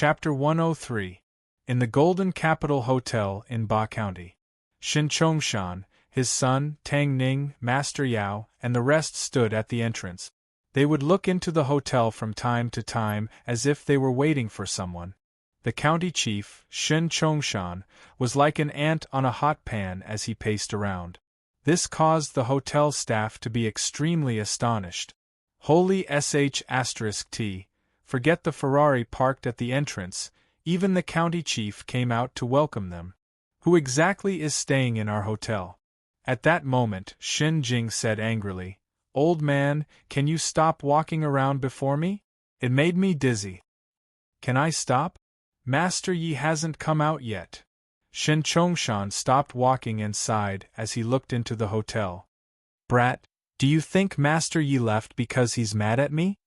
Chapter 103. In the Golden Capital Hotel in Ba County. Shin Chongshan, his son, Tang Ning, Master Yao, and the rest stood at the entrance. They would look into the hotel from time to time as if they were waiting for someone. The county chief, Shin Chongshan, was like an ant on a hot pan as he paced around. This caused the hotel staff to be extremely astonished. Holy sh*t, forget the Ferrari parked at the entrance, even the county chief came out to welcome them. Who exactly is staying in our hotel? At that moment, Shin Jing said angrily, "Old man, can you stop walking around before me? It made me dizzy." "Can I stop? Master Yi hasn't come out yet." Shin Chongshan stopped walking and sighed as he looked into the hotel. "Brat, do you think Master Yi left because he's mad at me?"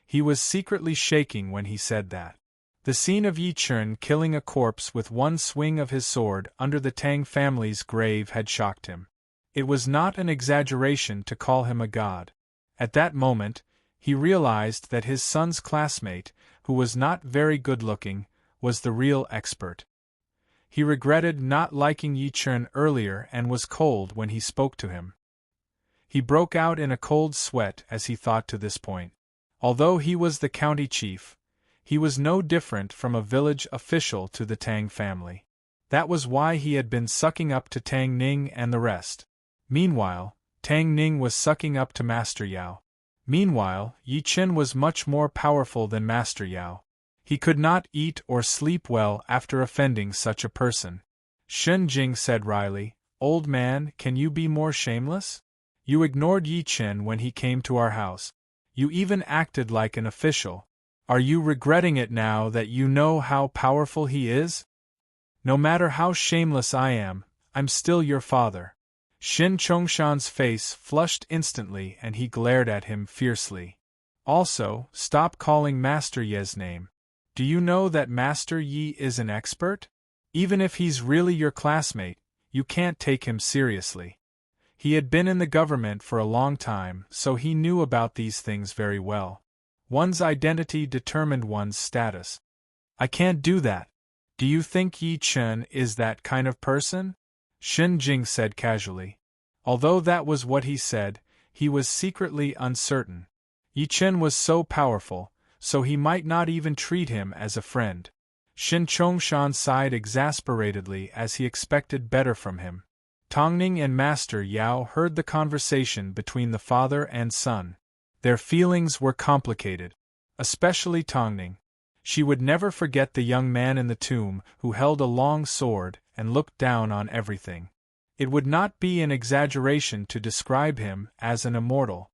He was secretly shaking when he said that. The scene of Yi Chen killing a corpse with one swing of his sword under the Tang family's grave had shocked him. It was not an exaggeration to call him a god. At that moment, he realized that his son's classmate, who was not very good-looking, was the real expert. He regretted not liking Yi Chen earlier and was cold when he spoke to him. He broke out in a cold sweat as he thought to this point. Although he was the county chief, he was no different from a village official to the Tang family. That was why he had been sucking up to Tang Ning and the rest. Meanwhile, Tang Ning was sucking up to Master Yao. Meanwhile, Yi Chen was much more powerful than Master Yao. He could not eat or sleep well after offending such a person. Shin Jing said wryly, "Old man, can you be more shameless? You ignored Yi Chen when he came to our house. You even acted like an official. Are you regretting it now that you know how powerful he is? No matter how shameless I am, I'm still your father." Shin Chongshan's face flushed instantly and he glared at him fiercely. "Also, stop calling Master Ye's name. Do you know that Master Yi is an expert? Even if he's really your classmate, you can't take him seriously." He had been in the government for a long time, so he knew about these things very well. One's identity determined one's status. "I can't do that. Do you think Yi Chen is that kind of person?" Shin Jing said casually. Although that was what he said, he was secretly uncertain. Yi Chen was so powerful, so he might not even treat him as a friend. Shin Chongshan sighed exasperatedly as he expected better from him. Tongning and Master Yao heard the conversation between the father and son. Their feelings were complicated. Especially Tongning. She would never forget the young man in the tomb who held a long sword and looked down on everything. It would not be an exaggeration to describe him as an immortal.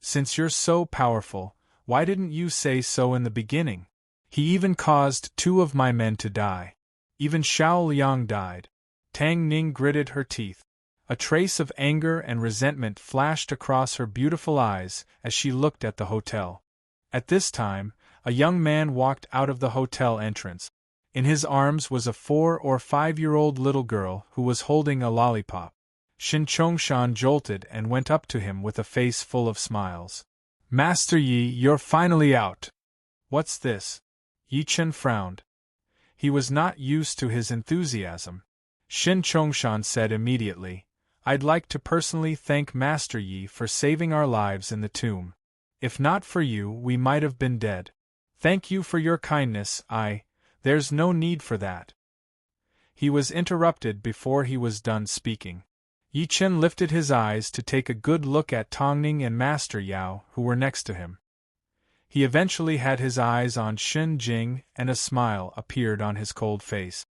"Since you're so powerful, why didn't you say so in the beginning? He even caused 2 of my men to die. Even Xiao Liang died." Tang Ning gritted her teeth. A trace of anger and resentment flashed across her beautiful eyes as she looked at the hotel. At this time, a young man walked out of the hotel entrance. In his arms was a 4 or 5-year-old little girl who was holding a lollipop. Shin Chongshan jolted and went up to him with a face full of smiles. "Master Yi, you're finally out." "What's this?" Yi Chen frowned. He was not used to his enthusiasm. Shin Chongshan said immediately, "I'd like to personally thank Master Yi for saving our lives in the tomb. If not for you, we might have been dead. Thank you for your kindness. There's no need for that." He was interrupted before he was done speaking. Yi Chen lifted his eyes to take a good look at Tongning and Master Yao, who were next to him. He eventually had his eyes on Shin Jing and a smile appeared on his cold face.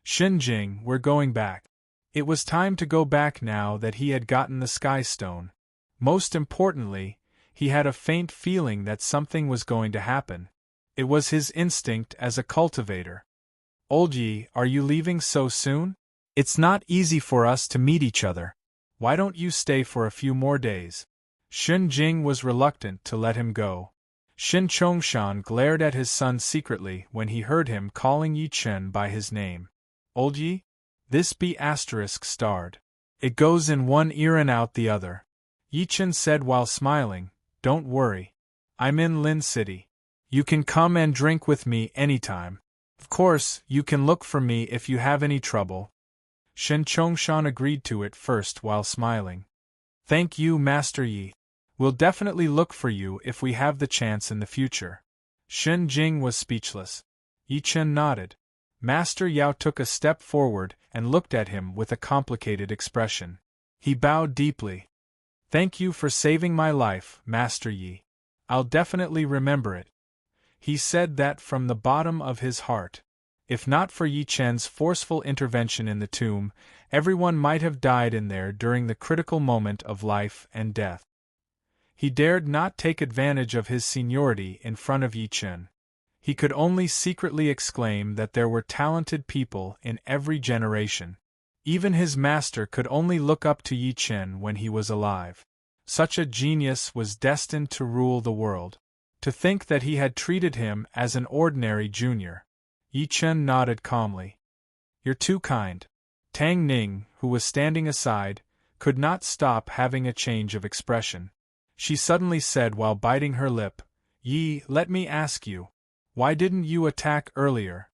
"Shin Jing, we're going back." It was time to go back now that he had gotten the Sky Stone. Most importantly, he had a faint feeling that something was going to happen. It was his instinct as a cultivator. "Old Yi, are you leaving so soon? It's not easy for us to meet each other. Why don't you stay for a few more days?" Shin Jing was reluctant to let him go. Shin Chongshan glared at his son secretly when he heard him calling Yi Chen by his name. "Old Yi?" This be ****. It goes in one ear and out the other. Yi Chen said while smiling, "Don't worry. I'm in Lin City. You can come and drink with me anytime. Of course, you can look for me if you have any trouble. Shin Chongshan agreed to it first while smiling. Thank you, Master Yi. We'll definitely look for you if we have the chance in the future. Shin Jing was speechless. Yi Chen nodded. Master Yao took a step forward and looked at him with a complicated expression. He bowed deeply. Thank you for saving my life, Master Yi. I'll definitely remember it. He said that from the bottom of his heart. If not for Yi Chen's forceful intervention in the tomb, everyone might have died in there during the critical moment of life and death. He dared not take advantage of his seniority in front of Yi Chen. He could only secretly exclaim that there were talented people in every generation. Even his master could only look up to Yi Chen when he was alive. Such a genius was destined to rule the world. To think that he had treated him as an ordinary junior. Yi Chen nodded calmly. You're too kind. Tang Ning, who was standing aside, could not stop having a change of expression. She suddenly said while biting her lip, Yi, let me ask you. Why didn't you attack earlier?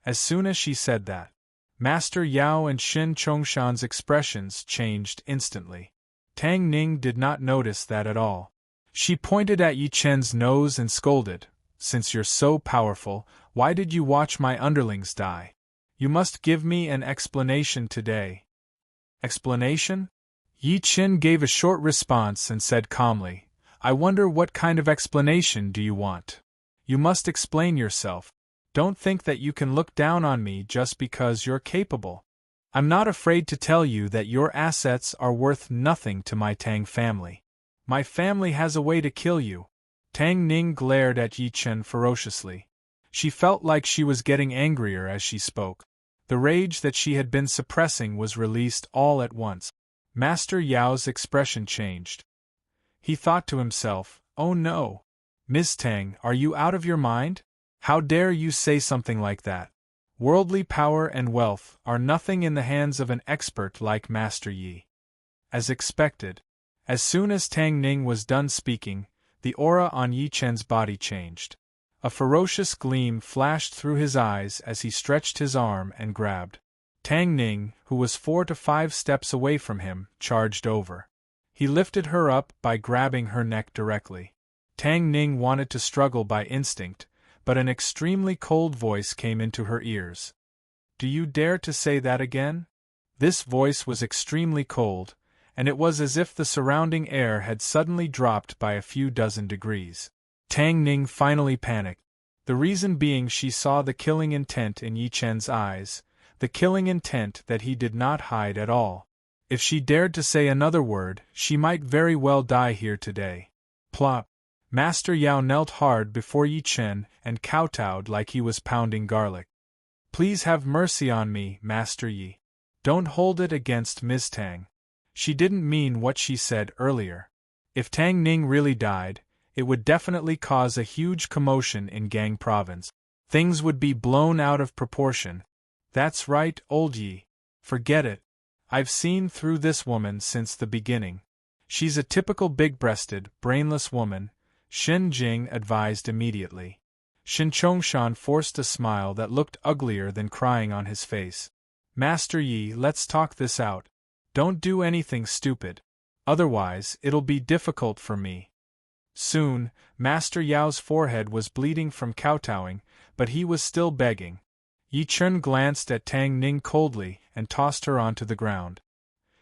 As soon as she said that, Master Yao and Shin Chongshan's expressions changed instantly. Tang Ning did not notice that at all. She pointed at Yi Chen's nose and scolded, Since you're so powerful, why did you watch my underlings die? You must give me an explanation today. Explanation? Yi Chen gave a short response and said calmly, I wonder what kind of explanation do you want? You must explain yourself. Don't think that you can look down on me just because you're capable. I'm not afraid to tell you that your assets are worth nothing to my Tang family. My family has a way to kill you. Tang Ning glared at Yi Chen ferociously. She felt like she was getting angrier as she spoke. The rage that she had been suppressing was released all at once. Master Yao's expression changed. He thought to himself, Oh no! Ms. Tang, are you out of your mind? How dare you say something like that? Worldly power and wealth are nothing in the hands of an expert like Master Yi. As expected, as soon as Tang Ning was done speaking, the aura on Yi Chen's body changed. A ferocious gleam flashed through his eyes as he stretched his arm and grabbed. Tang Ning, who was 4 to 5 steps away from him, charged over. He lifted her up by grabbing her neck directly. Tang Ning wanted to struggle by instinct, but an extremely cold voice came into her ears. Do you dare to say that again? This voice was extremely cold, and it was as if the surrounding air had suddenly dropped by a few dozen degrees. Tang Ning finally panicked. The reason being she saw the killing intent in Yi Chen's eyes, the killing intent that he did not hide at all. If she dared to say another word, she might very well die here today. Plop! Master Yao knelt hard before Yi Chen and kowtowed like he was pounding garlic. Please have mercy on me, Master Yi. Don't hold it against Ms. Tang. She didn't mean what she said earlier. If Tang Ning really died, it would definitely cause a huge commotion in Gang Province. Things would be blown out of proportion. That's right, old Yi. Forget it. I've seen through this woman since the beginning. She's a typical big-breasted, brainless woman, Shin Jing advised immediately. Shin Chongshan forced a smile that looked uglier than crying on his face. Master Yi, let's talk this out. Don't do anything stupid. Otherwise, it'll be difficult for me. Soon, Master Yao's forehead was bleeding from kowtowing, but he was still begging. Yi Chen glanced at Tang Ning coldly and tossed her onto the ground.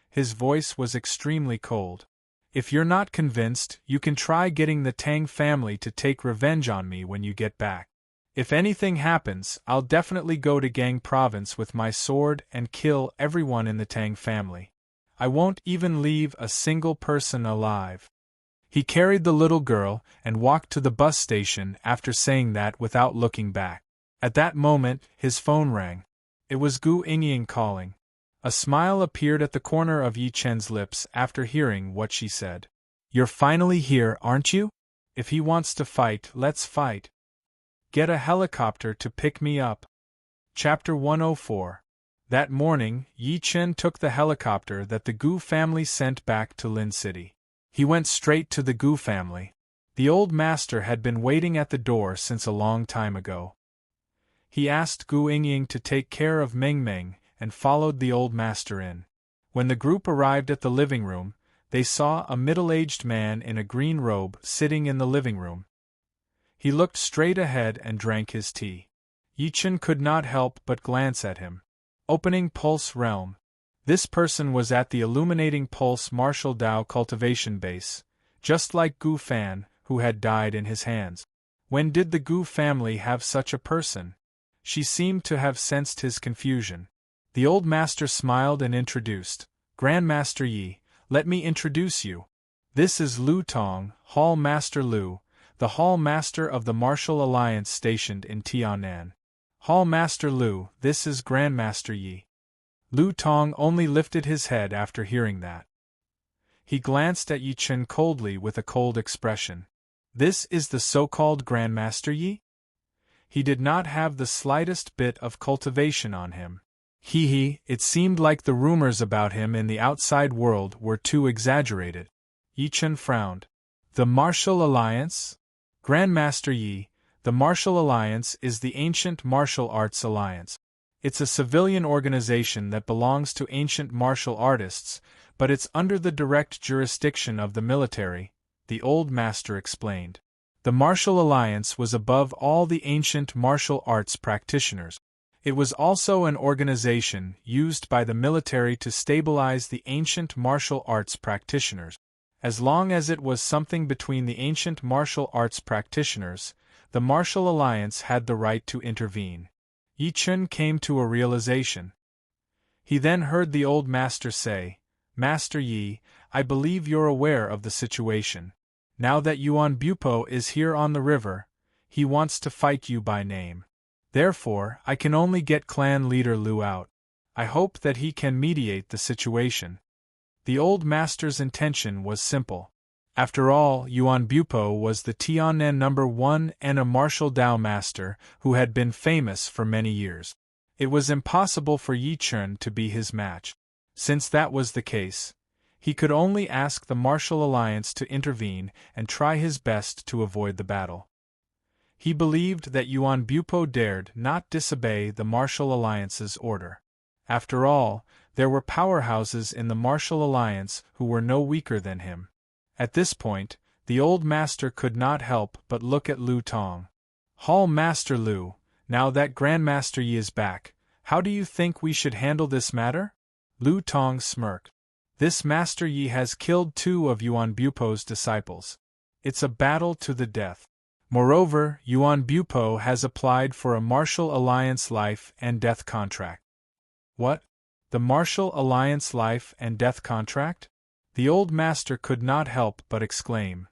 His voice was extremely cold. If you're not convinced, you can try getting the Tang family to take revenge on me when you get back. If anything happens, I'll definitely go to Gang Province with my sword and kill everyone in the Tang family. I won't even leave a single person alive. He carried the little girl and walked to the bus station after saying that without looking back. At that moment, his phone rang. It was Gu Yingying calling. A smile appeared at the corner of Yi Chen's lips after hearing what she said. You're finally here, aren't you? If he wants to fight, let's fight. Get a helicopter to pick me up. Chapter 104. That morning, Yi Chen took the helicopter that the Gu family sent back to Lin City. He went straight to the Gu family. The old master had been waiting at the door since a long time ago. He asked Gu Yingying to take care of Meng Meng and followed the old master in. When the group arrived at the living room, they saw a middle-aged man in a green robe sitting in the living room. He looked straight ahead and drank his tea. Yichen could not help but glance at him. Opening Pulse Realm. This person was at the Illuminating Pulse Martial Dao cultivation base, just like Gu Fan, who had died in his hands. When did the Gu family have such a person? She seemed to have sensed his confusion. The old master smiled and introduced, Grandmaster Yi, let me introduce you. This is Lu Tong, Hall Master Lu, the Hall Master of the Martial Alliance stationed in Tianan. Hall Master Lu, this is Grandmaster Yi. Lu Tong only lifted his head after hearing that. He glanced at Yi Chen coldly with a cold expression. This is the so-called Grandmaster Yi? He did not have the slightest bit of cultivation on him. It seemed like the rumors about him in the outside world were too exaggerated. Yi Chen frowned. The Martial Alliance? Grandmaster Yi, the Martial Alliance is the ancient martial arts alliance. It's a civilian organization that belongs to ancient martial artists, but it's under the direct jurisdiction of the military, the old master explained. The Martial Alliance was above all the ancient martial arts practitioners. It was also an organization used by the military to stabilize the ancient martial arts practitioners. As long as it was something between the ancient martial arts practitioners, the Martial Alliance had the right to intervene. Yi Chen came to a realization. He then heard the old master say, Master Yi, I believe you're aware of the situation. Now that Yuan Bupo is here on the river, he wants to fight you by name. Therefore, I can only get clan leader Lu out. I hope that he can mediate the situation. The old master's intention was simple. After all, Yuan Bupo was the Tianan #1 and a martial Dao master who had been famous for many years. It was impossible for Yi Chen to be his match. Since that was the case, he could only ask the Martial Alliance to intervene and try his best to avoid the battle. He believed that Yuan Bupo dared not disobey the Martial Alliance's order. After all, there were powerhouses in the Martial Alliance who were no weaker than him. At this point, the old master could not help but look at Lu Tong. Hall Master Lu, now that Grandmaster Yi is back, how do you think we should handle this matter? Lu Tong smirked. This Master Yi has killed 2 of Yuan Bupo's disciples. It's a battle to the death. Moreover, Yuan Bupo has applied for a Martial Alliance life and death contract. What? The Martial Alliance life and death contract? The old master could not help but exclaim.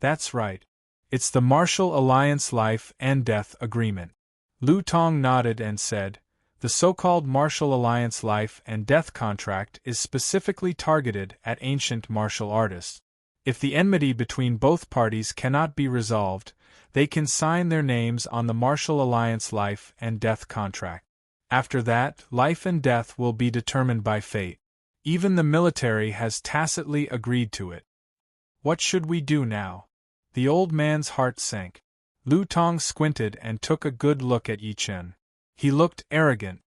That's right. It's the Martial Alliance life and death agreement. Lu Tong nodded and said, the so-called Martial Alliance life and death contract is specifically targeted at ancient martial artists. If the enmity between both parties cannot be resolved, they can sign their names on the Martial Alliance life and death contract. After that, life and death will be determined by fate. Even the military has tacitly agreed to it. What should we do now? The old man's heart sank. Lu Tong squinted and took a good look at Yi Chen. He looked arrogant.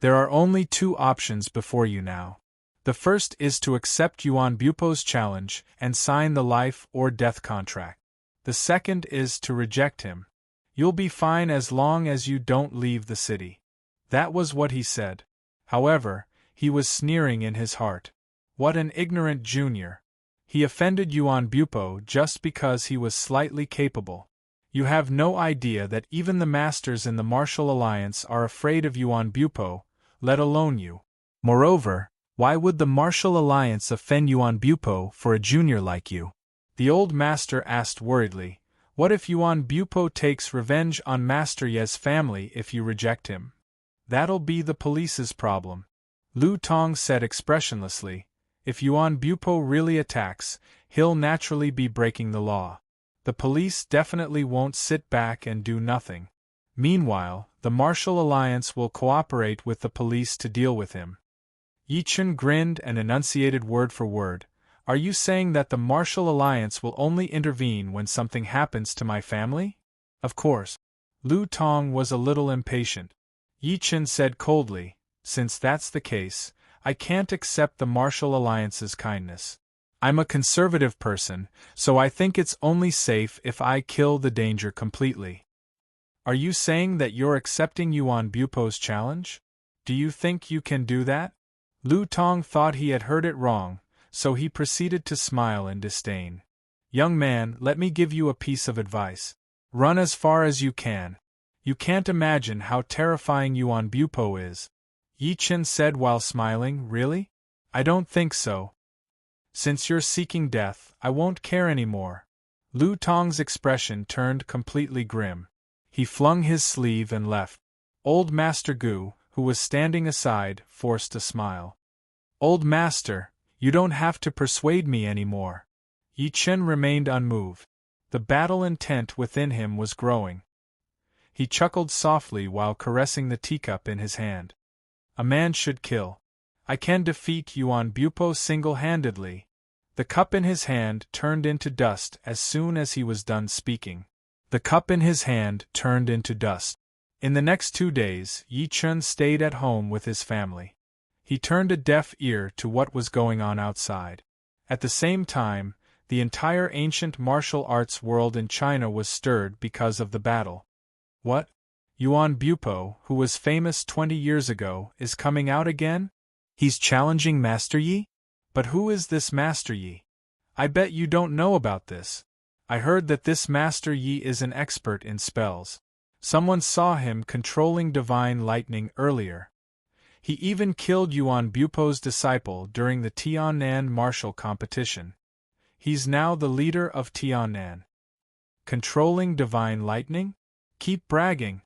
There are only 2 options before you now. The first is to accept Yuan Bupo's challenge and sign the life or death contract. The second is to reject him. You'll be fine as long as you don't leave the city. That was what he said. However, he was sneering in his heart. What an ignorant junior. He offended Yuan Bupo just because he was slightly capable. You have no idea that even the masters in the Martial Alliance are afraid of Yuan Bupo, let alone you. Moreover, why would the Martial Alliance offend Yuan Bupo for a junior like you? The old master asked worriedly, what if Yuan Bupo takes revenge on Master Ye's family if you reject him? That'll be the police's problem. Lu Tong said expressionlessly, if Yuan Bupo really attacks, he'll naturally be breaking the law. The police definitely won't sit back and do nothing. Meanwhile, the Martial Alliance will cooperate with the police to deal with him. Yi Chen grinned and enunciated word for word, Are you saying that the Martial Alliance will only intervene when something happens to my family? Of course. Lu Tong was a little impatient. Yi Chen said coldly, since that's the case, I can't accept the Martial Alliance's kindness. I'm a conservative person, so I think it's only safe if I kill the danger completely. Are you saying that you're accepting Yuan Bupo's challenge? Do you think you can do that? Lu Tong thought he had heard it wrong, so he proceeded to smile in disdain. Young man, let me give you a piece of advice. Run as far as you can. You can't imagine how terrifying Yuan Bupo is. Yi Chen said while smiling, really? I don't think so. Since you're seeking death, I won't care anymore. Lu Tong's expression turned completely grim. He flung his sleeve and left. Old Master Gu, who was standing aside, forced a smile. Old Master, you don't have to persuade me anymore. Yi Chen remained unmoved. The battle intent within him was growing. He chuckled softly while caressing the teacup in his hand. A man should kill. I can defeat Yuan Bupo single-handedly. The cup in his hand turned into dust as soon as he was done speaking. The cup in his hand turned into dust. In the next 2 days, Yi Chen stayed at home with his family. He turned a deaf ear to what was going on outside. At the same time, the entire ancient martial arts world in China was stirred because of the battle. What? Yuan Bupo, who was famous 20 years ago, is coming out again? He's challenging Master Yi? But who is this Master Yi? I bet you don't know about this. I heard that this Master Yi is an expert in spells. Someone saw him controlling divine lightning earlier. He even killed Yuan Bupo's disciple during the Tiannan martial competition. He's now the leader of Tiannan. Controlling divine lightning? Keep bragging.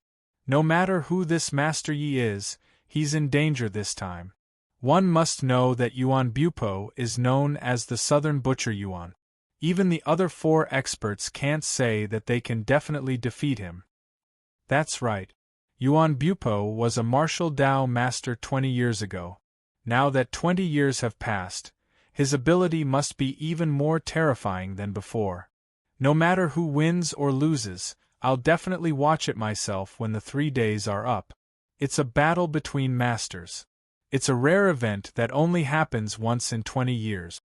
No matter who this Master Yi is, he's in danger this time. One must know that Yuan Bupo is known as the Southern Butcher Yuan. Even the other 4 experts can't say that they can definitely defeat him. That's right. Yuan Bupo was a martial Dao master 20 years ago. Now that 20 years have passed, his ability must be even more terrifying than before. No matter who wins or loses, I'll definitely watch it myself when the 3 days are up. It's a battle between masters. It's a rare event that only happens once in 20 years.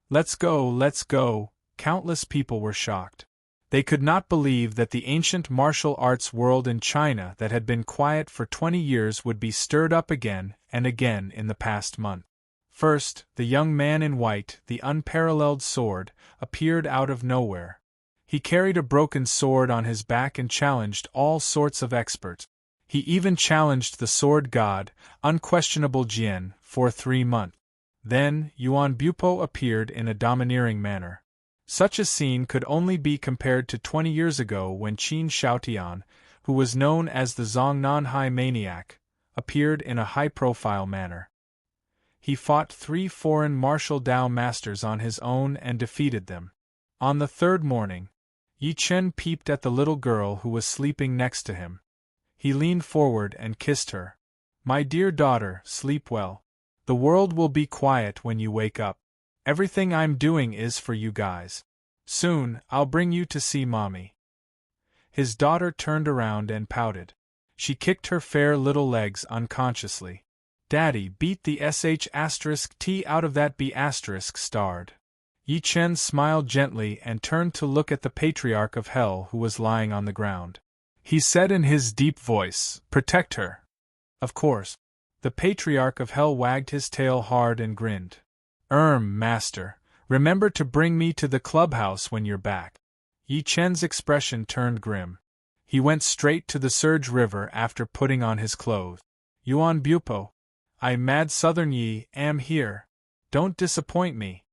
Let's go, let's go. Countless people were shocked. They could not believe that the ancient martial arts world in China that had been quiet for 20 years would be stirred up again and again in the past month. First, the young man in white, the unparalleled sword, appeared out of nowhere. He carried a broken sword on his back and challenged all sorts of experts. He even challenged the sword god, unquestionable Jian, for 3 months. Then, Yuan Bupo appeared in a domineering manner. Such a scene could only be compared to 20 years ago when Qin Shaotian, who was known as the Zongnanhai Maniac, appeared in a high-profile manner. He fought 3 foreign martial Dao masters on his own and defeated them. On the 3rd morning, Yi Chen peeped at the little girl who was sleeping next to him. He leaned forward and kissed her. My dear daughter, sleep well. The world will be quiet when you wake up. Everything I'm doing is for you guys. Soon, I'll bring you to see Mommy. His daughter turned around and pouted. She kicked her fair little legs unconsciously. Daddy, beat the sh*t out of that b** starred. Yi Chen smiled gently and turned to look at the Patriarch of Hell who was lying on the ground. He said in his deep voice, protect her. Of course. The Patriarch of Hell wagged his tail hard and grinned. Master, remember to bring me to the clubhouse when you're back. Yi Chen's expression turned grim. He went straight to the Surge River after putting on his clothes. Yuan Bupo, I Mad Southern Yi am here. Don't disappoint me.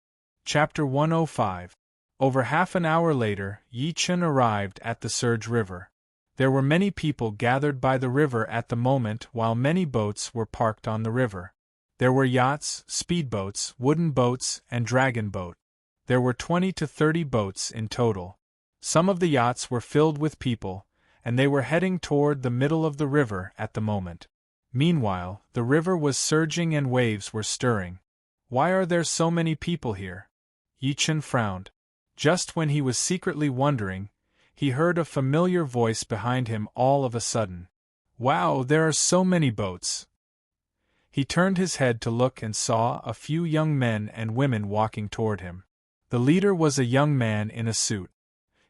Chapter 105. Over half an hour later, Yi Chen arrived at the Surge River. There were many people gathered by the river at the moment while many boats were parked on the river. There were yachts, speedboats, wooden boats, and dragon boat. There were 20 to 30 boats in total. Some of the yachts were filled with people, and they were heading toward the middle of the river at the moment. Meanwhile, the river was surging and waves were stirring. Why are there so many people here? Yi Chen frowned. Just when he was secretly wondering, he heard a familiar voice behind him all of a sudden. Wow, there are so many boats! He turned his head to look and saw a few young men and women walking toward him. The leader was a young man in a suit.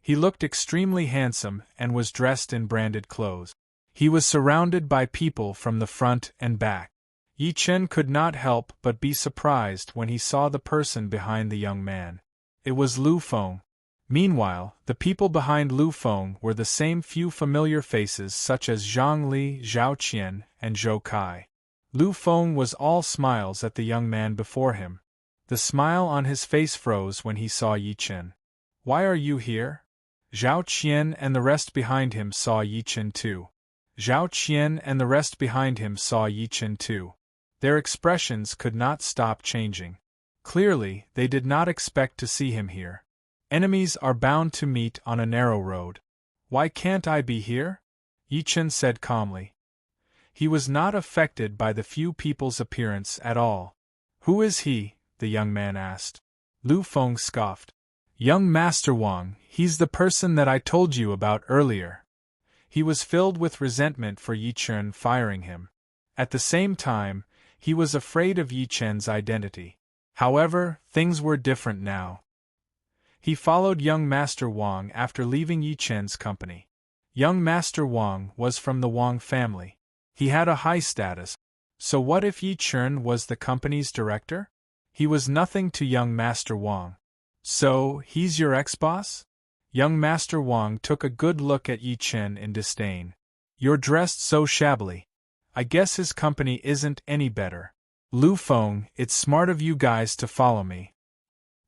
He looked extremely handsome and was dressed in branded clothes. He was surrounded by people from the front and back. Yi Chen could not help but be surprised when he saw the person behind the young man. It was Lu Feng. Meanwhile, the people behind Lu Feng were the same few familiar faces such as Zhang Li, Zhao Qian, and Zhou Kai. Lu Feng was all smiles at the young man before him. The smile on his face froze when he saw Yi Chen. Why are you here? Zhao Qian and the rest behind him saw Yi Chen too. Zhao Qian and the rest behind him saw Yi Chen too. Their expressions could not stop changing. Clearly, they did not expect to see him here. Enemies are bound to meet on a narrow road. Why can't I be here? Yi Chen said calmly. He was not affected by the few people's appearance at all. Who is he? The young man asked. Lu Feng scoffed. Young Master Wang, he's the person that I told you about earlier. He was filled with resentment for Yi Chen firing him. At the same time, he was afraid of Yi Chen's identity. However, things were different now. He followed young Master Wang after leaving Yi Chen's company. Young Master Wang was from the Wang family. He had a high status. So what if Yi Chen was the company's director? He was nothing to young Master Wang. So, he's your ex-boss? Young Master Wang took a good look at Yi Chen in disdain. You're dressed so shabbily. I guess his company isn't any better. Lu Feng, it's smart of you guys to follow me.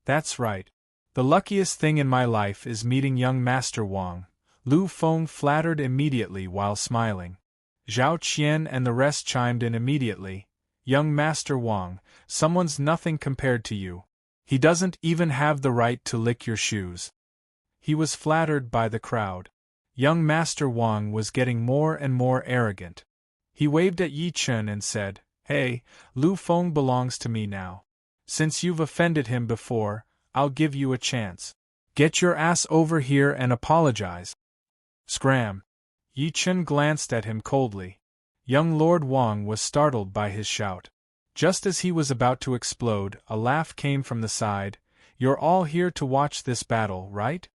That's right. The luckiest thing in my life is meeting young Master Wang. Lu Feng flattered immediately while smiling. Zhao Qian and the rest chimed in immediately. Young Master Wang, someone's nothing compared to you. He doesn't even have the right to lick your shoes. He was flattered by the crowd. Young Master Wang was getting more and more arrogant. He waved at Yi Chen and said, Hey, Lu Feng belongs to me now. Since you've offended him before, I'll give you a chance. Get your ass over here and apologize. Scram. Yi Chen glanced at him coldly. Young Lord Wang was startled by his shout. Just as he was about to explode, a laugh came from the side. You're all here to watch this battle, right?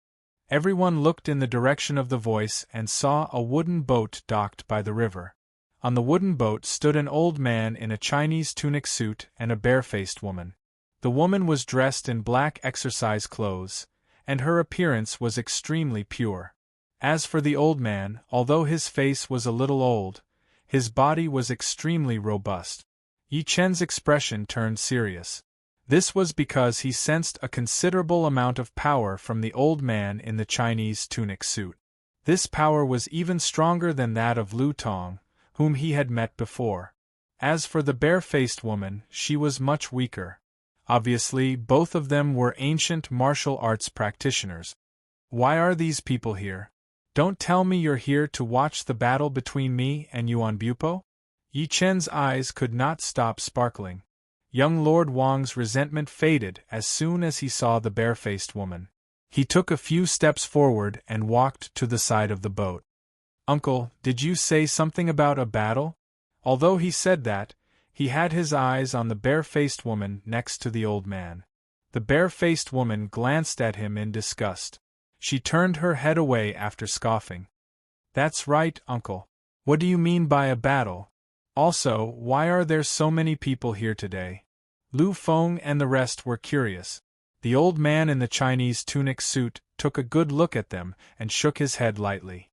Everyone looked in the direction of the voice and saw a wooden boat docked by the river. On the wooden boat stood an old man in a Chinese tunic suit and a barefaced woman. The woman was dressed in black exercise clothes, and her appearance was extremely pure. As for the old man, although his face was a little old, his body was extremely robust. Yi Chen's expression turned serious. This was because he sensed a considerable amount of power from the old man in the Chinese tunic suit. This power was even stronger than that of Lu Tong, whom he had met before. As for the bare-faced woman, she was much weaker. Obviously, both of them were ancient martial arts practitioners. Why are these people here? Don't tell me you're here to watch the battle between me and Yuan Bupo? Yi Chen's eyes could not stop sparkling. Young Lord Wang's resentment faded as soon as he saw the bare-faced woman. He took a few steps forward and walked to the side of the boat. Uncle, did you say something about a battle? Although he said that, he had his eyes on the bare-faced woman next to the old man. The bare-faced woman glanced at him in disgust. She turned her head away after scoffing. That's right, Uncle. What do you mean by a battle? Also, why are there so many people here today? Lu Feng and the rest were curious. The old man in the Chinese tunic suit took a good look at them and shook his head lightly.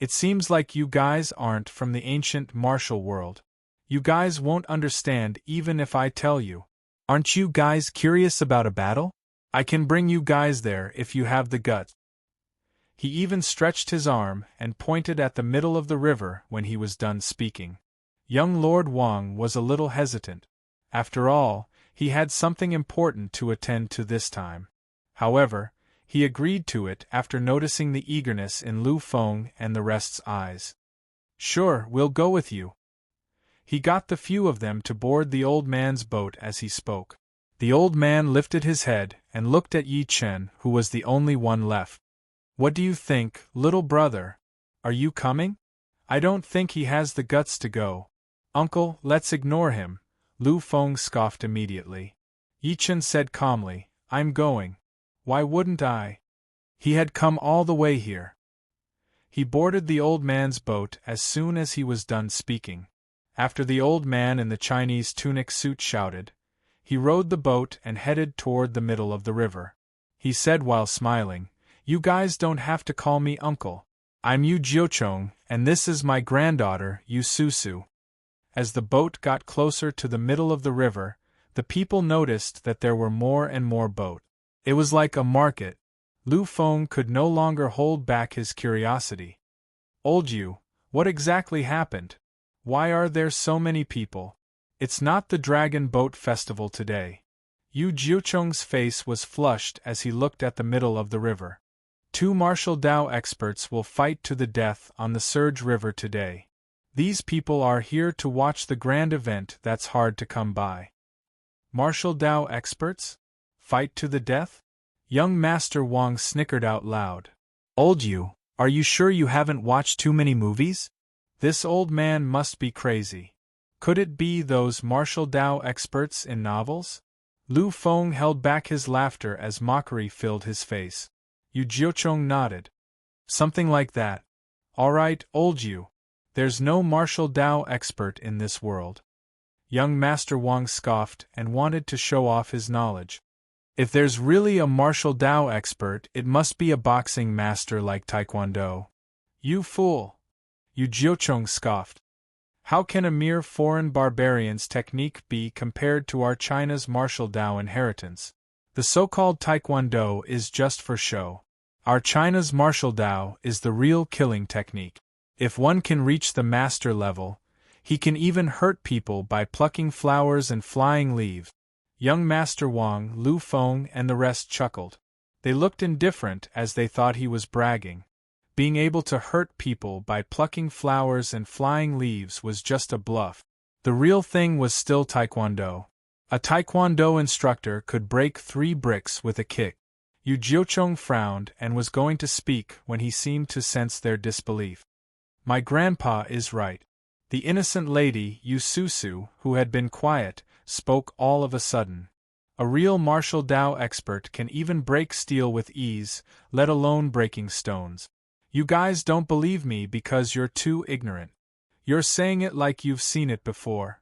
It seems like you guys aren't from the ancient martial world. You guys won't understand even if I tell you. Aren't you guys curious about a battle? I can bring you guys there if you have the guts. He even stretched his arm and pointed at the middle of the river when he was done speaking. Young Lord Wang was a little hesitant. After all, he had something important to attend to this time. However, he agreed to it after noticing the eagerness in Lu Feng and the rest's eyes. Sure, we'll go with you. He got the few of them to board the old man's boat as he spoke. The old man lifted his head and looked at Yi Chen, who was the only one left. What do you think, little brother? Are you coming? I don't think he has the guts to go. Uncle, let's ignore him, Lu Feng scoffed immediately. Yi Chen said calmly, I'm going. Why wouldn't I? He had come all the way here. He boarded the old man's boat as soon as he was done speaking. After the old man in the Chinese tunic suit shouted, he rowed the boat and headed toward the middle of the river. He said while smiling, You guys don't have to call me uncle. I'm Yu Jiuchong, and this is my granddaughter, Yu Susu. As the boat got closer to the middle of the river, the people noticed that there were more and more boats. It was like a market. Lu Feng could no longer hold back his curiosity. Old Yu, what exactly happened? Why are there so many people? It's not the Dragon Boat Festival today. Yu Jiucheng's face was flushed as he looked at the middle of the river. 2 martial Dao experts will fight to the death on the Surge River today. These people are here to watch the grand event that's hard to come by. Martial Dao experts? Fight to the death? Young Master Wang snickered out loud. Old Yu, are you sure you haven't watched too many movies? This old man must be crazy. Could it be those martial Dao experts in novels? Lu Feng held back his laughter as mockery filled his face. Yu Jiuchong nodded. Something like that. All right, old Yu. There's no martial Dao expert in this world. Young Master Wang scoffed and wanted to show off his knowledge. If there's really a martial Dao expert, it must be a boxing master like Taekwondo. You fool! Yu Jiuchong scoffed. How can a mere foreign barbarian's technique be compared to our China's martial Dao inheritance? The so-called Taekwondo is just for show. Our China's martial Dao is the real killing technique. If one can reach the master level, he can even hurt people by plucking flowers and flying leaves. Young Master Wang, Lu Feng, and the rest chuckled. They looked indifferent as they thought he was bragging. Being able to hurt people by plucking flowers and flying leaves was just a bluff. The real thing was still Taekwondo. A Taekwondo instructor could break 3 bricks with a kick. Yu Jiuchong frowned and was going to speak when he seemed to sense their disbelief. My grandpa is right. The innocent lady, Yu Susu, who had been quiet, spoke all of a sudden. A real martial Dao expert can even break steel with ease, let alone breaking stones. You guys don't believe me because you're too ignorant. You're saying it like you've seen it before.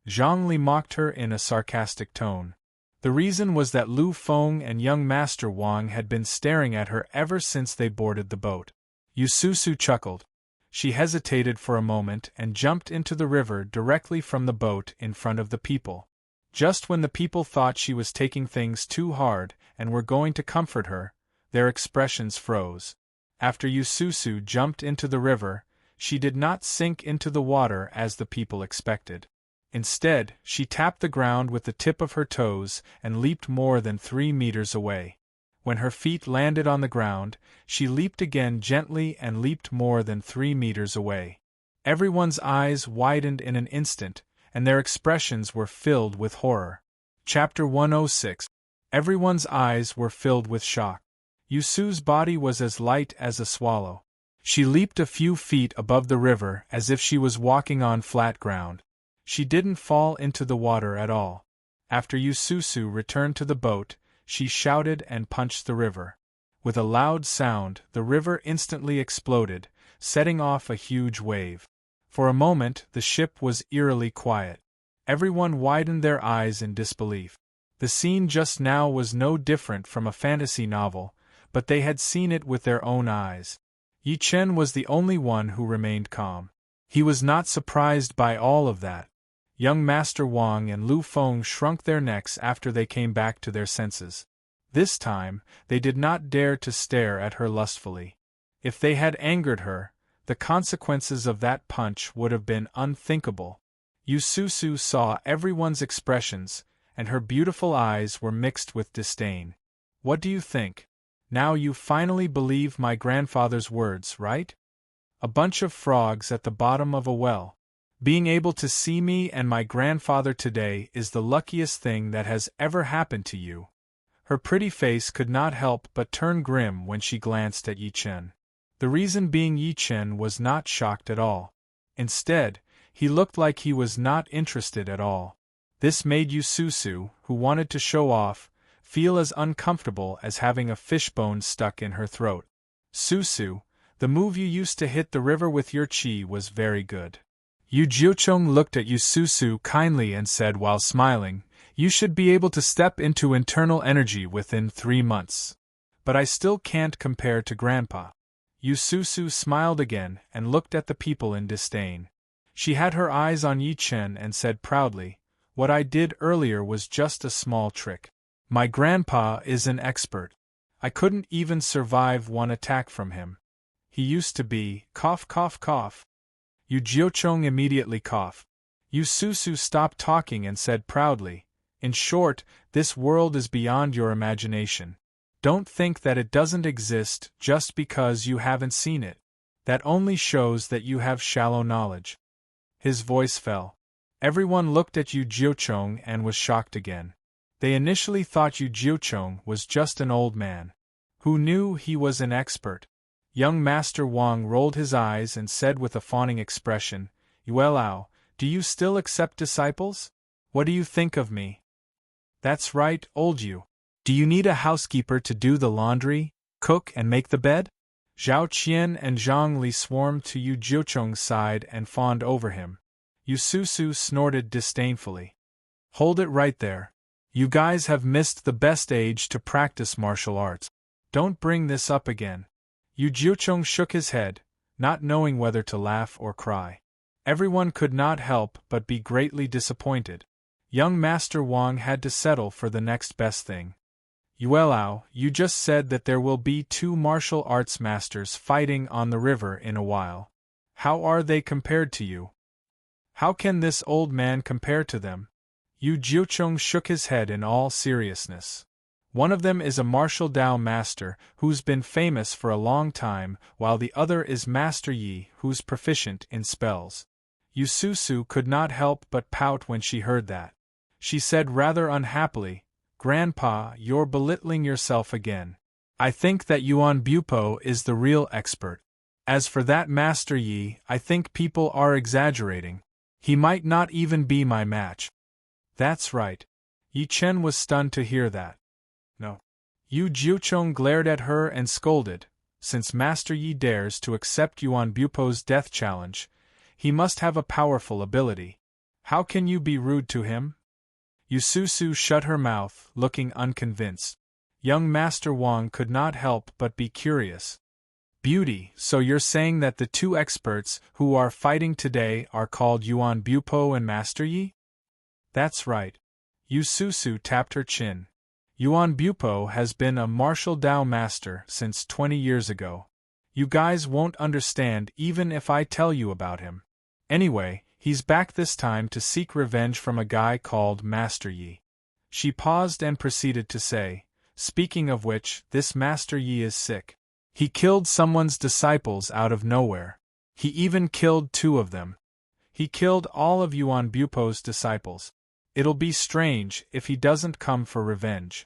Zhang Li mocked her in a sarcastic tone. The reason was that Lu Feng and young Master Wang had been staring at her ever since they boarded the boat. Yu Susu chuckled. She hesitated for a moment and jumped into the river directly from the boat in front of the people. Just when the people thought she was taking things too hard and were going to comfort her, their expressions froze. After Yu Susu jumped into the river, she did not sink into the water as the people expected. Instead, she tapped the ground with the tip of her toes and leaped more than 3 meters away. When her feet landed on the ground, she leaped again gently and leaped more than 3 meters away. Everyone's eyes widened in an instant, and their expressions were filled with horror. Chapter 106. Everyone's eyes were filled with shock. Yusu's body was as light as a swallow. She leaped a few feet above the river as if she was walking on flat ground. She didn't fall into the water at all. After Yususu returned to the boat, she shouted and punched the river. With a loud sound, the river instantly exploded, setting off a huge wave. For a moment, the ship was eerily quiet. Everyone widened their eyes in disbelief. The scene just now was no different from a fantasy novel, but they had seen it with their own eyes. Yi Chen was the only one who remained calm. He was not surprised by all of that. Young Master Wang and Lu Feng shrunk their necks after they came back to their senses. This time, they did not dare to stare at her lustfully. If they had angered her, the consequences of that punch would have been unthinkable. Yu Susu saw everyone's expressions, and her beautiful eyes were mixed with disdain. What do you think? Now you finally believe my grandfather's words, right? A bunch of frogs at the bottom of a well. Being able to see me and my grandfather today is the luckiest thing that has ever happened to you. Her pretty face could not help but turn grim when she glanced at Yi Chen. The reason being Yi Chen was not shocked at all. Instead, he looked like he was not interested at all. This made Yu Susu, who wanted to show off, feel as uncomfortable as having a fishbone stuck in her throat. Susu, the move you used to hit the river with your chi was very good. Yu Jiucheng looked at Yu Susu kindly and said while smiling, "You should be able to step into internal energy within 3 months. But I still can't compare to Grandpa." Yu Susu smiled again and looked at the people in disdain. She had her eyes on Yi Chen and said proudly, "What I did earlier was just a small trick. My grandpa is an expert. I couldn't even survive one attack from him. He used to be, cough cough cough." Yu Jiucheng immediately coughed. Yu Susu stopped talking and said proudly, "In short, this world is beyond your imagination. Don't think that it doesn't exist just because you haven't seen it. That only shows that you have shallow knowledge." His voice fell. Everyone looked at Yu Jiucheng and was shocked again. They initially thought Yu Jiucheng was just an old man. Who knew he was an expert? Young Master Wang rolled his eyes and said with a fawning expression, "Yuelao, do you still accept disciples? What do you think of me?" "That's right, old Yu. Do you need a housekeeper to do the laundry, cook and make the bed?" Zhao Qian and Zhang Li swarmed to Yu Jiucheng's side and fawned over him. Yu Susu snorted disdainfully. "Hold it right there. You guys have missed the best age to practice martial arts. Don't bring this up again." Yu Jiucheng shook his head, not knowing whether to laugh or cry. Everyone could not help but be greatly disappointed. Young Master Wang had to settle for the next best thing. "Yuelao, you just said that there will be 2 martial arts masters fighting on the river in a while. How are they compared to you? How can this old man compare to them?" Yu Jiucheng shook his head in all seriousness. "One of them is a martial Dao master who's been famous for a long time, while the other is Master Yi, who's proficient in spells." Yu Susu could not help but pout when she heard that. She said rather unhappily, "Grandpa, you're belittling yourself again. I think that Yuan Bupo is the real expert. As for that Master Yi, I think people are exaggerating. He might not even be my match." "That's right." Yi Chen was stunned to hear that. "No." Yu Jiucheng glared at her and scolded, "Since Master Yi dares to accept Yuan Bupo's death challenge, he must have a powerful ability. How can you be rude to him?" Yu Susu shut her mouth, looking unconvinced. Young Master Wang could not help but be curious. "Beauty, so you're saying that the 2 experts who are fighting today are called Yuan Bupo and Master Yi?" "That's right." Yu Susu tapped her chin. "Yuan Bupo has been a martial Dao master since 20 years ago. You guys won't understand even if I tell you about him. Anyway, he's back this time to seek revenge from a guy called Master Yi." She paused and proceeded to say, "Speaking of which, this Master Yi is sick. He killed someone's disciples out of nowhere. He even killed 2 of them. He killed all of Yuan Bupo's disciples. It'll be strange if he doesn't come for revenge."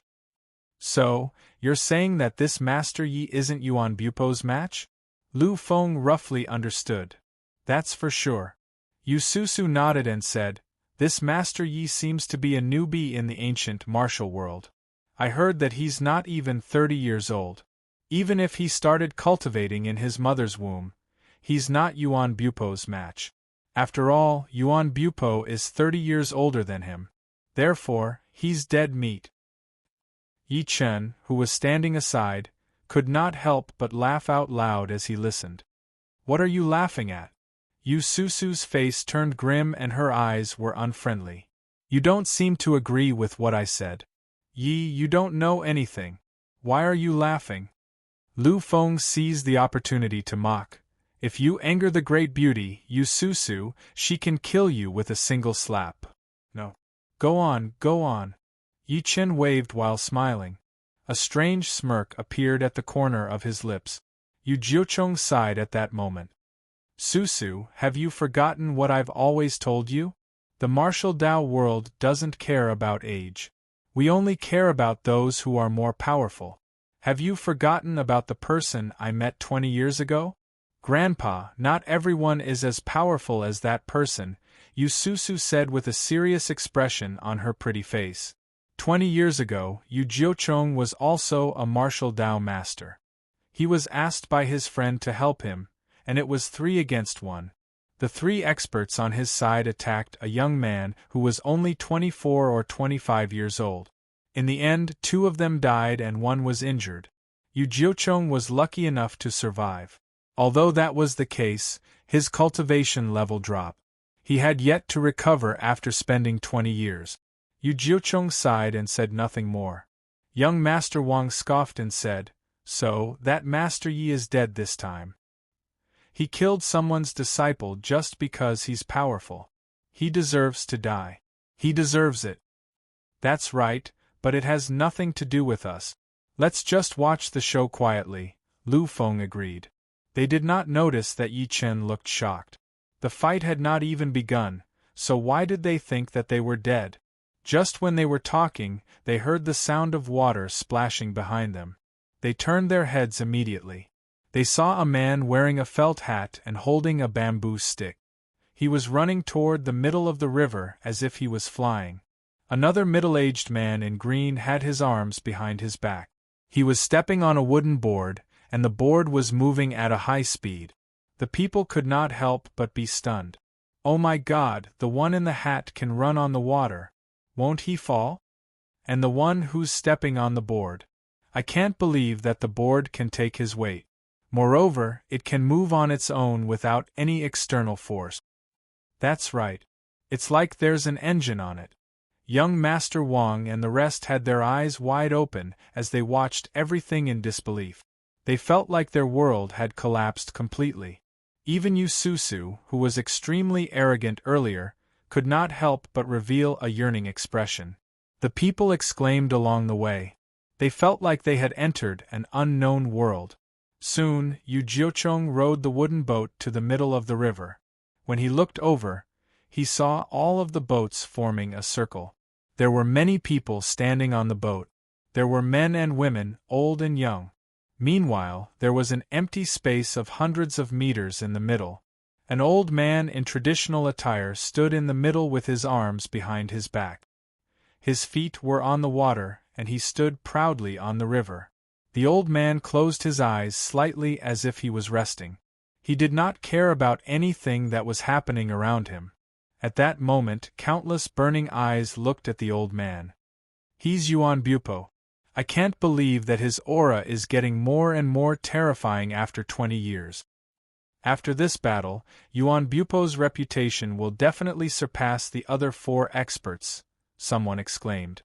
"So, you're saying that this Master Yi isn't Yuan Bupo's match?" Lu Feng roughly understood. "That's for sure." Yu Susu nodded and said, "This Master Yi seems to be a newbie in the ancient martial world. I heard that he's not even 30 years old. Even if he started cultivating in his mother's womb, he's not Yuan Bupo's match. After all, Yuan Bupo is 30 years older than him. Therefore, he's dead meat." Yi Chen, who was standing aside, could not help but laugh out loud as he listened. "What are you laughing at?" Yu Susu's face turned grim and her eyes were unfriendly. "You don't seem to agree with what I said. Yi, you don't know anything. Why are you laughing?" Lu Feng seized the opportunity to mock. "If you anger the great beauty, Yu Susu, she can kill you with a single slap." "No. Go on, go on." Yi Chen waved while smiling. A strange smirk appeared at the corner of his lips. Yu Jiucheng sighed at that moment. Susu, have you forgotten what I've always told you? The martial Dao world doesn't care about age. We only care about those who are more powerful. Have you forgotten about the person I met 20 years ago? Grandpa, not everyone is as powerful as that person, Yu Susu said with a serious expression on her pretty face. 20 years ago, Yu Jiuchong was also a martial Dao master. He was asked by his friend to help him, and it was 3 against 1. The 3 experts on his side attacked a young man who was only 24 or 25 years old. In the end, 2 of them died and 1 was injured. Yu Jiuchong was lucky enough to survive. Although that was the case, his cultivation level dropped. He had yet to recover after spending 20 years. Yu Jiuchong sighed and said nothing more. Young Master Wang scoffed and said, "So, that Master Yi is dead this time. He killed someone's disciple just because he's powerful. He deserves to die. He deserves it." "That's right, but it has nothing to do with us. Let's just watch the show quietly," Lu Feng agreed. They did not notice that Yi Chen looked shocked. The fight had not even begun, so why did they think that they were dead? Just when they were talking, they heard the sound of water splashing behind them. They turned their heads immediately. They saw a man wearing a felt hat and holding a bamboo stick. He was running toward the middle of the river as if he was flying. Another middle-aged man in green had his arms behind his back. He was stepping on a wooden board, and the board was moving at a high speed. The people could not help but be stunned. "Oh my God, the one in the hat can run on the water. Won't he fall? And the one who's stepping on the board. I can't believe that the board can take his weight. Moreover, it can move on its own without any external force. That's right. It's like there's an engine on it." Young Master Wang and the rest had their eyes wide open as they watched everything in disbelief. They felt like their world had collapsed completely. Even Yu Susu, who was extremely arrogant earlier, could not help but reveal a yearning expression. The people exclaimed along the way. They felt like they had entered an unknown world. Soon, Yu Jiuchong rowed the wooden boat to the middle of the river. When he looked over, he saw all of the boats forming a circle. There were many people standing on the boat. There were men and women, old and young. Meanwhile, there was an empty space of hundreds of meters in the middle. An old man in traditional attire stood in the middle with his arms behind his back. His feet were on the water, and he stood proudly on the river. The old man closed his eyes slightly as if he was resting. He did not care about anything that was happening around him. At that moment, countless burning eyes looked at the old man. "He's Yuan Bupo. I can't believe that his aura is getting more and more terrifying after 20 years. After this battle, Yuan Bupo's reputation will definitely surpass the other 4 experts," someone exclaimed.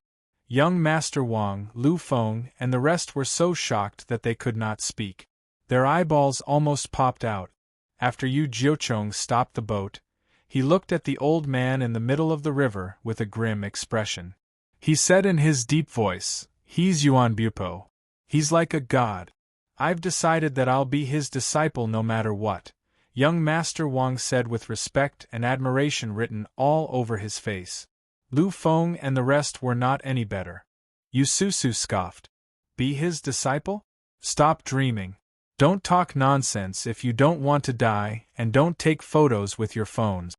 Young Master Wang, Lu Feng, and the rest were so shocked that they could not speak. Their eyeballs almost popped out. After Yu Jiuchong stopped the boat, he looked at the old man in the middle of the river with a grim expression. He said in his deep voice, "He's Yuan Bupo. He's like a god. I've decided that I'll be his disciple no matter what," young Master Wang said with respect and admiration written all over his face. Lu Feng and the rest were not any better. Yu Susu scoffed. "Be his disciple? Stop dreaming. Don't talk nonsense if you don't want to die, and don't take photos with your phones."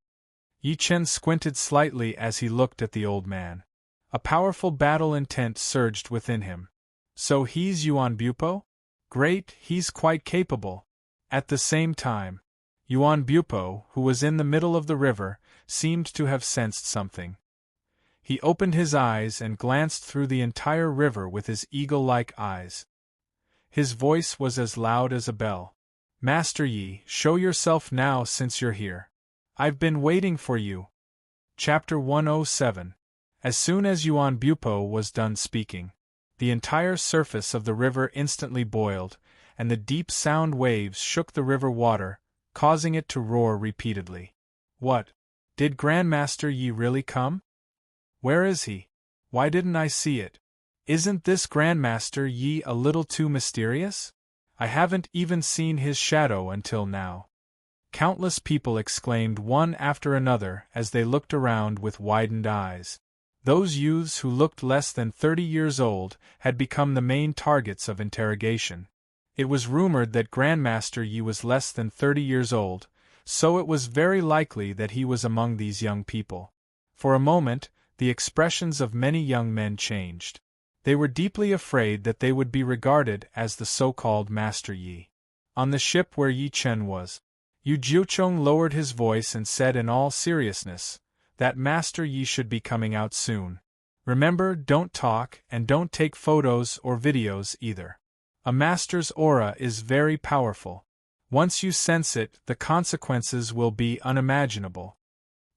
Yi Chen squinted slightly as he looked at the old man. A powerful battle intent surged within him. So he's Yuan Bupo? Great, he's quite capable. At the same time, Yuan Bupo, who was in the middle of the river, seemed to have sensed something. He opened his eyes and glanced through the entire river with his eagle-like eyes. His voice was as loud as a bell. "Master Yi, show yourself now since you're here. I've been waiting for you." Chapter 107. As soon as Yuan Bupo was done speaking, the entire surface of the river instantly boiled, and the deep sound waves shook the river water, causing it to roar repeatedly. "What? Did Grandmaster Yi really come? Where is he? Why didn't I see it? Isn't this Grandmaster Yi a little too mysterious? I haven't even seen his shadow until now." Countless people exclaimed one after another as they looked around with widened eyes. Those youths who looked less than 30 years old had become the main targets of interrogation. It was rumored that Grandmaster Yi was less than 30 years old, so it was very likely that he was among these young people. For a moment, the expressions of many young men changed. They were deeply afraid that they would be regarded as the so-called Master Yi. On the ship where Yi Chen was, Yu Jiucheng lowered his voice and said in all seriousness, that Master Yi should be coming out soon. Remember, don't talk and don't take photos or videos either. A master's aura is very powerful. Once you sense it, the consequences will be unimaginable.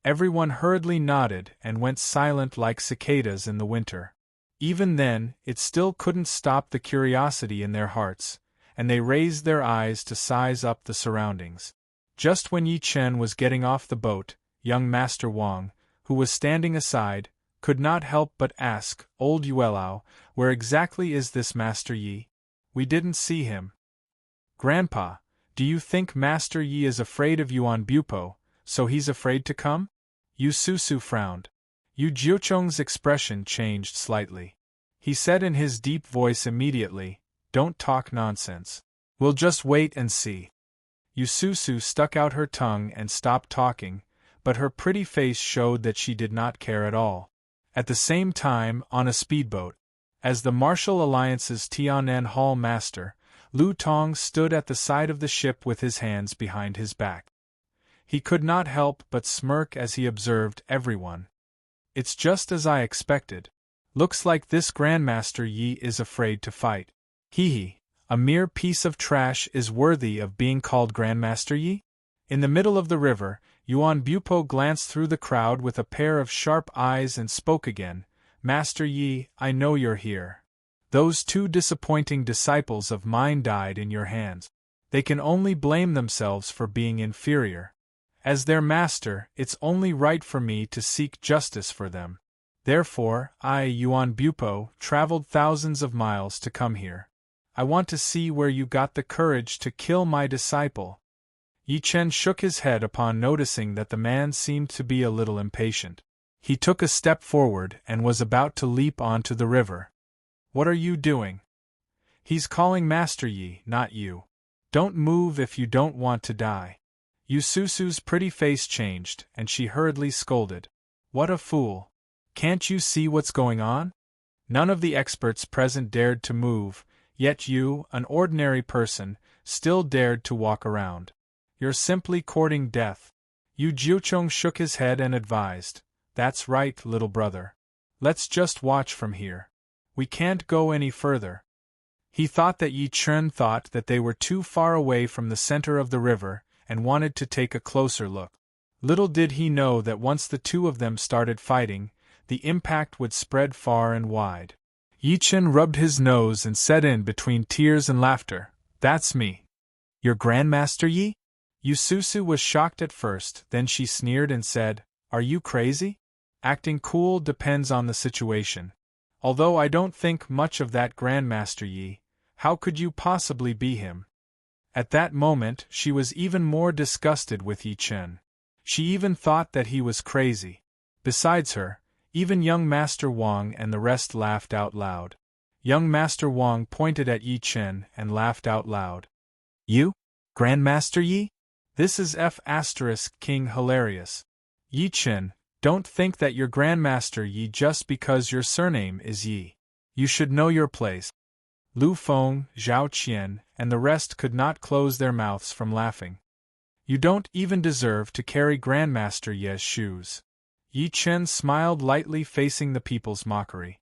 Everyone hurriedly nodded and went silent like cicadas in the winter. Even then, it still couldn't stop the curiosity in their hearts, and they raised their eyes to size up the surroundings. Just when Yi Chen was getting off the boat, young Master Wang, who was standing aside, could not help but ask, "Old Yuelao, where exactly is this Master Yi? We didn't see him." "Grandpa, do you think Master Yi is afraid of Yuan Bupo, so he's afraid to come?" Yu Susu frowned. Yu Jiucheng's expression changed slightly. He said in his deep voice immediately, "Don't talk nonsense. We'll just wait and see." Yu Susu stuck out her tongue and stopped talking, but her pretty face showed that she did not care at all. At the same time, on a speedboat, as the Martial Alliance's Tianan Hall master, Lu Tong stood at the side of the ship with his hands behind his back. He could not help but smirk as he observed everyone. "It's just as I expected. Looks like this Grandmaster Yi is afraid to fight. Hee hee, a mere piece of trash is worthy of being called Grandmaster Yi?" In the middle of the river, Yuan Bupo glanced through the crowd with a pair of sharp eyes and spoke again, "Master Yi, I know you're here. Those two disappointing disciples of mine died in your hands. They can only blame themselves for being inferior. As their master, it's only right for me to seek justice for them. Therefore, I, Yuan Bupo, traveled thousands of miles to come here. I want to see where you got the courage to kill my disciple." Yi Chen shook his head upon noticing that the man seemed to be a little impatient. He took a step forward and was about to leap onto the river. "What are you doing?" "He's calling Master Yi, not you. Don't move if you don't want to die." Yu Susu's pretty face changed, and she hurriedly scolded, "What a fool! Can't you see what's going on?" None of the experts present dared to move, yet you, an ordinary person, still dared to walk around. "You're simply courting death." Yu Jiucheng shook his head and advised, "That's right, little brother. Let's just watch from here. We can't go any further." He thought that Yi Chen thought that they were too far away from the center of the river and wanted to take a closer look. Little did he know that once the two of them started fighting, the impact would spread far and wide. Yi Chen rubbed his nose and said in between tears and laughter, "That's me." "Your Grandmaster Yi?" Yu Susu was shocked at first, then she sneered and said, "Are you crazy? Acting cool depends on the situation. Although I don't think much of that Grandmaster Yi, how could you possibly be him?" At that moment, she was even more disgusted with Yi Chen. She even thought that he was crazy. Besides her, even young Master Wang and the rest laughed out loud. Young Master Wang pointed at Yi Chen and laughed out loud. "You? Grandmaster Yi? This is King hilarious. Yi Chen, don't think that you're Grandmaster Yi just because your surname is Yi. You should know your place." Lu Feng, Zhao Qian, and the rest could not close their mouths from laughing. "You don't even deserve to carry Grandmaster Yi's shoes." Yi Chen smiled lightly, facing the people's mockery.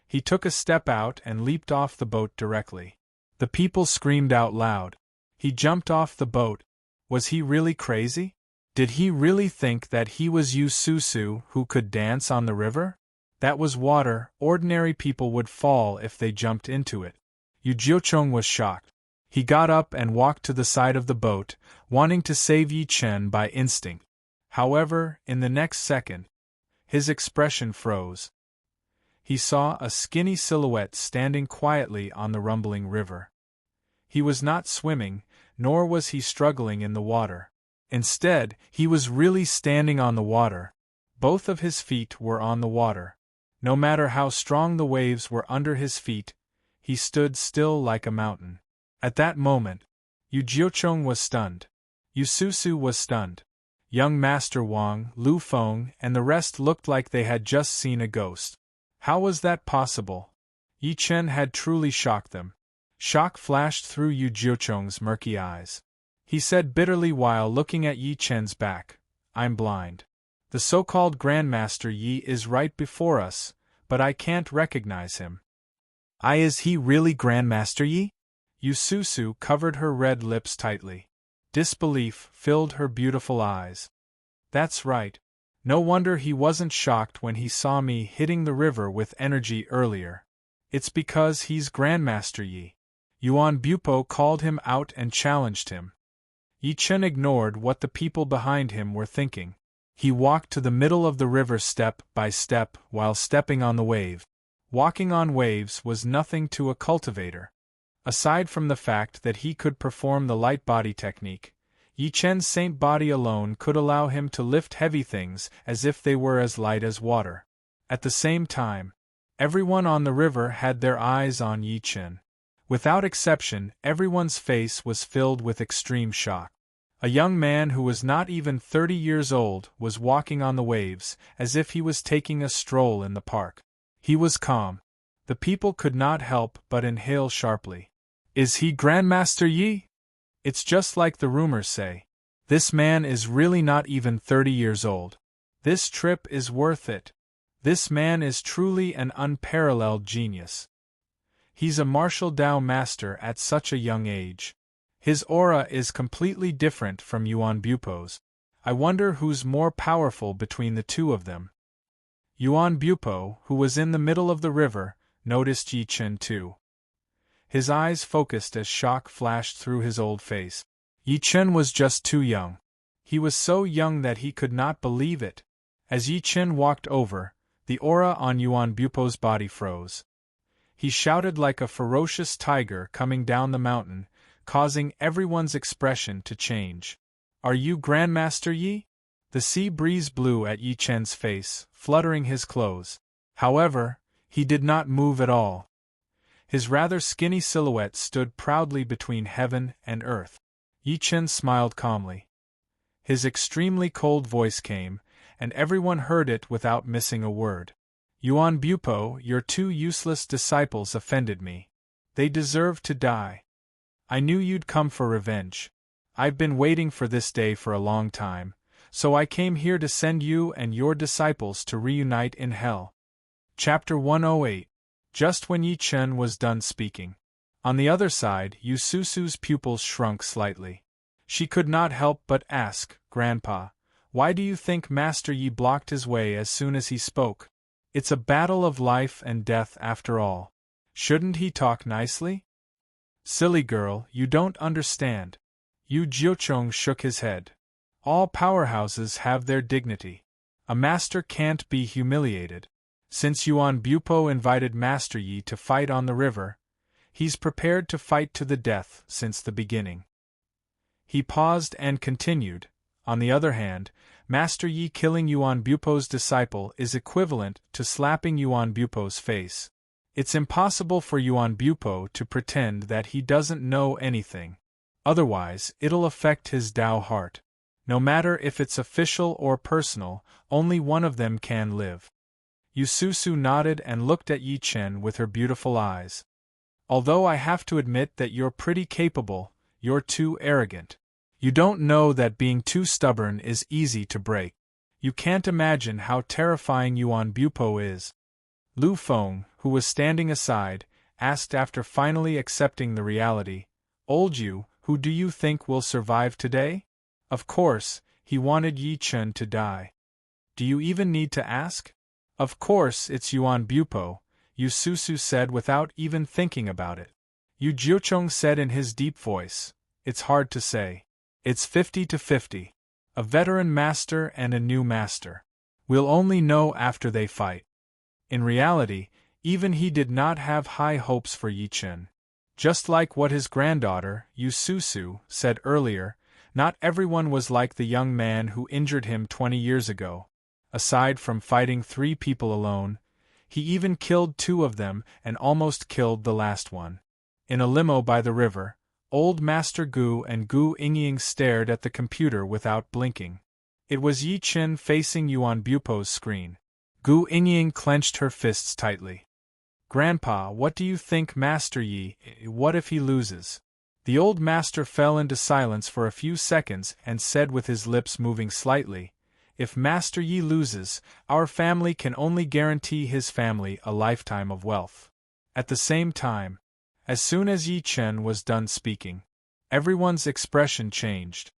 He took a step out and leaped off the boat directly. The people screamed out loud. He jumped off the boat. Was he really crazy? Did he really think that he was Yu Susu who could dance on the river? That was water, ordinary people would fall if they jumped into it. Yu Jiucheng was shocked. He got up and walked to the side of the boat, wanting to save Yi Chen by instinct. However, in the next second, his expression froze. He saw a skinny silhouette standing quietly on the rumbling river. He was not swimming, nor was he struggling in the water. Instead, he was really standing on the water. Both of his feet were on the water. No matter how strong the waves were under his feet, he stood still like a mountain. At that moment, Yu Jiucheng was stunned. Yu Susu was stunned. Young Master Wang, Lu Feng, and the rest looked like they had just seen a ghost. How was that possible? Yi Chen had truly shocked them. Shock flashed through Yu Jiucheng's murky eyes. He said bitterly while looking at Yi Chen's back, "I'm blind. The so-called Grandmaster Yi is right before us, but I can't recognize him." Is he really Grandmaster Yi? Yu Susu covered her red lips tightly. Disbelief filled her beautiful eyes. That's right. No wonder he wasn't shocked when he saw me hitting the river with energy earlier. It's because he's Grandmaster Yi. Yuan Bupo called him out and challenged him. Yi Chen ignored what the people behind him were thinking. He walked to the middle of the river step by step while stepping on the wave. Walking on waves was nothing to a cultivator. Aside from the fact that he could perform the light body technique, Yi Chen's saint body alone could allow him to lift heavy things as if they were as light as water. At the same time, everyone on the river had their eyes on Yi Chen. Without exception, everyone's face was filled with extreme shock. A young man who was not even 30 years old was walking on the waves, as if he was taking a stroll in the park. He was calm. The people could not help but inhale sharply. Is he Grandmaster Yi? It's just like the rumors say. This man is really not even 30 years old. This trip is worth it. This man is truly an unparalleled genius. He's a martial Dao master at such a young age. His aura is completely different from Yuan Bupo's. I wonder who's more powerful between the two of them. Yuan Bupo, who was in the middle of the river, noticed Yi Chen too. His eyes focused as shock flashed through his old face. Yi Chen was just too young. He was so young that he could not believe it. As Yi Chen walked over, the aura on Yuan Bupo's body froze. He shouted like a ferocious tiger coming down the mountain, causing everyone's expression to change. Are you Grandmaster Yi? The sea breeze blew at Yi Chen's face, fluttering his clothes. However, he did not move at all. His rather skinny silhouette stood proudly between heaven and earth. Yi Chen smiled calmly. His extremely cold voice came, and everyone heard it without missing a word. Yuan Bupo, your two useless disciples offended me. They deserve to die. I knew you'd come for revenge. I've been waiting for this day for a long time, so I came here to send you and your disciples to reunite in hell. Chapter 108. Just when Yi Chen was done speaking. On the other side, Yu Susu's pupils shrunk slightly. She could not help but ask, Grandpa, why do you think Master Yi blocked his way as soon as he spoke? It's a battle of life and death after all. Shouldn't he talk nicely? Silly girl, you don't understand. Yu Jiucheng shook his head. All powerhouses have their dignity. A master can't be humiliated. Since Yuan Bupo invited Master Yi to fight on the river, he's prepared to fight to the death since the beginning. He paused and continued. On the other hand, Master Yi killing Yuan Bupo's disciple is equivalent to slapping Yuan Bupo's face. It's impossible for Yuan Bupo to pretend that he doesn't know anything. Otherwise, it'll affect his Dao heart. No matter if it's official or personal, only one of them can live. Yu Susu nodded and looked at Yi Chen with her beautiful eyes. Although I have to admit that you're pretty capable, you're too arrogant. You don't know that being too stubborn is easy to break. You can't imagine how terrifying Yuan Bupo is. Lu Feng, who was standing aside, asked after finally accepting the reality, Old Yu, who do you think will survive today? Of course, he wanted Yi Chen to die. Do you even need to ask? Of course it's Yuan Bupo, Yu Susu said without even thinking about it. Yu Jiucheng said in his deep voice, It's hard to say. It's 50-50. A veteran master and a new master. We'll only know after they fight. In reality, even he did not have high hopes for Yi Chen. Just like what his granddaughter, Yu Susu, said earlier, Not everyone was like the young man who injured him 20 years ago. Aside from fighting 3 people alone, he even killed 2 of them and almost killed the last one. In a limo by the river, Old Master Gu and Gu Ingying stared at the computer without blinking. It was Yi Chen facing Yuan Bupo's screen. Gu Ingying clenched her fists tightly. "Grandpa, what do you think, Master Yi? What if he loses?" The old master fell into silence for a few seconds and said with his lips moving slightly, "If Master Yi loses, our family can only guarantee his family a lifetime of wealth." At the same time, as soon as Yi Chen was done speaking, everyone's expression changed.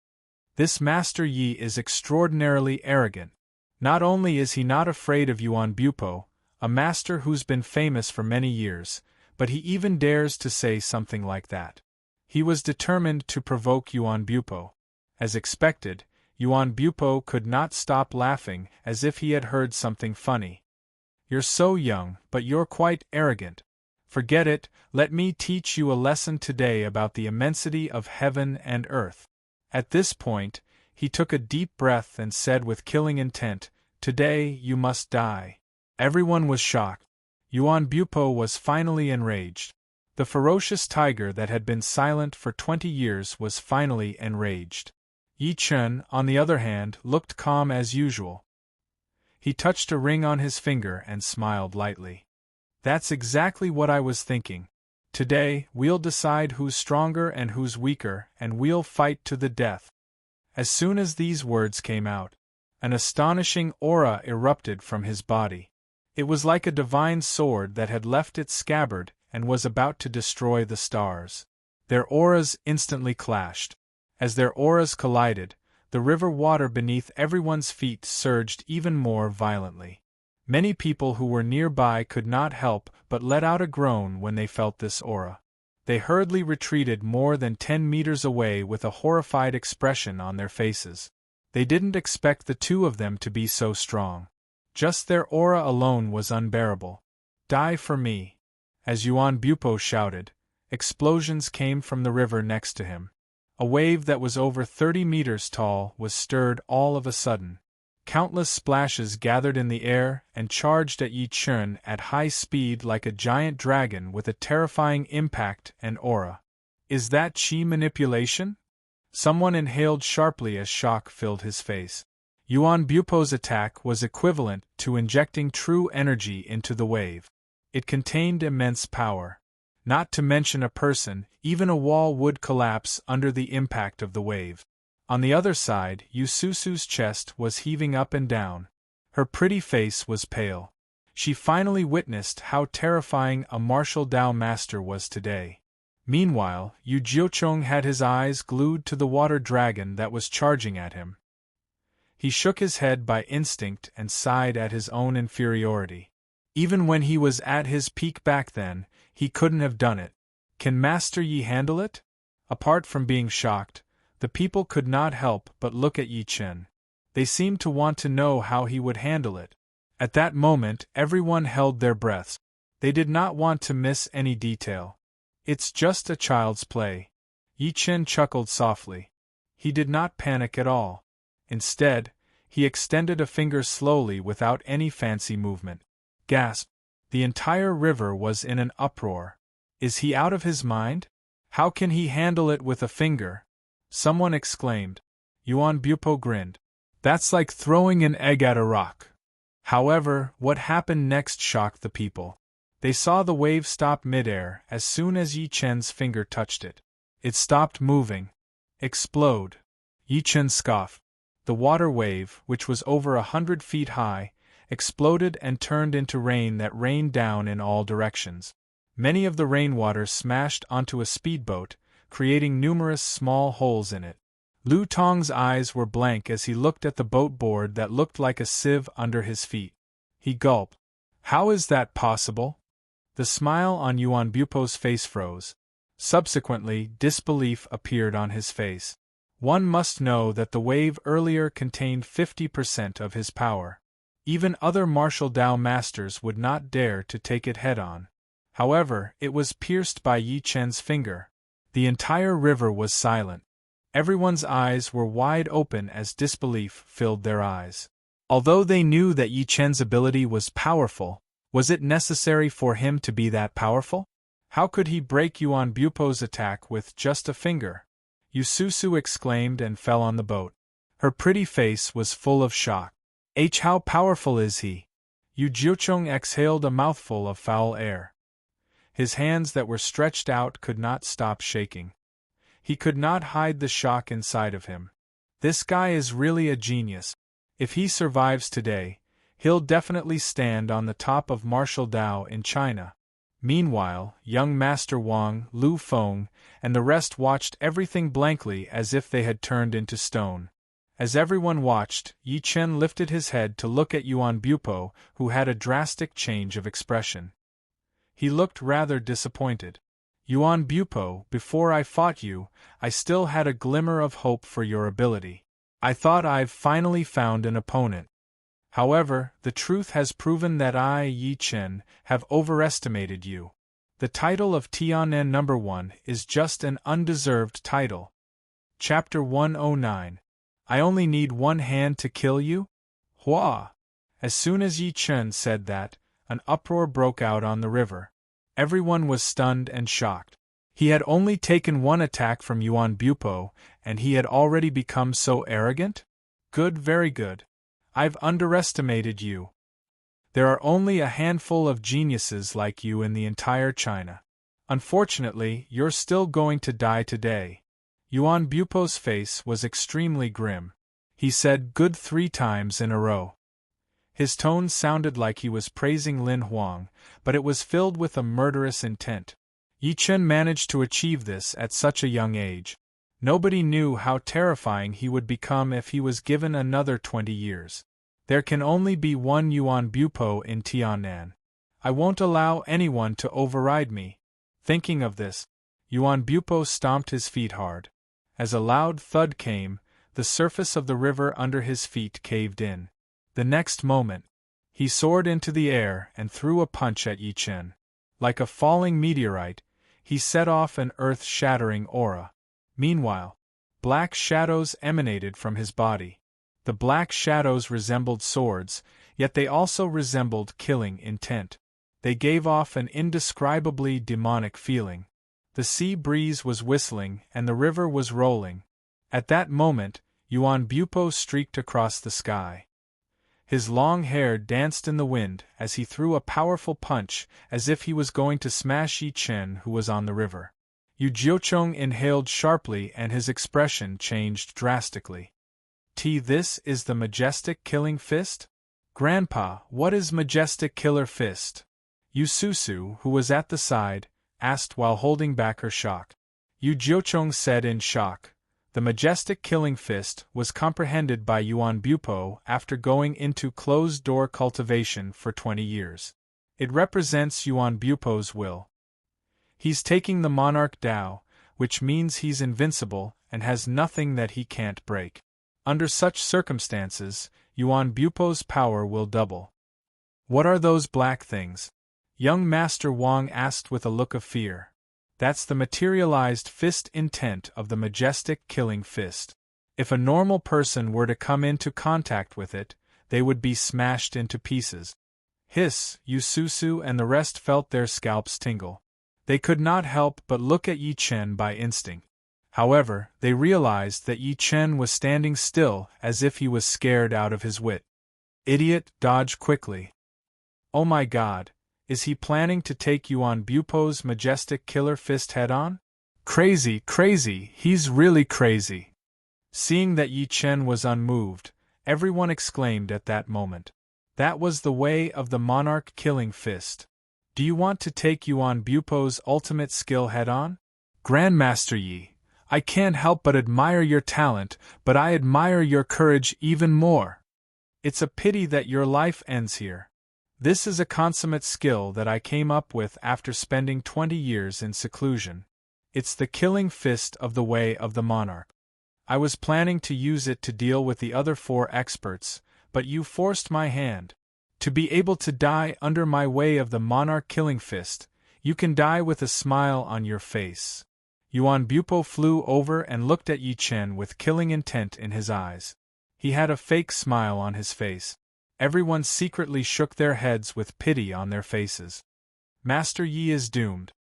This Master Yi is extraordinarily arrogant. Not only is he not afraid of Yuan Bupo, a master who's been famous for many years, but he even dares to say something like that. He was determined to provoke Yuan Bupo. As expected, Yuan Bupo could not stop laughing as if he had heard something funny. "You're so young, but you're quite arrogant. Forget it, let me teach you a lesson today about the immensity of heaven and earth." At this point, he took a deep breath and said with killing intent, "Today you must die." Everyone was shocked. Yuan Bupo was finally enraged. The ferocious tiger that had been silent for 20 years was finally enraged. Yi Chen, on the other hand, looked calm as usual. He touched a ring on his finger and smiled lightly. "That's exactly what I was thinking. Today, we'll decide who's stronger and who's weaker, and we'll fight to the death." As soon as these words came out, an astonishing aura erupted from his body. It was like a divine sword that had left its scabbard and was about to destroy the stars. Their auras instantly clashed. As their auras collided, the river water beneath everyone's feet surged even more violently. Many people who were nearby could not help but let out a groan when they felt this aura. They hurriedly retreated more than 10 meters away with a horrified expression on their faces. They didn't expect the 2 of them to be so strong. Just their aura alone was unbearable. "Die for me!" As Yuan Bupo shouted, explosions came from the river next to him. A wave that was over 30 meters tall was stirred all of a sudden. Countless splashes gathered in the air and charged at Yi Chen at high speed like a giant dragon with a terrifying impact and aura. "Is that chi manipulation?" Someone inhaled sharply as shock filled his face. Yuan Bupo's attack was equivalent to injecting true energy into the wave. It contained immense power. Not to mention a person, even a wall would collapse under the impact of the wave. On the other side, Yu Susu's chest was heaving up and down. Her pretty face was pale. She finally witnessed how terrifying a martial Dao master was today. Meanwhile, Yu Jiuchong had his eyes glued to the water dragon that was charging at him. He shook his head by instinct and sighed at his own inferiority. Even when he was at his peak back then, he couldn't have done it. Can Master Yi handle it? Apart from being shocked, the people could not help but look at Yi Chen. They seemed to want to know how he would handle it. At that moment, everyone held their breaths. They did not want to miss any detail. "It's just a child's play." Yi Chen chuckled softly. He did not panic at all. Instead, he extended a finger slowly without any fancy movement. Gasp! The entire river was in an uproar. Is he out of his mind? How can he handle it with a finger? Someone exclaimed. Yuan Bupo grinned. That's like throwing an egg at a rock. However, what happened next shocked the people. They saw the wave stop midair as soon as Yi Chen's finger touched it. It stopped moving. Explode! Yi Chen scoffed. The water wave, which was over 100 feet high, exploded and turned into rain that rained down in all directions. Many of the rainwater smashed onto a speedboat, creating numerous small holes in it. Lu Tong's eyes were blank as he looked at the boat board that looked like a sieve under his feet. He gulped. How is that possible? The smile on Yuan Bupo's face froze. Subsequently, disbelief appeared on his face. One must know that the wave earlier contained 50% of his power. Even other martial Dao masters would not dare to take it head-on. However, it was pierced by Yi Chen's finger. The entire river was silent. Everyone's eyes were wide open as disbelief filled their eyes. Although they knew that Yi Chen's ability was powerful, was it necessary for him to be that powerful? How could he break Yuan Bupo's attack with just a finger? Yu Susu exclaimed and fell on the boat. Her pretty face was full of shock. How powerful is he? Yu Jiucheng exhaled a mouthful of foul air. His hands that were stretched out could not stop shaking. He could not hide the shock inside of him. This guy is really a genius. If he survives today, he'll definitely stand on the top of martial Dao in China. Meanwhile, young Master Wang, Lu Feng, and the rest watched everything blankly as if they had turned into stone. As everyone watched, Yi Chen lifted his head to look at Yuan Bupo, who had a drastic change of expression. He looked rather disappointed. Yuan Bupo, before I fought you, I still had a glimmer of hope for your ability. I thought I've finally found an opponent. However, the truth has proven that I, Yi Chen, have overestimated you. The title of Tianan No. 1 is just an undeserved title. Chapter 109. I only need one hand to kill you? Hua! As soon as Yi Chen said that, an uproar broke out on the river. Everyone was stunned and shocked. He had only taken one attack from Yuan Bupo, and he had already become so arrogant? Good, very good. I've underestimated you. There are only a handful of geniuses like you in the entire China. Unfortunately, you're still going to die today. Yuan Bupo's face was extremely grim. He said good 3 times in a row. His tone sounded like he was praising Lin Huang, but it was filled with a murderous intent. Yi Chen managed to achieve this at such a young age. Nobody knew how terrifying he would become if he was given another 20 years. There can only be one Yuan Bupo in Tianan. I won't allow anyone to override me. Thinking of this, Yuan Bupo stomped his feet hard. As a loud thud came, the surface of the river under his feet caved in. The next moment, he soared into the air and threw a punch at Yi Chen. Like a falling meteorite, he set off an earth-shattering aura. Meanwhile, black shadows emanated from his body. The black shadows resembled swords, yet they also resembled killing intent. They gave off an indescribably demonic feeling. The sea breeze was whistling and the river was rolling. At that moment, Yuan Bupo streaked across the sky. His long hair danced in the wind as he threw a powerful punch as if he was going to smash Yi Chen, who was on the river. Yu Jiucheng inhaled sharply and his expression changed drastically. This is the majestic killing fist? Grandpa, what is majestic killer fist? Yu Susu, who was at the side, asked while holding back her shock. Yu Jiucheng said in shock. The majestic killing fist was comprehended by Yuan Bupo after going into closed-door cultivation for 20 years. It represents Yuan Bupo's will. He's taking the monarch Dao, which means he's invincible and has nothing that he can't break. Under such circumstances, Yuan Bupo's power will double. What are those black things? Young Master Wang asked with a look of fear. That's the materialized fist intent of the majestic killing fist. If a normal person were to come into contact with it, they would be smashed into pieces. Hiss, Yu Susu and the rest felt their scalps tingle. They could not help but look at Yi Chen by instinct. However, they realized that Yi Chen was standing still as if he was scared out of his wit. Idiot, dodge quickly. Oh my God, is he planning to take Yuan Bupo's majestic killer fist head-on? Crazy, crazy, he's really crazy. Seeing that Yi Chen was unmoved, everyone exclaimed at that moment. That was the way of the monarch killing fist. Do you want to take Yuan Bupo's ultimate skill head-on? Grandmaster Yi, I can't help but admire your talent, but I admire your courage even more. It's a pity that your life ends here. This is a consummate skill that I came up with after spending 20 years in seclusion. It's the killing fist of the way of the monarch. I was planning to use it to deal with the other 4 experts, but you forced my hand. To be able to die under my way of the monarch killing fist, you can die with a smile on your face. Yuan Bupo flew over and looked at Yi Chen with killing intent in his eyes. He had a fake smile on his face. Everyone secretly shook their heads with pity on their faces. Master Yi is doomed.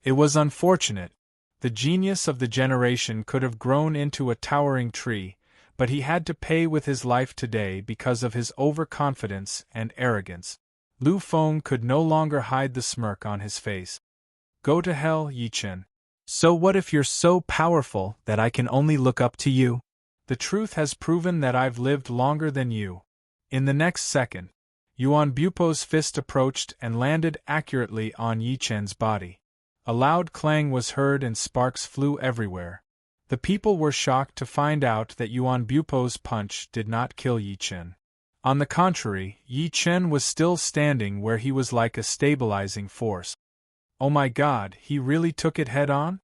It was unfortunate. The genius of the generation could have grown into a towering tree, but he had to pay with his life today because of his overconfidence and arrogance. Lu Feng could no longer hide the smirk on his face. Go to hell, Yi Chen. So what if you're so powerful that I can only look up to you? The truth has proven that I've lived longer than you. In the next second, Yuan Bupo's fist approached and landed accurately on Yi Chen's body. A loud clang was heard and sparks flew everywhere. The people were shocked to find out that Yuan Bupo's punch did not kill Yi Chen. On the contrary, Yi Chen was still standing where he was like a stabilizing force. Oh my God, he really took it head-on?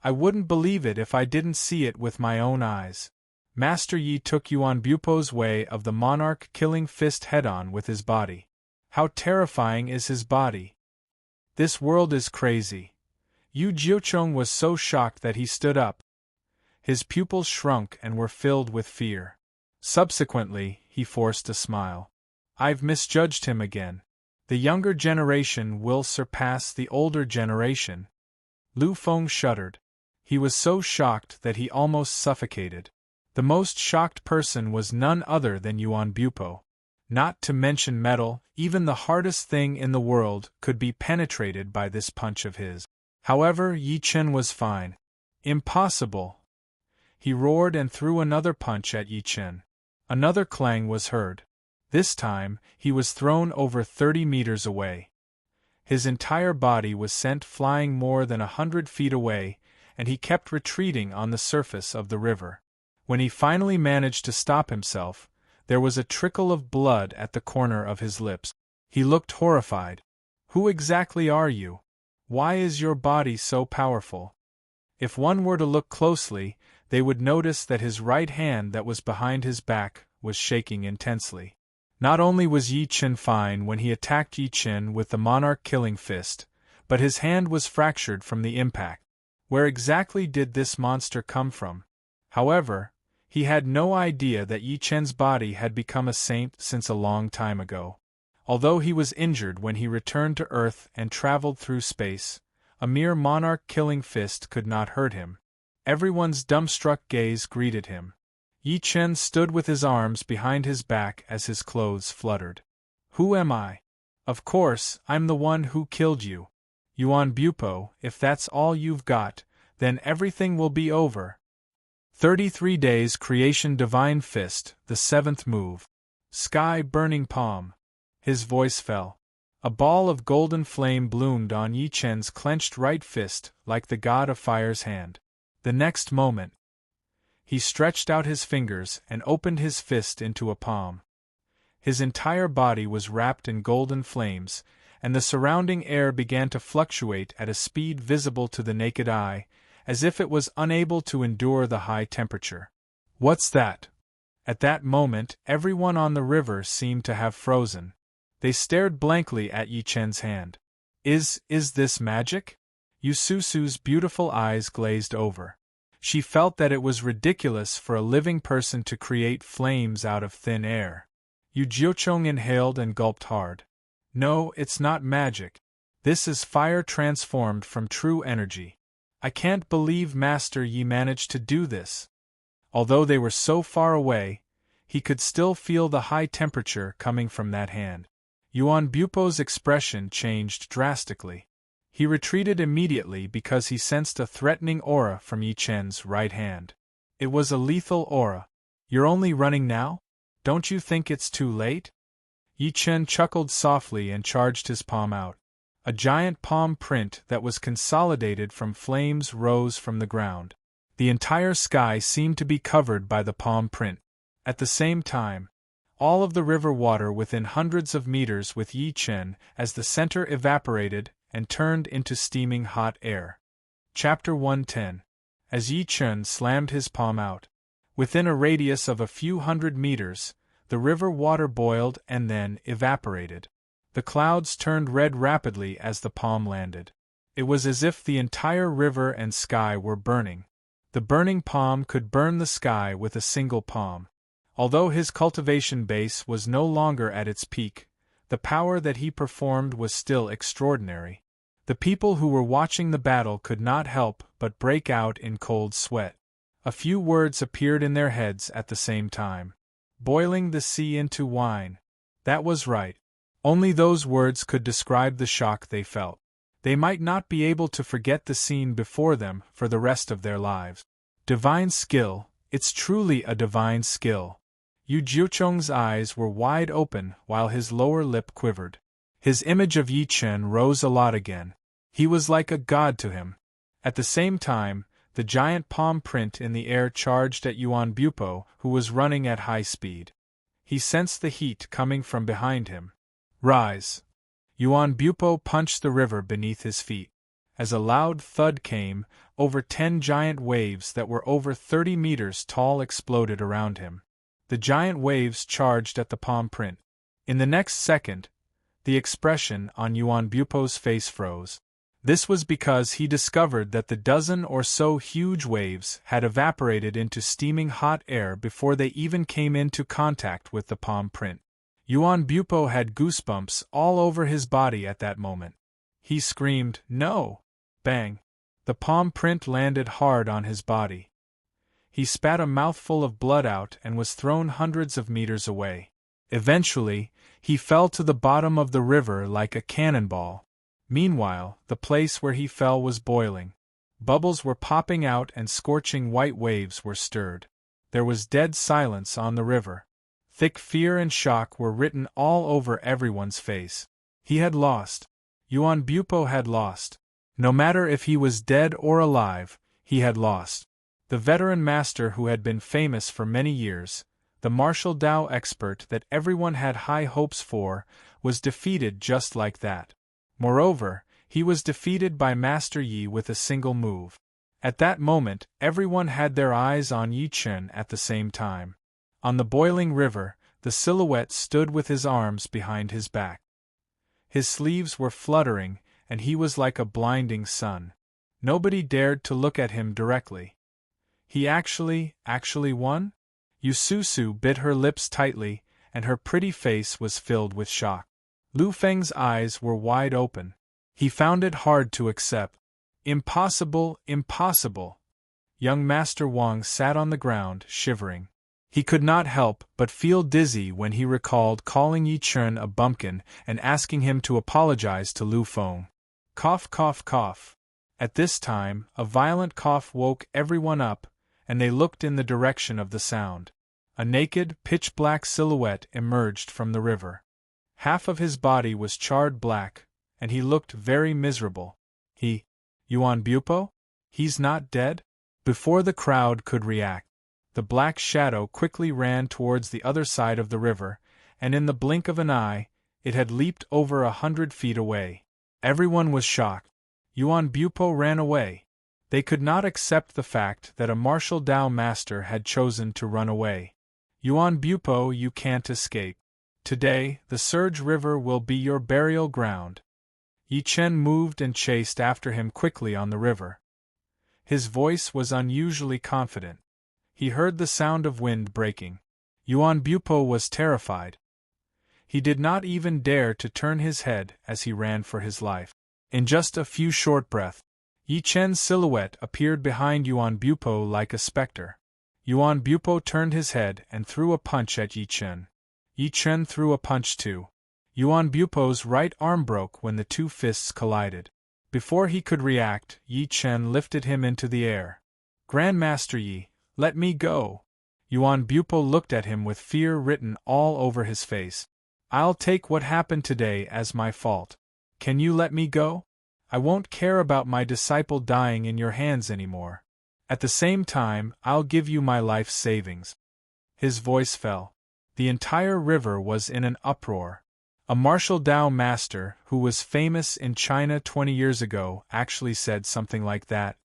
I wouldn't believe it if I didn't see it with my own eyes. Master Yi took Yuan Bupo's way of the monarch killing fist head-on with his body. How terrifying is his body? This world is crazy. Yu Jiuchong was so shocked that he stood up. His pupils shrunk and were filled with fear. Subsequently, he forced a smile. I've misjudged him again. The younger generation will surpass the older generation. Lu Feng shuddered. He was so shocked that he almost suffocated. The most shocked person was none other than Yuan Bupo. Not to mention metal, even the hardest thing in the world could be penetrated by this punch of his. However, Yi Chen was fine. Impossible! He roared and threw another punch at Yi Chen. Another clang was heard. This time, he was thrown over 30 meters away. His entire body was sent flying more than 100 feet away, and he kept retreating on the surface of the river. When he finally managed to stop himself, there was a trickle of blood at the corner of his lips. He looked horrified. Who exactly are you? Why is your body so powerful? If one were to look closely, they would notice that his right hand that was behind his back was shaking intensely. Not only was Yi Chen fine when he attacked Yi Chen with the monarch killing fist, but his hand was fractured from the impact. Where exactly did this monster come from? However, he had no idea that Yi Chen's body had become a saint since a long time ago. Although he was injured when he returned to Earth and traveled through space, a mere monarch-killing fist could not hurt him. Everyone's dumbstruck gaze greeted him. Yi Chen stood with his arms behind his back as his clothes fluttered. Who am I? Of course, I'm the one who killed you. Yuan Bupo, if that's all you've got, then everything will be over. 33 days creation divine fist, the 7th move. Sky burning palm. His voice fell. A ball of golden flame bloomed on Yi Chen's clenched right fist like the god of fire's hand. The next moment, he stretched out his fingers and opened his fist into a palm. His entire body was wrapped in golden flames, and the surrounding air began to fluctuate at a speed visible to the naked eye, as if it was unable to endure the high temperature. What's that? At that moment, everyone on the river seemed to have frozen. They stared blankly at Yi Chen's hand. Is this magic? Yu Susu's beautiful eyes glazed over. She felt that it was ridiculous for a living person to create flames out of thin air. Yu Jiuchong inhaled and gulped hard. No, it's not magic. This is fire transformed from true energy. I can't believe Master Yi managed to do this. Although they were so far away, he could still feel the high temperature coming from that hand. Yuan Bupo's expression changed drastically. He retreated immediately because he sensed a threatening aura from Yi Chen's right hand. It was a lethal aura. You're only running now? Don't you think it's too late? Yi Chen chuckled softly and charged his palm out. A giant palm print that was consolidated from flames rose from the ground. The entire sky seemed to be covered by the palm print. At the same time, all of the river water within hundreds of meters with Yi Chen as the center evaporated and turned into steaming hot air. Chapter 110. As Yi Chen slammed his palm out. Within a radius of a few hundred meters, the river water boiled and then evaporated. The clouds turned red rapidly as the palm landed. It was as if the entire river and sky were burning. The burning palm could burn the sky with a single palm. Although his cultivation base was no longer at its peak, the power that he performed was still extraordinary. The people who were watching the battle could not help but break out in cold sweat. A few words appeared in their heads at the same time. Boiling the sea into wine. That was right. Only those words could describe the shock they felt. They might not be able to forget the scene before them for the rest of their lives. Divine skill, it's truly a divine skill. Yu Jiucheng's eyes were wide open while his lower lip quivered. His image of Yi Chen rose a lot again. He was like a god to him. At the same time, the giant palm print in the air charged at Yuan Bupo, who was running at high speed. He sensed the heat coming from behind him. Rise! Yuan Bupo punched the river beneath his feet. As a loud thud came, over 10 giant waves that were over 30 meters tall exploded around him. The giant waves charged at the palm print. In the next second, the expression on Yuan Bupo's face froze. This was because he discovered that the dozen or so huge waves had evaporated into steaming hot air before they even came into contact with the palm print. Yuan Bupo had goosebumps all over his body at that moment. He screamed, "No!" Bang! The palm print landed hard on his body. He spat a mouthful of blood out and was thrown hundreds of meters away. Eventually, he fell to the bottom of the river like a cannonball. Meanwhile, the place where he fell was boiling. Bubbles were popping out and scorching white waves were stirred. There was dead silence on the river. Thick fear and shock were written all over everyone's face. He had lost. Yuan Bupo had lost. No matter if he was dead or alive, he had lost. The veteran master who had been famous for many years, the martial Dao expert that everyone had high hopes for, was defeated just like that. Moreover, he was defeated by Master Yi with a single move. At that moment, everyone had their eyes on Yi Chen at the same time. On the boiling river, the silhouette stood with his arms behind his back. His sleeves were fluttering, and he was like a blinding sun. Nobody dared to look at him directly. He actually won? Yu Susu bit her lips tightly, and her pretty face was filled with shock. Lu Feng's eyes were wide open. He found it hard to accept. Impossible, impossible. Young Master Wang sat on the ground, shivering. He could not help but feel dizzy when he recalled calling Yi Chen a bumpkin and asking him to apologize to Lu Feng. Cough, cough, cough. At this time, a violent cough woke everyone up, and they looked in the direction of the sound. A naked, pitch-black silhouette emerged from the river. Half of his body was charred black, and he looked very miserable. Yuan Bupo? He's not dead? Before the crowd could react, the black shadow quickly ran towards the other side of the river, and in the blink of an eye, it had leaped over 100 feet away. Everyone was shocked. Yuan Bupo ran away. They could not accept the fact that a martial Dao master had chosen to run away. Yuan Bupo, you can't escape. Today, the Surge River will be your burial ground. Yi Chen moved and chased after him quickly on the river. His voice was unusually confident. He heard the sound of wind breaking. Yuan Bupo was terrified. He did not even dare to turn his head as he ran for his life. In just a few short breaths, Yi Chen's silhouette appeared behind Yuan Bupo like a specter. Yuan Bupo turned his head and threw a punch at Yi Chen. Yi Chen threw a punch too. Yuan Bupo's right arm broke when the two fists collided. Before he could react, Yi Chen lifted him into the air. Grandmaster Yi, let me go. Yuan Bupo looked at him with fear written all over his face. I'll take what happened today as my fault. Can you let me go? I won't care about my disciple dying in your hands anymore. At the same time, I'll give you my life savings. His voice fell. The entire river was in an uproar. A martial Dao master, who was famous in China 20 years ago, actually said something like that.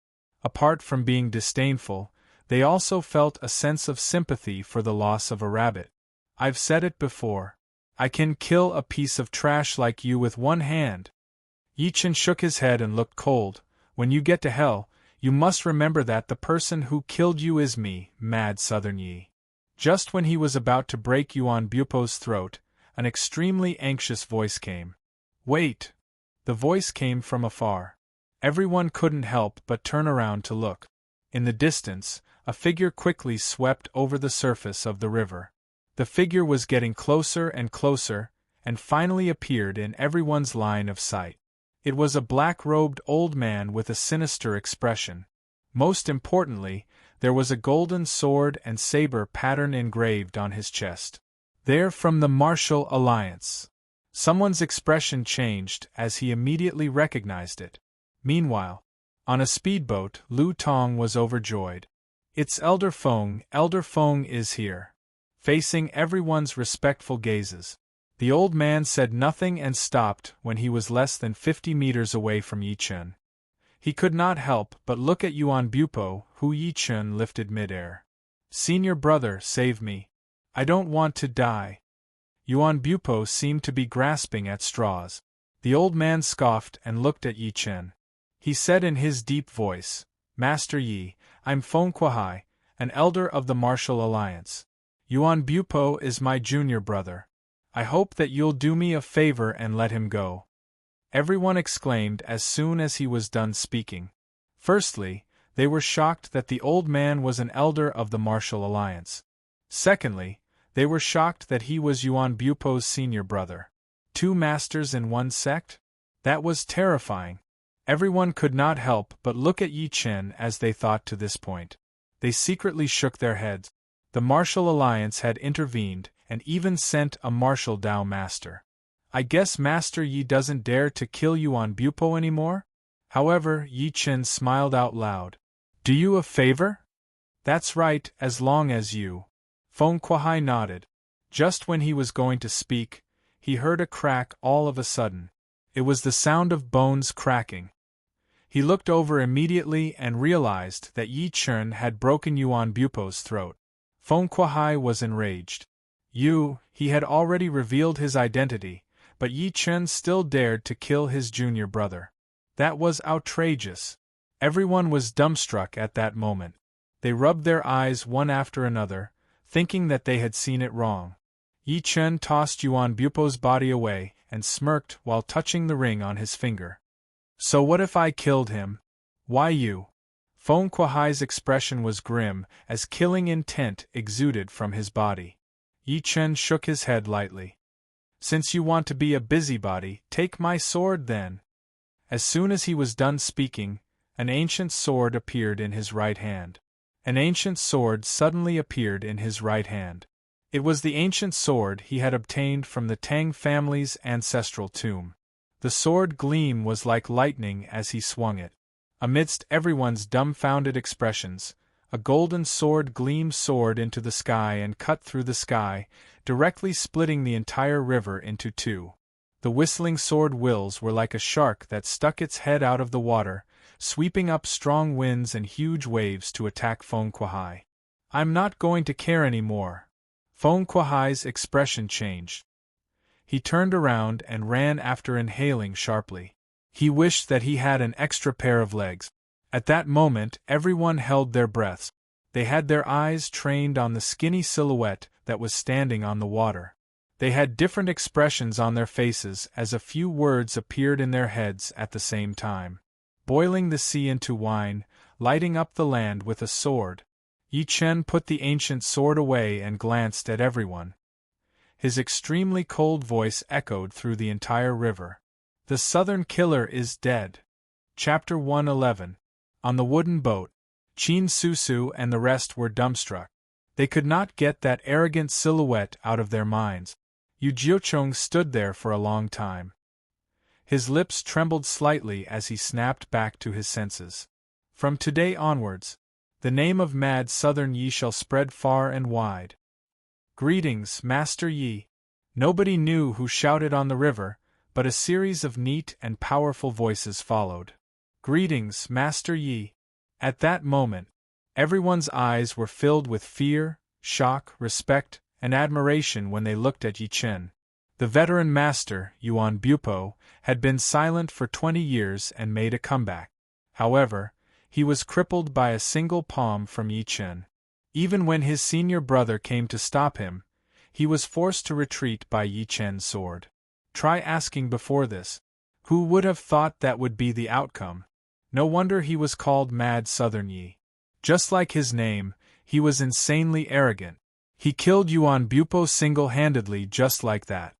Apart from being disdainful, they also felt a sense of sympathy for the loss of a rabbit. I've said it before. I can kill a piece of trash like you with one hand. Yi Chen shook his head and looked cold. When you get to hell, you must remember that the person who killed you is me, Mad Southern Yi. Just when he was about to break Yuan Bupo's throat, an extremely anxious voice came. Wait! The voice came from afar. Everyone couldn't help but turn around to look. In the distance, a figure quickly swept over the surface of the river. The figure was getting closer and closer, and finally appeared in everyone's line of sight. It was a black-robed old man with a sinister expression. Most importantly, there was a golden sword and saber pattern engraved on his chest. They're from the Martial Alliance. Someone's expression changed as he immediately recognized it. Meanwhile, on a speedboat, Lu Tong was overjoyed. It's Elder Feng is here. Facing everyone's respectful gazes, the old man said nothing and stopped when he was less than 50 meters away from Yi Chen. He could not help but look at Yuan Bupo, who Yi Chen lifted midair. Senior brother, save me. I don't want to die. Yuan Bupo seemed to be grasping at straws. The old man scoffed and looked at Yi Chen. He said in his deep voice, Master Yi, I'm Feng Kuai, an elder of the Martial Alliance. Yuan Bupo is my junior brother. I hope that you'll do me a favor and let him go. Everyone exclaimed as soon as he was done speaking. Firstly, they were shocked that the old man was an elder of the Martial Alliance. Secondly, they were shocked that he was Yuan Bupo's senior brother. 2 masters in one sect? That was terrifying. Everyone could not help but look at Yi Chen as they thought to this point. They secretly shook their heads. The Martial Alliance had intervened and even sent a martial Dao master. I guess Master Yi doesn't dare to kill Yuan Bupo anymore? However, Yi Chen smiled out loud. Do you a favor? That's right, as long as you. Feng Kuai nodded. Just when he was going to speak, he heard a crack all of a sudden. It was the sound of bones cracking. He looked over immediately and realized that Yi Chen had broken Yuan Bupo's throat. Feng Kuai was enraged. He had already revealed his identity, but Yi Chen still dared to kill his junior brother. That was outrageous. Everyone was dumbstruck at that moment. They rubbed their eyes one after another, thinking that they had seen it wrong. Yi Chen tossed Yuan Bupo's body away and smirked while touching the ring on his finger. So what if I killed him? Why you? Feng Kuai's expression was grim as killing intent exuded from his body. Yi Chen shook his head lightly. Since you want to be a busybody, take my sword then. As soon as he was done speaking, an ancient sword appeared in his right hand. An ancient sword suddenly appeared in his right hand. It was the ancient sword he had obtained from the Tang family's ancestral tomb. The sword gleam was like lightning as he swung it. Amidst everyone's dumbfounded expressions, a golden sword gleamed into the sky and cut through the sky, directly splitting the entire river into 2. The whistling sword wills were like a shark that stuck its head out of the water, sweeping up strong winds and huge waves to attack Feng Kuai. I'm not going to care anymore. Feng Kuai's expression changed. He turned around and ran after inhaling sharply. He wished that he had an extra pair of legs. At that moment, everyone held their breaths. They had their eyes trained on the skinny silhouette that was standing on the water. They had different expressions on their faces as a few words appeared in their heads at the same time. Boiling the sea into wine, lighting up the land with a sword. Yi Chen put the ancient sword away and glanced at everyone. His extremely cold voice echoed through the entire river. The Southern Killer is dead. Chapter 111. On the wooden boat, Qin Susu and the rest were dumbstruck. They could not get that arrogant silhouette out of their minds. Yu Jiucheng stood there for a long time. His lips trembled slightly as he snapped back to his senses. From today onwards, the name of Mad Southern Yi shall spread far and wide. Greetings, Master Yi. Nobody knew who shouted on the river, but a series of neat and powerful voices followed. Greetings, Master Yi. At that moment, everyone's eyes were filled with fear, shock, respect, and admiration when they looked at Yi Chen. The veteran master, Yuan Bupo, had been silent for 20 years and made a comeback. However, he was crippled by a single palm from Yi Chen. Even when his senior brother came to stop him, he was forced to retreat by Yi Chen's sword. Try asking before this. Who would have thought that would be the outcome? No wonder he was called Mad Southern Yi. Just like his name, he was insanely arrogant. He killed Yuan Bupo single-handedly just like that.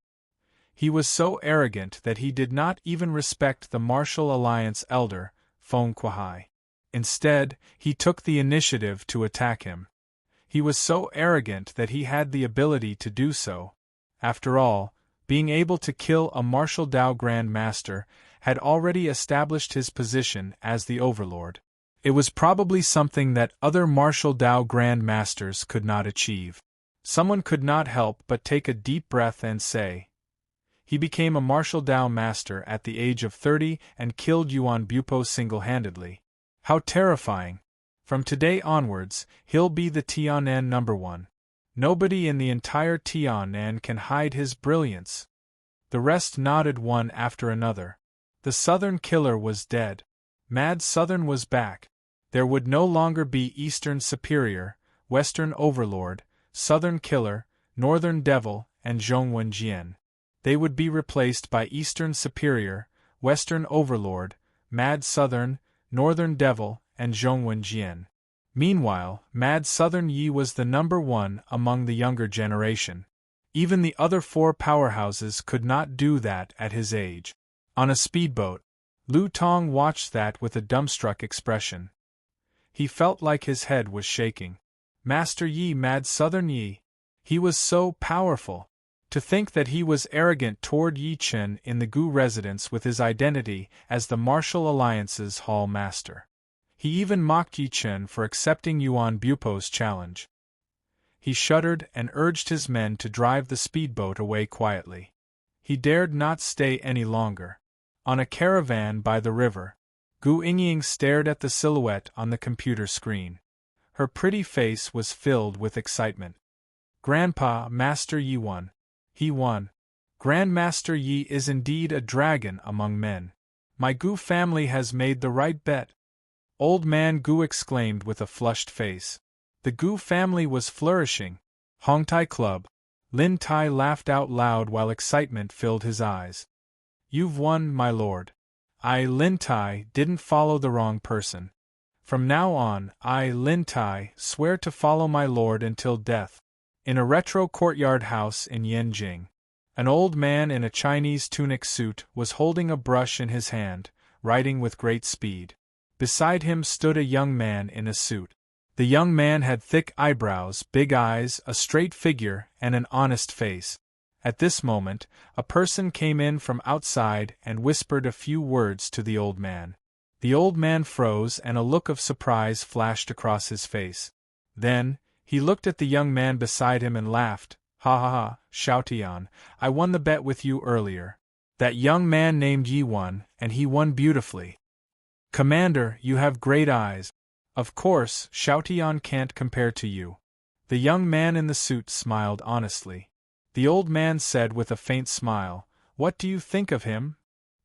He was so arrogant that he did not even respect the Martial Alliance elder, Feng Kuai. Instead, he took the initiative to attack him. He was so arrogant that he had the ability to do so. After all, being able to kill a martial Dao Grand Master had already established his position as the Overlord. It was probably something that other martial Dao Grand Masters could not achieve. Someone could not help but take a deep breath and say, he became a martial Dao Master at the age of 30 and killed Yuan Bupo single-handedly. How terrifying! From today onwards, he'll be the Tianan #1. Nobody in the entire Tianan can hide his brilliance. The rest nodded one after another. The Southern Killer was dead. Mad Southern was back. There would no longer be Eastern Superior, Western Overlord, Southern Killer, Northern Devil, and Zhongwen Jian. They would be replaced by Eastern Superior, Western Overlord, Mad Southern, Northern Devil, and Zhongwen Jian. Meanwhile, Mad Southern Yi was the #1 among the younger generation. Even the other 4 powerhouses could not do that at his age. On a speedboat, Lu Tong watched that with a dumbstruck expression. He felt like his head was shaking. Master Yi, Mad Southern Yi. He was so powerful. To think that he was arrogant toward Yi Chen in the Gu residence with his identity as the Martial Alliance's Hall Master. He even mocked Yi Chen for accepting Yuan Bupo's challenge. He shuddered and urged his men to drive the speedboat away quietly. He dared not stay any longer. On a caravan by the river, Gu Yingying stared at the silhouette on the computer screen. Her pretty face was filled with excitement. Grandpa, Master Yi won. He won. Grandmaster Yi is indeed a dragon among men. My Gu family has made the right bet. Old man Gu exclaimed with a flushed face. The Gu family was flourishing. Hongtai Club. Lin Tai laughed out loud while excitement filled his eyes. You've won, my lord. I, Lin Tai, didn't follow the wrong person. From now on, I, Lin Tai, swear to follow my lord until death. In a retro courtyard house in Yanjing, an old man in a Chinese tunic suit was holding a brush in his hand, writing with great speed. Beside him stood a young man in a suit. The young man had thick eyebrows, big eyes, a straight figure, and an honest face. At this moment, a person came in from outside and whispered a few words to the old man. The old man froze and a look of surprise flashed across his face. Then, he looked at the young man beside him and laughed. Ha ha ha, Xiaotian, I won the bet with you earlier. That young man named Yi won, and he won beautifully. Commander, you have great eyes. Of course, Xiaotian can't compare to you. The young man in the suit smiled honestly. The old man said with a faint smile, What do you think of him?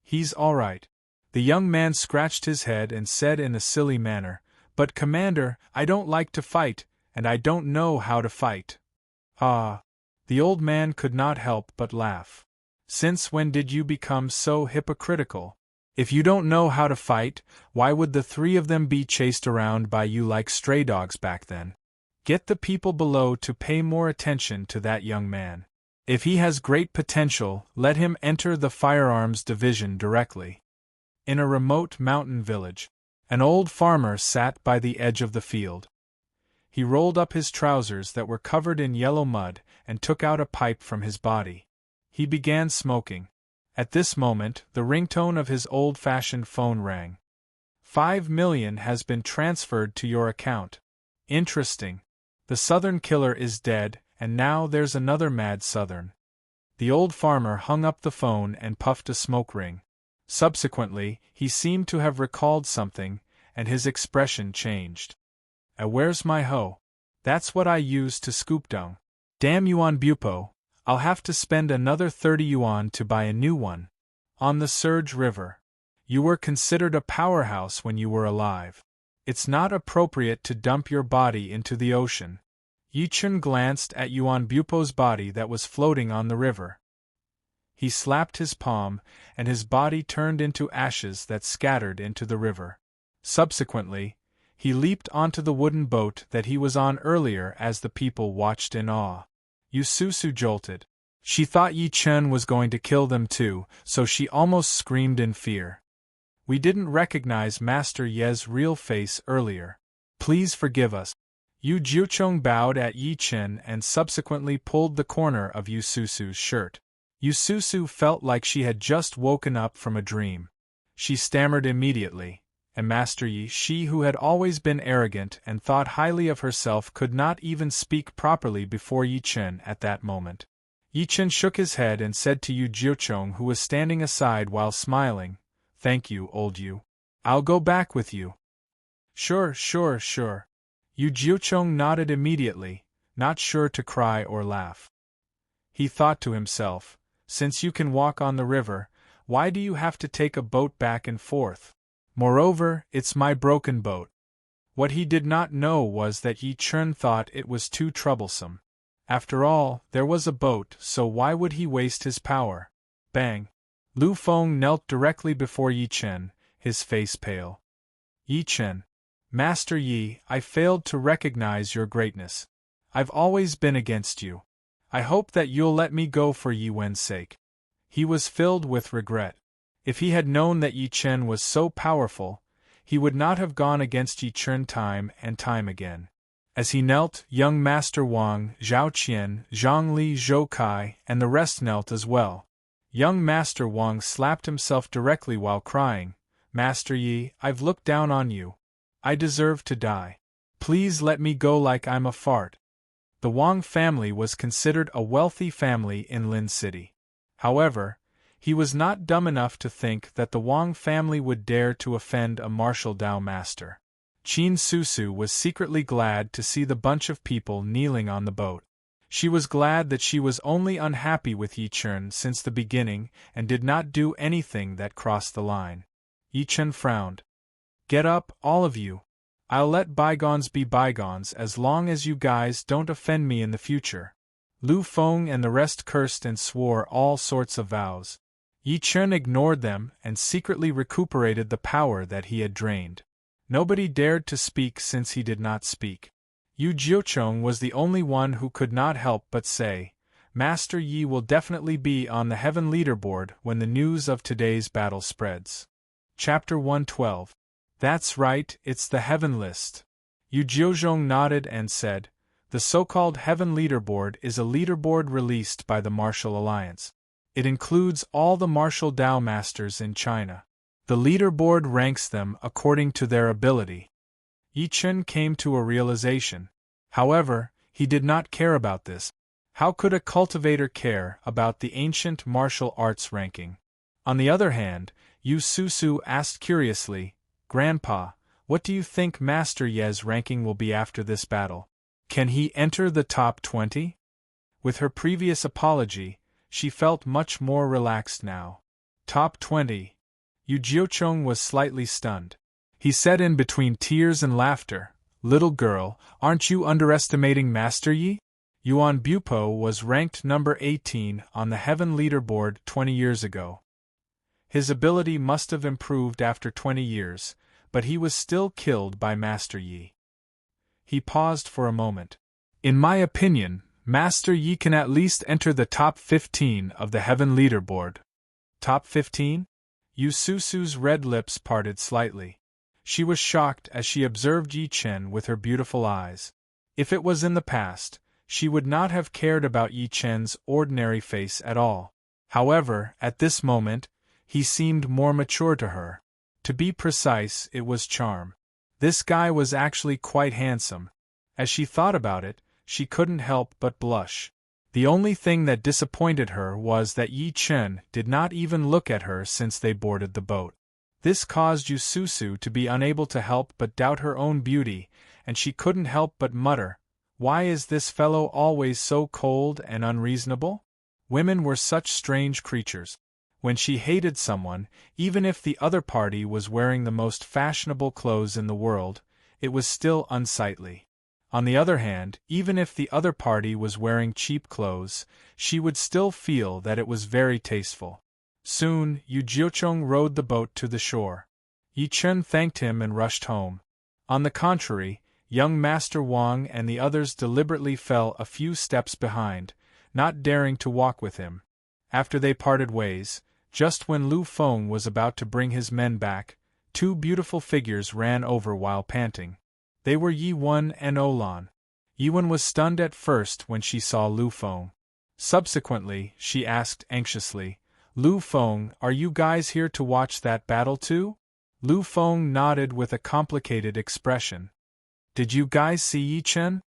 He's all right. The young man scratched his head and said in a silly manner, But Commander, I don't like to fight, and I don't know how to fight. Ah! The old man could not help but laugh. Since when did you become so hypocritical? If you don't know how to fight, why would the 3 of them be chased around by you like stray dogs back then? Get the people below to pay more attention to that young man. If he has great potential, let him enter the firearms division directly. In a remote mountain village, an old farmer sat by the edge of the field. He rolled up his trousers that were covered in yellow mud and took out a pipe from his body. He began smoking. At this moment, the ringtone of his old-fashioned phone rang. 5 million has been transferred to your account. Interesting. The Southern Killer is dead, and now there's another Mad Southern. The old farmer hung up the phone and puffed a smoke ring. Subsequently, he seemed to have recalled something, and his expression changed. Where's my hoe? That's what I use to scoop dung. Damn Yuan Bupo, I'll have to spend another 30 yuan to buy a new one. On the Surge River. You were considered a powerhouse when you were alive. It's not appropriate to dump your body into the ocean. Yi Chun glanced at Yuan Bupo's body that was floating on the river. He slapped his palm, and his body turned into ashes that scattered into the river. Subsequently, he leaped onto the wooden boat that he was on earlier as the people watched in awe. Yu Susu jolted. She thought Yi Chun was going to kill them too, so she almost screamed in fear. We didn't recognize Master Ye's real face earlier. Please forgive us. Yu Jiuchong bowed at Yi Chun and subsequently pulled the corner of Yu Susu's shirt. Yu Susu felt like she had just woken up from a dream. She stammered immediately, and Master Yi, she who had always been arrogant and thought highly of herself, could not even speak properly before Yi Chun at that moment. Yi Chun shook his head and said to Yu Jiuchong, who was standing aside while smiling, "Thank you, old Yu. I'll go back with you." Sure. Yu Jiuchong nodded immediately, not sure to cry or laugh. He thought to himself, since you can walk on the river, why do you have to take a boat back and forth? Moreover, it's my broken boat. What he did not know was that Yi Chun thought it was too troublesome. After all, there was a boat, so why would he waste his power? Bang! Lu Feng knelt directly before Yi Chun, his face pale. Yi Chun. Master Yi, I failed to recognize your greatness. I've always been against you. I hope that you'll let me go for Yi Wen's sake. He was filled with regret. If he had known that Yi Chun was so powerful, he would not have gone against Yi Chun time and time again. As he knelt, young Master Wang, Zhao Qian, Zhang Li, Zhou Kai, and the rest knelt as well. Young Master Wang slapped himself directly while crying, "Master Yi, I've looked down on you. I deserve to die. Please let me go like I'm a fart." The Wang family was considered a wealthy family in Lin City. However, he was not dumb enough to think that the Wang family would dare to offend a martial Dao master. Qin Susu was secretly glad to see the bunch of people kneeling on the boat. She was glad that she was only unhappy with Yi Chun since the beginning and did not do anything that crossed the line. Yi Chun frowned. "Get up, all of you. I'll let bygones be bygones as long as you guys don't offend me in the future." Lu Feng and the rest cursed and swore all sorts of vows. Yi Chun ignored them and secretly recuperated the power that he had drained. Nobody dared to speak since he did not speak. Yu Jiuchong was the only one who could not help but say, "Master Yi will definitely be on the heaven leaderboard when the news of today's battle spreads." Chapter 112. That's right, it's the heaven list. Yu Jiuzhong nodded and said, "The so-called heaven leaderboard is a leaderboard released by the Martial Alliance. It includes all the martial Dao masters in China. The leaderboard ranks them according to their ability." Yi Chun came to a realization. However, he did not care about this. How could a cultivator care about the ancient martial arts ranking? On the other hand, Yu Susu asked curiously, "Grandpa, what do you think Master Ye's ranking will be after this battle? Can he enter the top 20? With her previous apology, she felt much more relaxed now. Top 20. Yu Jiuchong was slightly stunned. He said in between tears and laughter, "Little girl, aren't you underestimating Master Yi? Yuan Bupo was ranked number 18 on the heaven leaderboard 20 years ago. His ability must have improved after 20 years, but he was still killed by Master Yi." He paused for a moment. "In my opinion, Master Yi can at least enter the top 15 of the heaven leaderboard." Top 15? Yu Susu's red lips parted slightly. She was shocked as she observed Yi Chun with her beautiful eyes. If it was in the past, she would not have cared about Yi Chun's ordinary face at all. However, at this moment, he seemed more mature to her. To be precise, it was charm. This guy was actually quite handsome. As she thought about it, she couldn't help but blush. The only thing that disappointed her was that Yi Chun did not even look at her since they boarded the boat. This caused Yu Susu to be unable to help but doubt her own beauty, and she couldn't help but mutter, "Why is this fellow always so cold and unreasonable?" Women were such strange creatures. When she hated someone, even if the other party was wearing the most fashionable clothes in the world, it was still unsightly. On the other hand, even if the other party was wearing cheap clothes, she would still feel that it was very tasteful. Soon, Yu Jiucheng rowed the boat to the shore. Yi Chen thanked him and rushed home. On the contrary, young Master Wang and the others deliberately fell a few steps behind, not daring to walk with him. After they parted ways, just when Lu Feng was about to bring his men back, two beautiful figures ran over while panting. They were Yi Wen and Olan. Yi Wen was stunned at first when she saw Lu Feng. Subsequently, she asked anxiously, "Lu Feng, are you guys here to watch that battle too?" Lu Feng nodded with a complicated expression. "Did you guys see Yi Chen?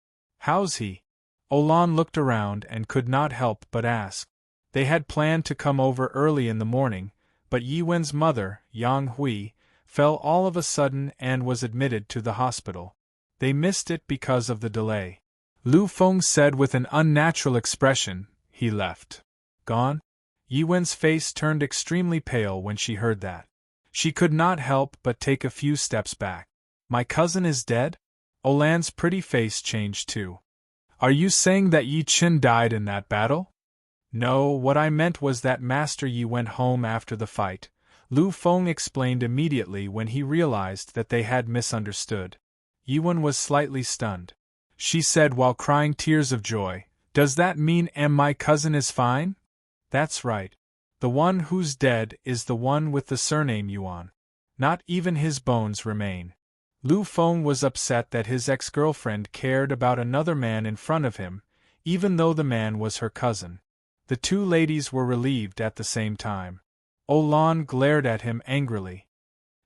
How's he?" Olan looked around and could not help but ask. They had planned to come over early in the morning, but Yi Wen's mother, Yang Hui, fell all of a sudden and was admitted to the hospital. They missed it because of the delay. Lu Feng said with an unnatural expression, "He left. Gone?" Yi Wen's face turned extremely pale when she heard that. She could not help but take a few steps back. "My cousin is dead?" Olan's pretty face changed too. "Are you saying that Yi Chen died in that battle?" "No, what I meant was that Master Yi went home after the fight," Lu Feng explained immediately when he realized that they had misunderstood. Yi Wen was slightly stunned. She said while crying tears of joy, "Does that mean my cousin is fine?" "That's right. The one who's dead is the one with the surname Yuan. Not even his bones remain." Lu Feng was upset that his ex-girlfriend cared about another man in front of him, even though the man was her cousin. The two ladies were relieved at the same time. Olan glared at him angrily.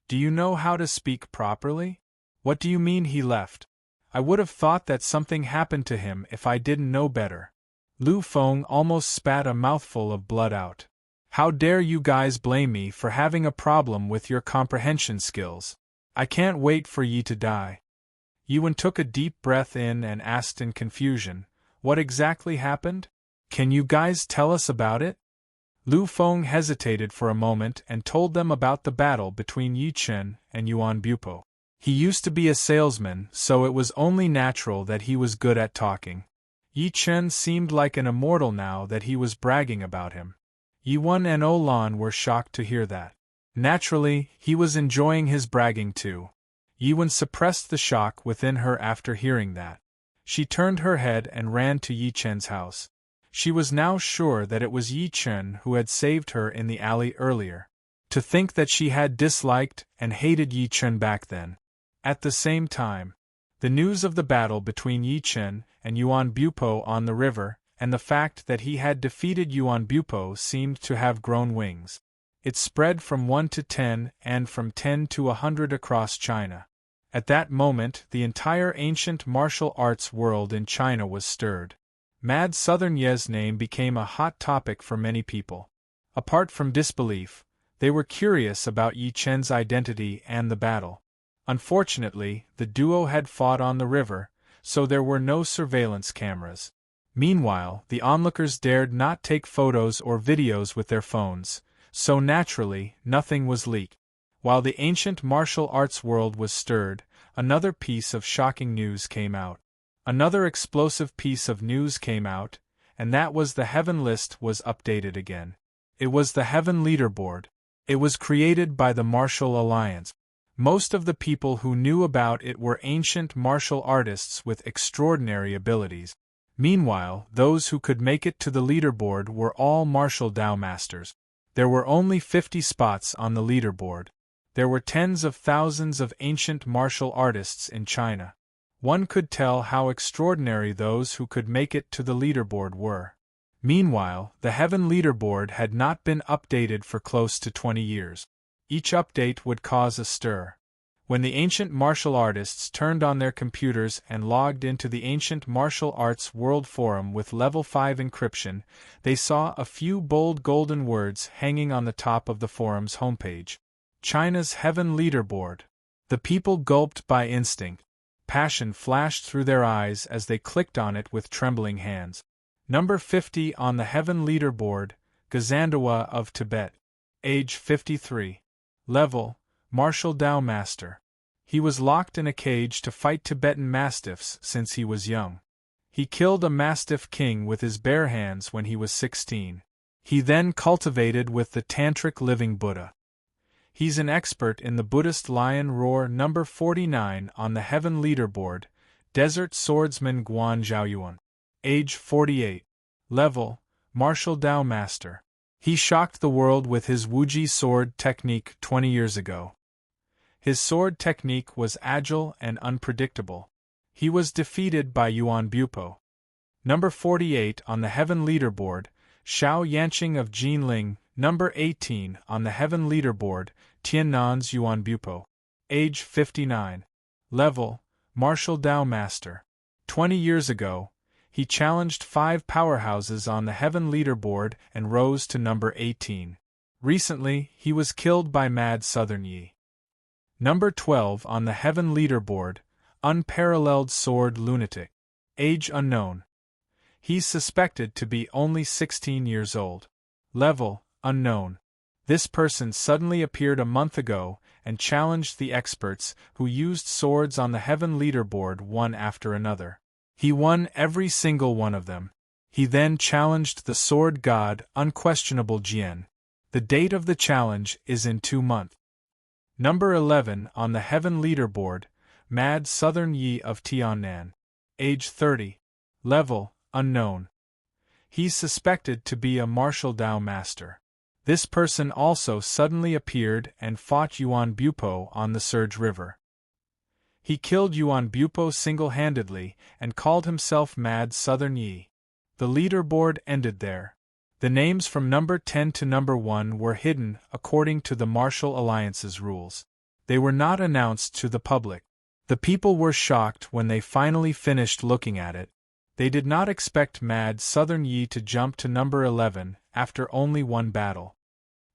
"Do you know how to speak properly? What do you mean he left? I would have thought that something happened to him if I didn't know better." Lu Feng almost spat a mouthful of blood out. "How dare you guys blame me for having a problem with your comprehension skills? I can't wait for Yi to die." Yi Wen took a deep breath in and asked in confusion, "What exactly happened? Can you guys tell us about it?" Lu Feng hesitated for a moment and told them about the battle between Yi Chen and Yuan Bupo. He used to be a salesman, so it was only natural that he was good at talking. Yi Chen seemed like an immortal now that he was bragging about him. Yi Wen and Olan were shocked to hear that. Naturally, he was enjoying his bragging too. Yi Wen suppressed the shock within her after hearing that. She turned her head and ran to Yi Chen's house. She was now sure that it was Yi Chen who had saved her in the alley earlier. To think that she had disliked and hated Yi Chen back then. At the same time, the news of the battle between Yi Chen and Yuan Bupo on the river, and the fact that he had defeated Yuan Bupo seemed to have grown wings. It spread from 1 to 10 and from 10 to 100 across China. At that moment, the entire ancient martial arts world in China was stirred. Mad Southern Ye's name became a hot topic for many people. Apart from disbelief, they were curious about Yi Chen's identity and the battle. Unfortunately, the duo had fought on the river, so there were no surveillance cameras. Meanwhile, the onlookers dared not take photos or videos with their phones, so naturally, nothing was leaked. While the ancient martial arts world was stirred, another piece of shocking news came out. Another explosive piece of news came out, and that was the Heaven list was updated again. It was the Heaven leaderboard. It was created by the Martial Alliance. Most of the people who knew about it were ancient martial artists with extraordinary abilities. Meanwhile, those who could make it to the leaderboard were all martial Dao masters. There were only 50 spots on the leaderboard. There were tens of thousands of ancient martial artists in China. One could tell how extraordinary those who could make it to the leaderboard were. Meanwhile, the Heaven leaderboard had not been updated for close to 20 years. Each update would cause a stir. When the ancient martial artists turned on their computers and logged into the Ancient Martial Arts World Forum with Level 5 encryption, they saw a few bold golden words hanging on the top of the forum's homepage. China's Heaven leaderboard. The people gulped by instinct. Passion flashed through their eyes as they clicked on it with trembling hands. Number 50 on the Heaven Leaderboard, Gazandawa of Tibet. Age 53. Level, Martial Dao Master. He was locked in a cage to fight Tibetan mastiffs since he was young. He killed a mastiff king with his bare hands when he was 16. He then cultivated with the Tantric living Buddha. He's an expert in the Buddhist lion roar. Number 49 on the Heaven Leaderboard, Desert Swordsman Guan Zhaoyuan. Age 48. Level, Martial Dao Master. He shocked the world with his Wuji sword technique 20 years ago. His sword technique was agile and unpredictable. He was defeated by Yuan Bupo. Number 48 on the Heaven Leaderboard, Xiao Yanqing of Jinling. Number 18 on the Heaven Leaderboard, Tiannan's Yuan Bupo. Age 59. Level, Martial Dao Master. 20 years ago, he challenged 5 powerhouses on the Heaven Leaderboard and rose to number 18. Recently, he was killed by Mad Southern Yi. Number 12 on the Heaven Leaderboard, Unparalleled Sword Lunatic. Age unknown. He's suspected to be only 16 years old. Level, unknown. This person suddenly appeared a month ago and challenged the experts who used swords on the Heaven Leaderboard one after another. He won every single one of them. He then challenged the sword god Unquestionable Jian. The date of the challenge is in 2 months. Number 11 on the Heaven Leaderboard, Mad Southern Yi of Tiannan. Age 30. Level, unknown. He's suspected to be a martial Dao master. This person also suddenly appeared and fought Yuan Bupo on the Surge River. He killed Yuan Bupo single-handedly and called himself Mad Southern Yi. The leaderboard ended there. The names from number 10 to number 1 were hidden according to the Martial Alliance's rules. They were not announced to the public. The people were shocked when they finally finished looking at it. They did not expect Mad Southern Yi to jump to number 11 after only one battle.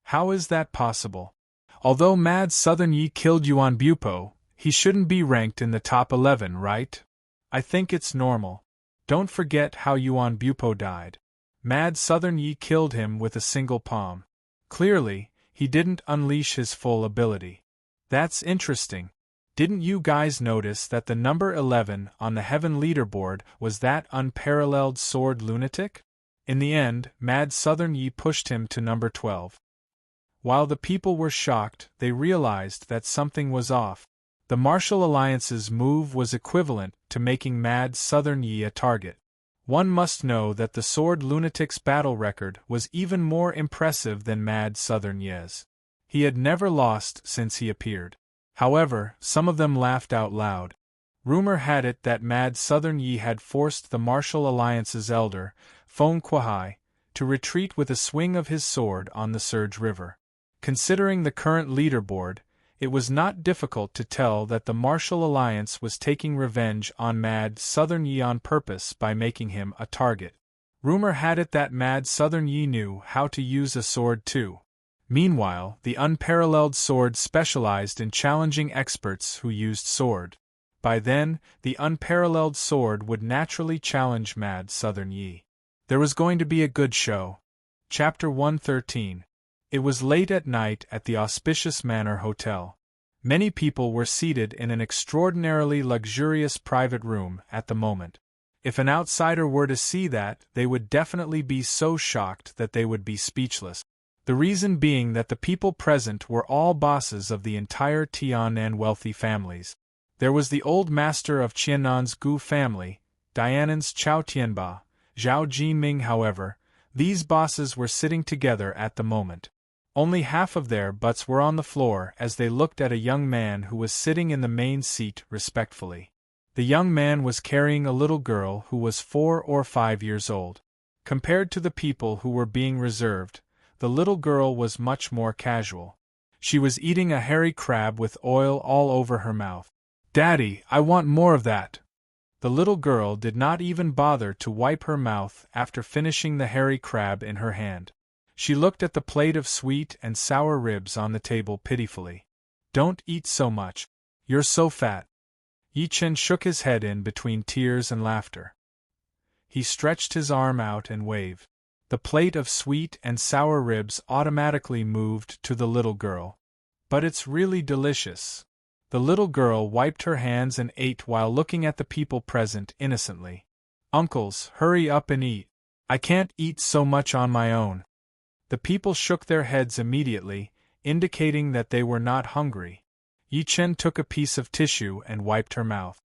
How is that possible? Although Mad Southern Yi killed Yuan Bupo, he shouldn't be ranked in the top 11, right? I think it's normal. Don't forget how Yuan Bupo died. Mad Southern Yi killed him with a single palm. Clearly, he didn't unleash his full ability. That's interesting. Didn't you guys notice that the number 11 on the Heaven Leaderboard was that Unparalleled Sword Lunatic? In the end, Mad Southern Yi pushed him to number 12. While the people were shocked, they realized that something was off. The Martial Alliance's move was equivalent to making Mad Southern Yi a target. One must know that the Sword Lunatic's battle record was even more impressive than Mad Southern Yi's. He had never lost since he appeared. However, some of them laughed out loud. Rumor had it that Mad Southern Yi had forced the Martial Alliance's elder, Feng Kuai, to retreat with a swing of his sword on the Surge River. Considering the current leaderboard, it was not difficult to tell that the Martial Alliance was taking revenge on Mad Southern Yi on purpose by making him a target. Rumor had it that Mad Southern Yi knew how to use a sword too. Meanwhile, the Unparalleled Sword specialized in challenging experts who used sword. By then, the Unparalleled Sword would naturally challenge Mad Southern Yi. There was going to be a good show. Chapter 113. It was late at night at the Auspicious Manor Hotel. Many people were seated in an extraordinarily luxurious private room at the moment. If an outsider were to see that, they would definitely be so shocked that they would be speechless. The reason being that the people present were all bosses of the entire Tiannan wealthy families. There was the old master of Qiannan's Gu family, Dianan's Chao Tianba, Zhao Jinming. However, these bosses were sitting together at the moment. Only half of their butts were on the floor as they looked at a young man who was sitting in the main seat respectfully. The young man was carrying a little girl who was 4 or 5 years old. Compared to the people who were being reserved, the little girl was much more casual. She was eating a hairy crab with oil all over her mouth. "Daddy, I want more of that." The little girl did not even bother to wipe her mouth after finishing the hairy crab in her hand. She looked at the plate of sweet and sour ribs on the table pitifully. "Don't eat so much. You're so fat." Yi Chen shook his head in between tears and laughter. He stretched his arm out and waved. The plate of sweet and sour ribs automatically moved to the little girl. But it's really delicious. The little girl wiped her hands and ate while looking at the people present innocently. Uncles, hurry up and eat. I can't eat so much on my own. The people shook their heads immediately, indicating that they were not hungry. Yi Chen took a piece of tissue and wiped her mouth.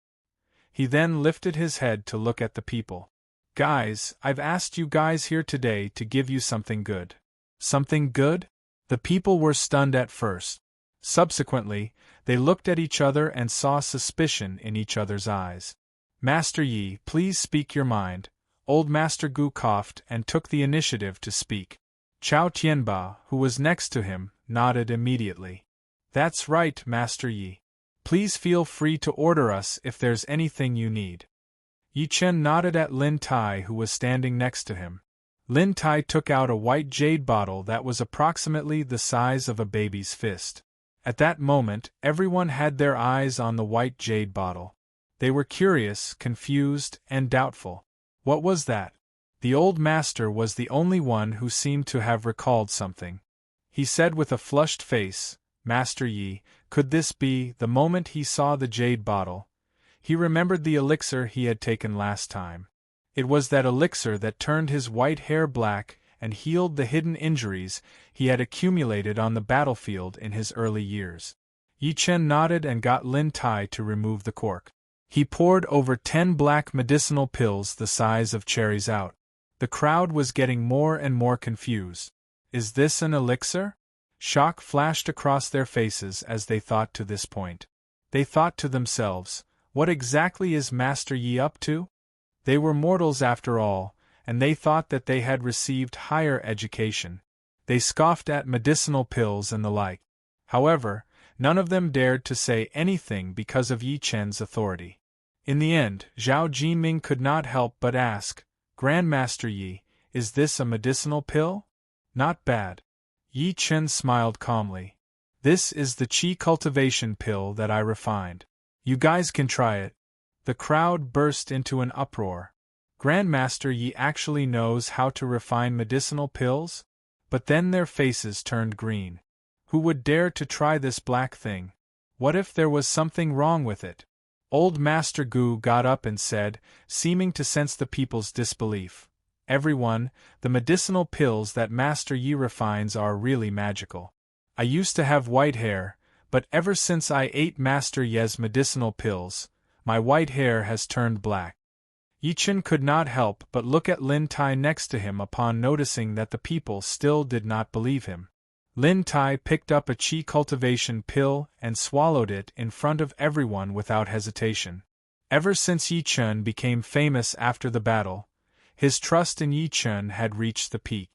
He then lifted his head to look at the people. Guys, I've asked you guys here today to give you something good. Something good? The people were stunned at first. Subsequently, they looked at each other and saw suspicion in each other's eyes. Master Yi, please speak your mind. Old Master Gu coughed and took the initiative to speak. Chao Tianba, who was next to him, nodded immediately. That's right, Master Yi. Please feel free to order us if there's anything you need. Yi Chen nodded at Lin Tai, who was standing next to him. Lin Tai took out a white jade bottle that was approximately the size of a baby's fist. At that moment, everyone had their eyes on the white jade bottle. They were curious, confused, and doubtful. What was that? The old master was the only one who seemed to have recalled something. He said with a flushed face, Master Yi, could this be? The moment he saw the jade bottle, he remembered the elixir he had taken last time. It was that elixir that turned his white hair black and healed the hidden injuries he had accumulated on the battlefield in his early years. Yi Chen nodded and got Lin Tai to remove the cork. He poured over 10 black medicinal pills the size of cherries out. The crowd was getting more and more confused. Is this an elixir? Shock flashed across their faces as they thought to this point. They thought to themselves, what exactly is Master Yi up to? They were mortals after all, and they thought that they had received higher education. They scoffed at medicinal pills and the like. However, none of them dared to say anything because of Yi Chen's authority. In the end, Zhao Jiming could not help but ask, Grandmaster Yi, is this a medicinal pill? Not bad. Yi Chen smiled calmly. This is the qi cultivation pill that I refined. You guys can try it. The crowd burst into an uproar. Grandmaster Yi actually knows how to refine medicinal pills? But then their faces turned green. Who would dare to try this black thing? What if there was something wrong with it? Old Master Gu got up and said, seeming to sense the people's disbelief. Everyone, the medicinal pills that Master Yi refines are really magical. I used to have white hair, but ever since I ate Master Ye's medicinal pills, my white hair has turned black. Yi Chen could not help but look at Lin Tai next to him upon noticing that the people still did not believe him. Lin Tai picked up a qi cultivation pill and swallowed it in front of everyone without hesitation. Ever since Yi Chen became famous after the battle, his trust in Yi Chen had reached the peak.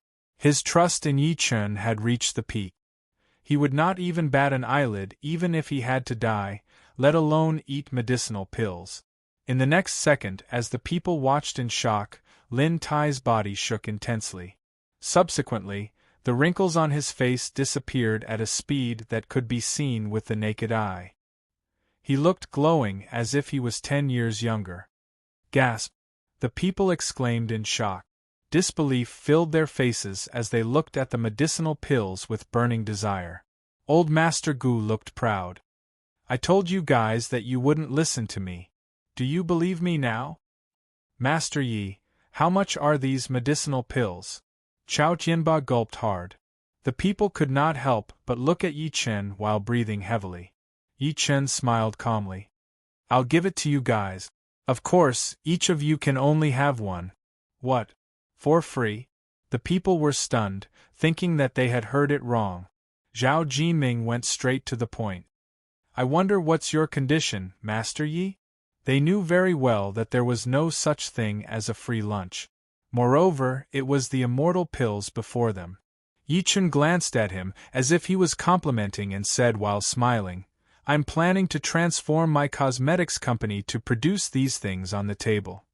He would not even bat an eyelid even if he had to die, let alone eat medicinal pills. In the next second, as the people watched in shock, Lin Tai's body shook intensely. Subsequently, the wrinkles on his face disappeared at a speed that could be seen with the naked eye. He looked glowing as if he was 10 years younger. Gasp! The people exclaimed in shock. Disbelief filled their faces as they looked at the medicinal pills with burning desire. Old Master Gu looked proud. I told you guys that you wouldn't listen to me. Do you believe me now? Master Yi, how much are these medicinal pills? Chao Tianba gulped hard. The people could not help but look at Yi Chen while breathing heavily. Yi Chen smiled calmly. I'll give it to you guys. Of course, each of you can only have one. What? For free? The people were stunned, thinking that they had heard it wrong. Zhao Jiming went straight to the point. I wonder what's your condition, Master Yi? They knew very well that there was no such thing as a free lunch. Moreover, it was the immortal pills before them. Yi Chen glanced at him as if he was complimenting and said while smiling, I'm planning to transform my cosmetics company to produce these things on the table.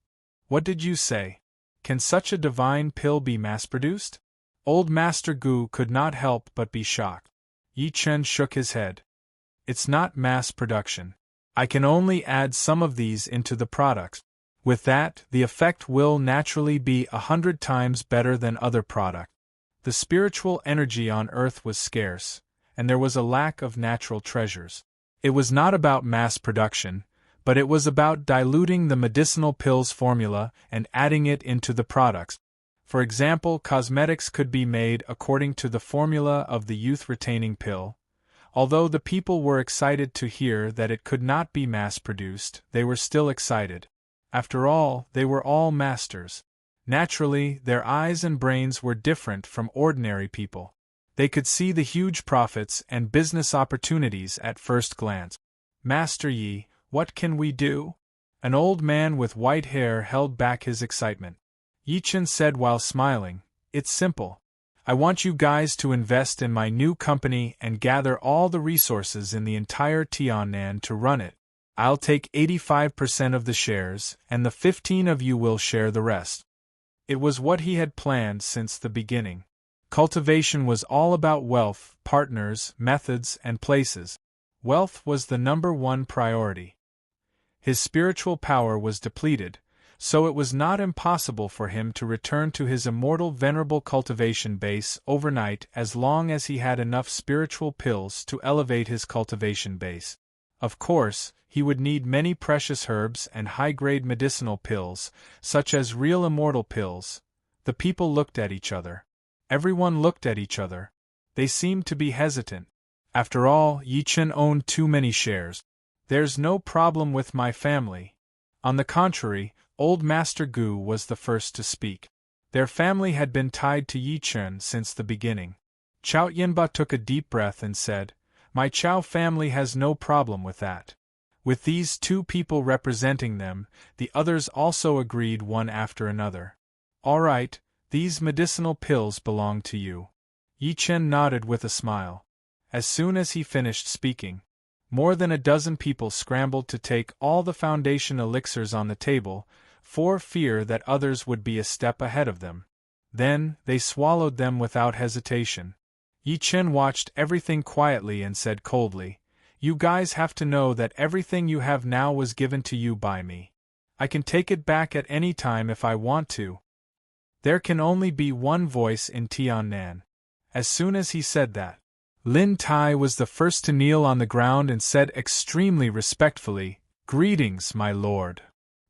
What did you say? Can such a divine pill be mass-produced? Old Master Gu could not help but be shocked. Yi Chen shook his head. It's not mass production. I can only add some of these into the products. With that, the effect will naturally be 100 times better than other product. The spiritual energy on earth was scarce, and there was a lack of natural treasures. It was not about mass production, but it was about diluting the medicinal pills formula and adding it into the products. For example, cosmetics could be made according to the formula of the youth-retaining pill. Although the people were excited to hear that it could not be mass-produced, they were still excited. After all, they were all masters. Naturally, their eyes and brains were different from ordinary people. They could see the huge profits and business opportunities at first glance. Master Yi, what can we do? An old man with white hair held back his excitement. Yi Chen said while smiling, "It's simple. I want you guys to invest in my new company and gather all the resources in the entire Tiannan to run it. I'll take 85% of the shares, and the 15 of you will share the rest." It was what he had planned since the beginning. Cultivation was all about wealth, partners, methods, and places. Wealth was the number one priority. His spiritual power was depleted, so it was not impossible for him to return to his immortal venerable cultivation base overnight as long as he had enough spiritual pills to elevate his cultivation base. Of course, he would need many precious herbs and high-grade medicinal pills, such as real immortal pills. The people looked at each other. Everyone looked at each other. They seemed to be hesitant. After all, Yi Chen owned too many shares. "There's no problem with my family." On the contrary, old Master Gu was the first to speak. Their family had been tied to Yi Chen since the beginning. Chao Yinba took a deep breath and said, "My Chao family has no problem with that." With these two people representing them, the others also agreed one after another. "All right, these medicinal pills belong to you." Yi Chen nodded with a smile. As soon as he finished speaking, more than a dozen people scrambled to take all the foundation elixirs on the table, for fear that others would be a step ahead of them. Then, they swallowed them without hesitation. Yi Chen watched everything quietly and said coldly, "You guys have to know that everything you have now was given to you by me. I can take it back at any time if I want to." There can only be one voice in Tiannan. As soon as he said that, Lin Tai was the first to kneel on the ground and said extremely respectfully, "Greetings, my lord."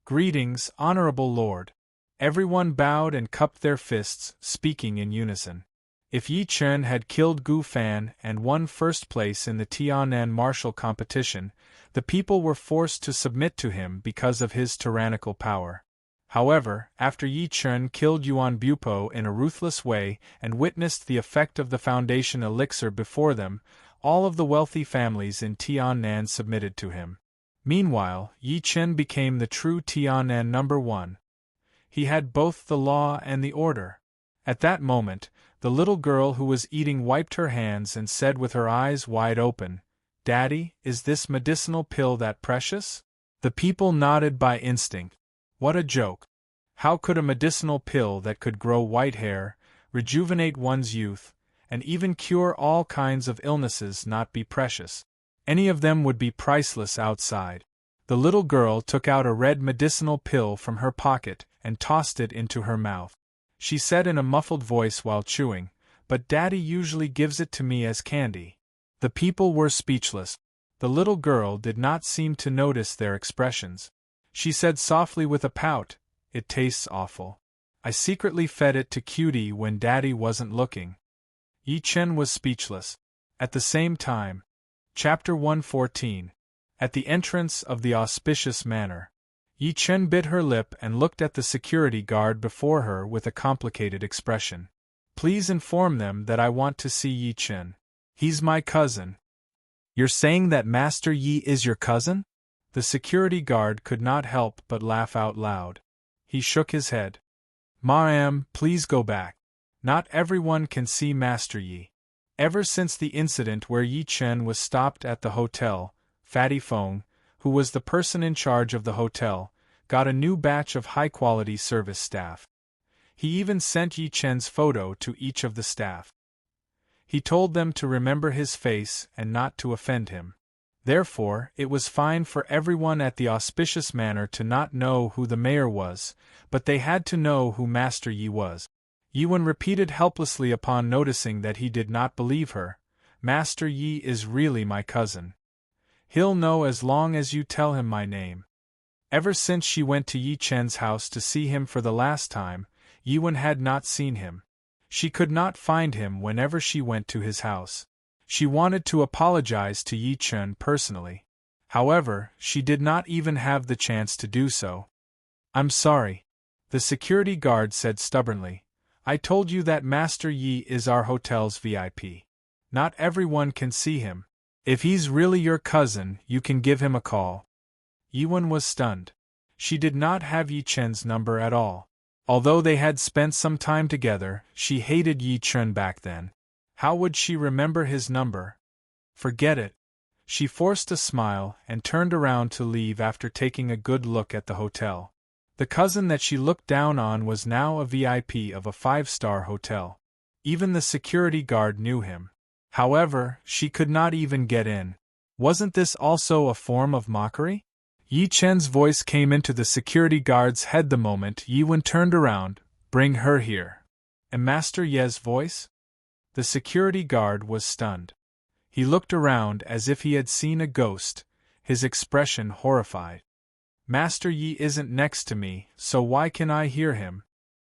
"Greetings, honorable lord." Everyone bowed and cupped their fists, speaking in unison. If Yi Chen had killed Gu Fan and won first place in the Tiannan martial competition, the people were forced to submit to him because of his tyrannical power. However, after Yi Chen killed Yuan Bupo in a ruthless way and witnessed the effect of the foundation elixir before them, all of the wealthy families in Tiannan submitted to him. Meanwhile, Yi Chen became the true Tiannan #1. He had both the law and the order. At that moment, the little girl who was eating wiped her hands and said with her eyes wide open, "Daddy, is this medicinal pill that precious?" The people nodded by instinct. What a joke! How could a medicinal pill that could grow white hair, rejuvenate one's youth, and even cure all kinds of illnesses not be precious? Any of them would be priceless outside. The little girl took out a red medicinal pill from her pocket and tossed it into her mouth. She said in a muffled voice while chewing, "But Daddy usually gives it to me as candy." The people were speechless. The little girl did not seem to notice their expressions. She said softly with a pout, "It tastes awful. I secretly fed it to Cutie when Daddy wasn't looking." Yi Chen was speechless. At the same time, Chapter 114. At the entrance of the auspicious manor, Yi Chen bit her lip and looked at the security guard before her with a complicated expression. "Please inform them that I want to see Yi Chen. He's my cousin." "You're saying that Master Yi is your cousin?" The security guard could not help but laugh out loud. He shook his head. "Ma'am, please go back. Not everyone can see Master Yi." Ever since the incident where Yi Chen was stopped at the hotel, Fatty Feng, who was the person in charge of the hotel, got a new batch of high-quality service staff. He even sent Yi Chen's photo to each of the staff. He told them to remember his face and not to offend him. Therefore, it was fine for everyone at the auspicious manor to not know who the mayor was, but they had to know who Master Yi was. Yiwen repeated helplessly upon noticing that he did not believe her, "Master Yi is really my cousin. He'll know as long as you tell him my name." Ever since she went to Yi Chen's house to see him for the last time, Yiwen had not seen him. She could not find him whenever she went to his house. She wanted to apologize to Yi Chen personally. However, she did not even have the chance to do so. "I'm sorry," the security guard said stubbornly. "I told you that Master Yi is our hotel's VIP. Not everyone can see him. If he's really your cousin, you can give him a call." Yiwen was stunned. She did not have Yi Chen's number at all. Although they had spent some time together, she hated Yi Chen back then. How would she remember his number? Forget it. She forced a smile and turned around to leave after taking a good look at the hotel. The cousin that she looked down on was now a VIP of a 5-star hotel. Even the security guard knew him. However, she could not even get in. Wasn't this also a form of mockery? Yi Chen's voice came into the security guard's head the moment Yiwen turned around. "Bring her here." And Master Ye's voice? The security guard was stunned. He looked around as if he had seen a ghost, his expression horrified. "Master Yi isn't next to me, so why can I hear him?"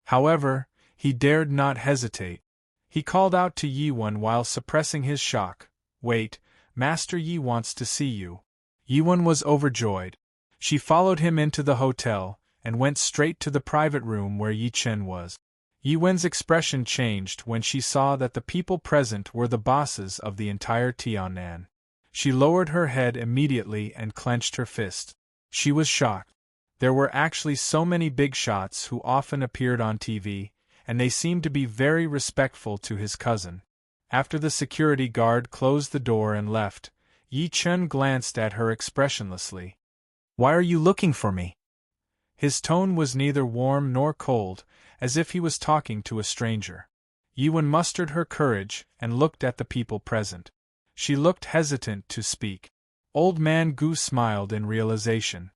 However, he dared not hesitate. He called out to Yiwen while suppressing his shock. "Wait, Master Yi wants to see you." Yiwen was overjoyed. She followed him into the hotel, and went straight to the private room where Yi Chen was. Yiwen's expression changed when she saw that the people present were the bosses of the entire Tiannan. She lowered her head immediately and clenched her fist. She was shocked. There were actually so many big shots who often appeared on TV, and they seemed to be very respectful to his cousin. After the security guard closed the door and left, Yi Chen glanced at her expressionlessly. "Why are you looking for me?" His tone was neither warm nor cold, as if he was talking to a stranger. Yiwen mustered her courage and looked at the people present. She looked hesitant to speak. Old Man Gu smiled in realization.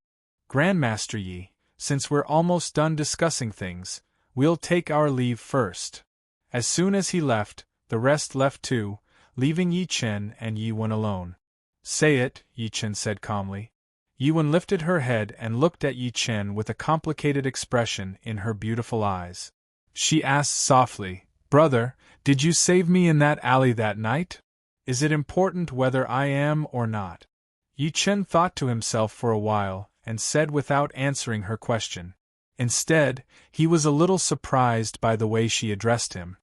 "Grandmaster Yi, since we're almost done discussing things, we'll take our leave first." As soon as he left, the rest left too, leaving Yi Chen and Yiwen alone. "Say it," Yi Chen said calmly. Yiwen lifted her head and looked at Yi Chen with a complicated expression in her beautiful eyes. She asked softly, "Brother, did you save me in that alley that night? Is it important whether I am or not?" Yi Chen thought to himself for a while, and said without answering her question. Instead, he was a little surprised by the way she addressed him.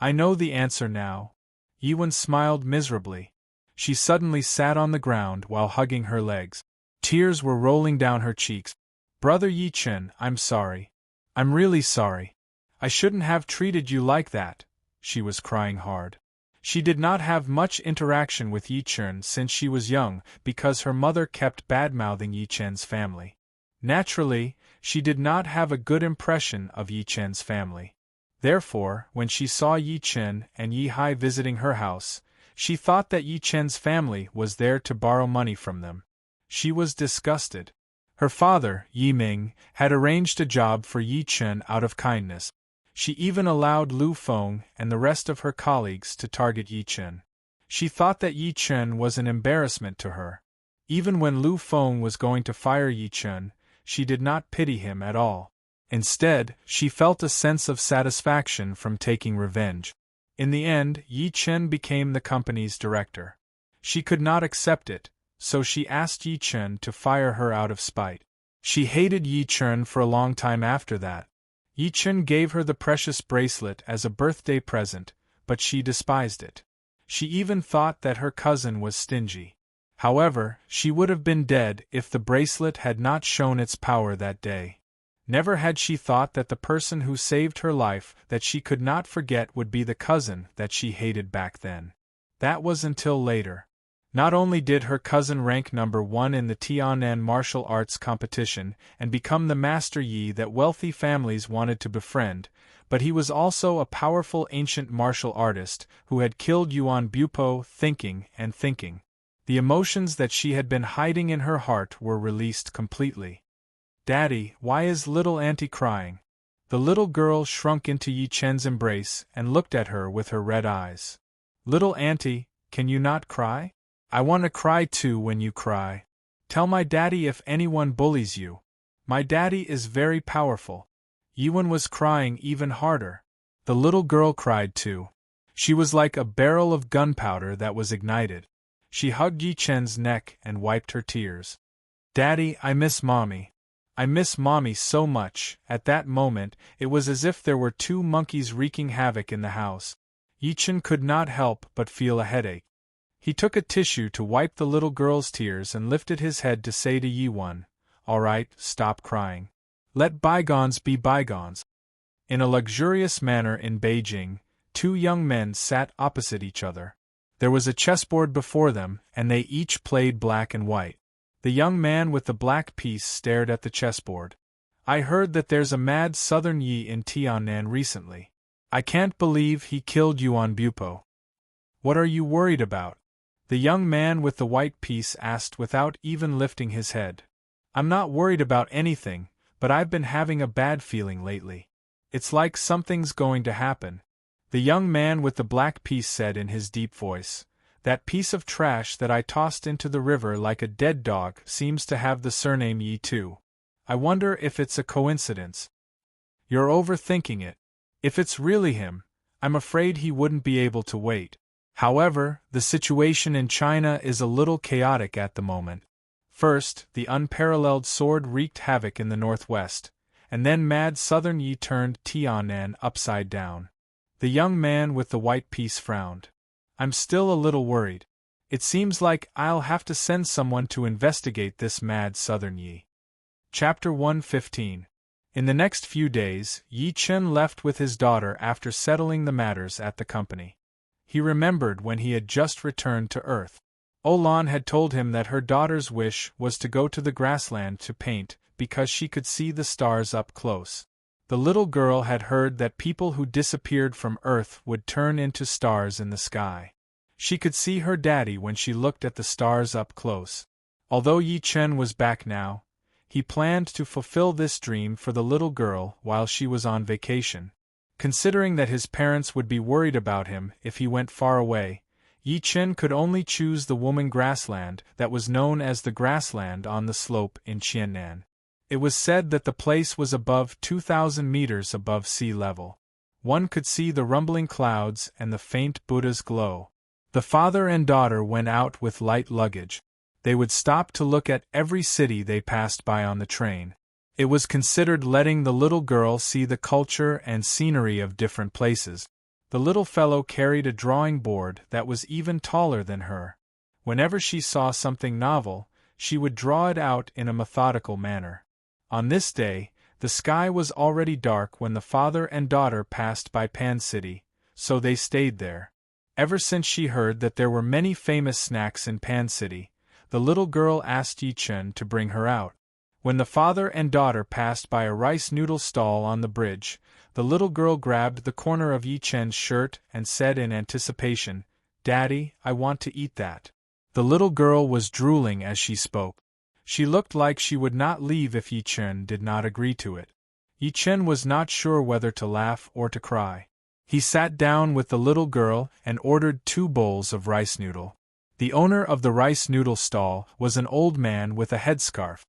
"I know the answer now." Yiwen smiled miserably. She suddenly sat on the ground while hugging her legs. Tears were rolling down her cheeks. "Brother Yi Chen, I'm sorry. I'm really sorry. I shouldn't have treated you like that," she was crying hard. She did not have much interaction with Yi Chen since she was young because her mother kept bad-mouthing Yi Chen's family. Naturally, she did not have a good impression of Yi Chen's family. Therefore, when she saw Yi Chen and Yi Hai visiting her house, she thought that Yi Chen's family was there to borrow money from them. She was disgusted. Her father, Yi Ming, had arranged a job for Yi Chen out of kindness. She even allowed Lu Feng and the rest of her colleagues to target Yi Chen. She thought that Yi Chen was an embarrassment to her. Even when Lu Feng was going to fire Yi Chen, she did not pity him at all. Instead, she felt a sense of satisfaction from taking revenge. In the end, Yi Chen became the company's director. She could not accept it, so she asked Yi Chen to fire her out of spite. She hated Yi Chen for a long time after that. Yi Chen gave her the precious bracelet as a birthday present, but she despised it. She even thought that her cousin was stingy. However, she would have been dead if the bracelet had not shown its power that day. Never had she thought that the person who saved her life that she could not forget would be the cousin that she hated back then. That was until later. Not only did her cousin rank number 1 in the Tiannan martial arts competition and become the Master Yi that wealthy families wanted to befriend, but he was also a powerful ancient martial artist who had killed Yuan Bupo thinking and thinking. The emotions that she had been hiding in her heart were released completely. "Daddy, why is little auntie crying?" The little girl shrunk into Yi Chen's embrace and looked at her with her red eyes. "Little auntie, can you not cry? I want to cry too when you cry. Tell my daddy if anyone bullies you. My daddy is very powerful." Yiwen was crying even harder. The little girl cried too. She was like a barrel of gunpowder that was ignited. She hugged Yi Chen's neck and wiped her tears. "Daddy, I miss Mommy. I miss Mommy so much." At that moment, it was as if there were two monkeys wreaking havoc in the house. Yi Chen could not help but feel a headache. He took a tissue to wipe the little girl's tears and lifted his head to say to Yiwen, "All right, stop crying. Let bygones be bygones." In a luxurious manner in Beijing, two young men sat opposite each other. There was a chessboard before them, and they each played black and white. The young man with the black piece stared at the chessboard. "I heard that there's a mad Southern Yi in Tiannan recently. I can't believe he killed Yuan Bupo. What are you worried about?" The young man with the white piece asked without even lifting his head. "I'm not worried about anything, but I've been having a bad feeling lately. It's like something's going to happen." The young man with the black piece said in his deep voice, "That piece of trash that I tossed into the river like a dead dog seems to have the surname Yi too. I wonder if it's a coincidence." "You're overthinking it. If it's really him, I'm afraid he wouldn't be able to wait. However, the situation in China is a little chaotic at the moment. First, the unparalleled sword wreaked havoc in the northwest, and then mad Southern Yi turned Tiannan upside down." The young man with the white piece frowned. "I'm still a little worried. It seems like I'll have to send someone to investigate this mad Southern Yi." Chapter 115. In the next few days, Yi Chen left with his daughter after settling the matters at the company. He remembered when he had just returned to Earth. Olan had told him that her daughter's wish was to go to the grassland to paint because she could see the stars up close. The little girl had heard that people who disappeared from Earth would turn into stars in the sky. She could see her daddy when she looked at the stars up close. Although Yi Chen was back now, he planned to fulfill this dream for the little girl while she was on vacation. Considering that his parents would be worried about him if he went far away, Yi Chen could only choose the woman grassland that was known as the grassland on the slope in Qiannan. It was said that the place was above 2,000 meters above sea level. One could see the rumbling clouds and the faint Buddha's glow. The father and daughter went out with light luggage. They would stop to look at every city they passed by on the train. It was considered letting the little girl see the culture and scenery of different places. The little fellow carried a drawing board that was even taller than her. Whenever she saw something novel, she would draw it out in a methodical manner. On this day, the sky was already dark when the father and daughter passed by Pan City, so they stayed there. Ever since she heard that there were many famous snacks in Pan City, the little girl asked Yi Chen to bring her out. When the father and daughter passed by a rice noodle stall on the bridge, the little girl grabbed the corner of Yi Chen's shirt and said in anticipation, "Daddy, I want to eat that." The little girl was drooling as she spoke. She looked like she would not leave if Yi Chen did not agree to it. Yi Chen was not sure whether to laugh or to cry. He sat down with the little girl and ordered 2 bowls of rice noodle. The owner of the rice noodle stall was an old man with a headscarf.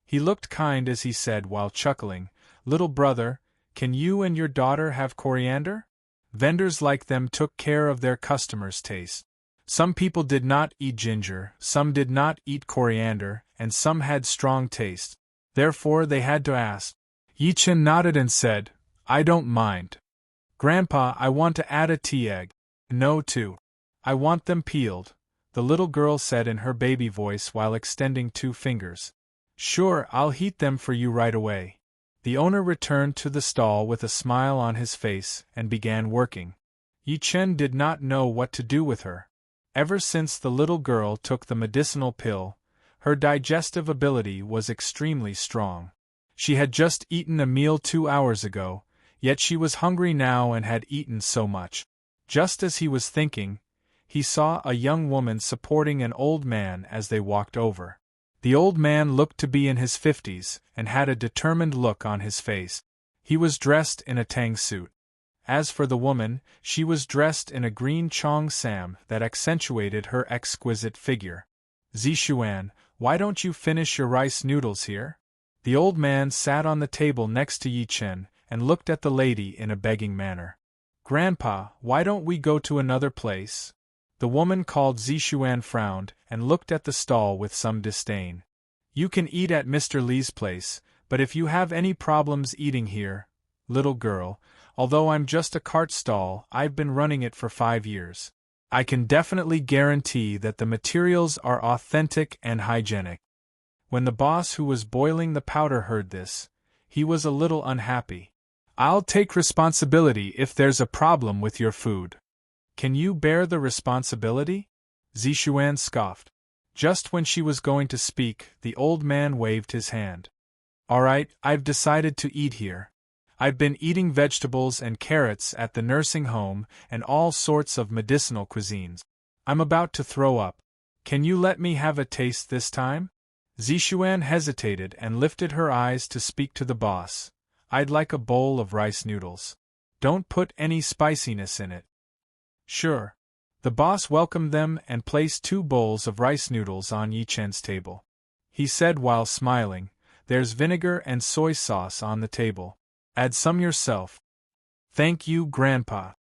He looked kind as he said while chuckling, "Little brother, can you and your daughter have coriander?" Vendors like them took care of their customers' taste. Some people did not eat ginger, some did not eat coriander, and some had strong taste. Therefore they had to ask. Yi Chen nodded and said, "I don't mind. Grandpa, I want to add a tea egg." "No, too. I want them peeled," the little girl said in her baby voice while extending 2 fingers. "Sure, I'll heat them for you right away." The owner returned to the stall with a smile on his face and began working. Yi Chen did not know what to do with her. Ever since the little girl took the medicinal pill, her digestive ability was extremely strong. She had just eaten a meal 2 hours ago, yet she was hungry now and had eaten so much. Just as he was thinking, he saw a young woman supporting an old man as they walked over. The old man looked to be in his 50s and had a determined look on his face. He was dressed in a tang suit. As for the woman, she was dressed in a green chong sam that accentuated her exquisite figure. Zishuan, why don't you finish your rice noodles here? The old man sat on the table next to Yi Chen and looked at the lady in a begging manner. Grandpa, why don't we go to another place? The woman called Zishuan frowned and looked at the stall with some disdain. You can eat at Mr. Li's place, but if you have any problems eating here, little girl, although I'm just a cart stall, I've been running it for 5 years. I can definitely guarantee that the materials are authentic and hygienic. When the boss who was boiling the powder heard this, he was a little unhappy. I'll take responsibility if there's a problem with your food. Can you bear the responsibility? Zishuan scoffed. Just when she was going to speak, the old man waved his hand. All right, I've decided to eat here. I've been eating vegetables and carrots at the nursing home and all sorts of medicinal cuisines. I'm about to throw up. Can you let me have a taste this time? Zishuan hesitated and lifted her eyes to speak to the boss. I'd like a bowl of rice noodles. Don't put any spiciness in it. Sure. The boss welcomed them and placed 2 bowls of rice noodles on Yi Chen's table. He said while smiling, There's vinegar and soy sauce on the table. Add some yourself. Thank you, Grandpa.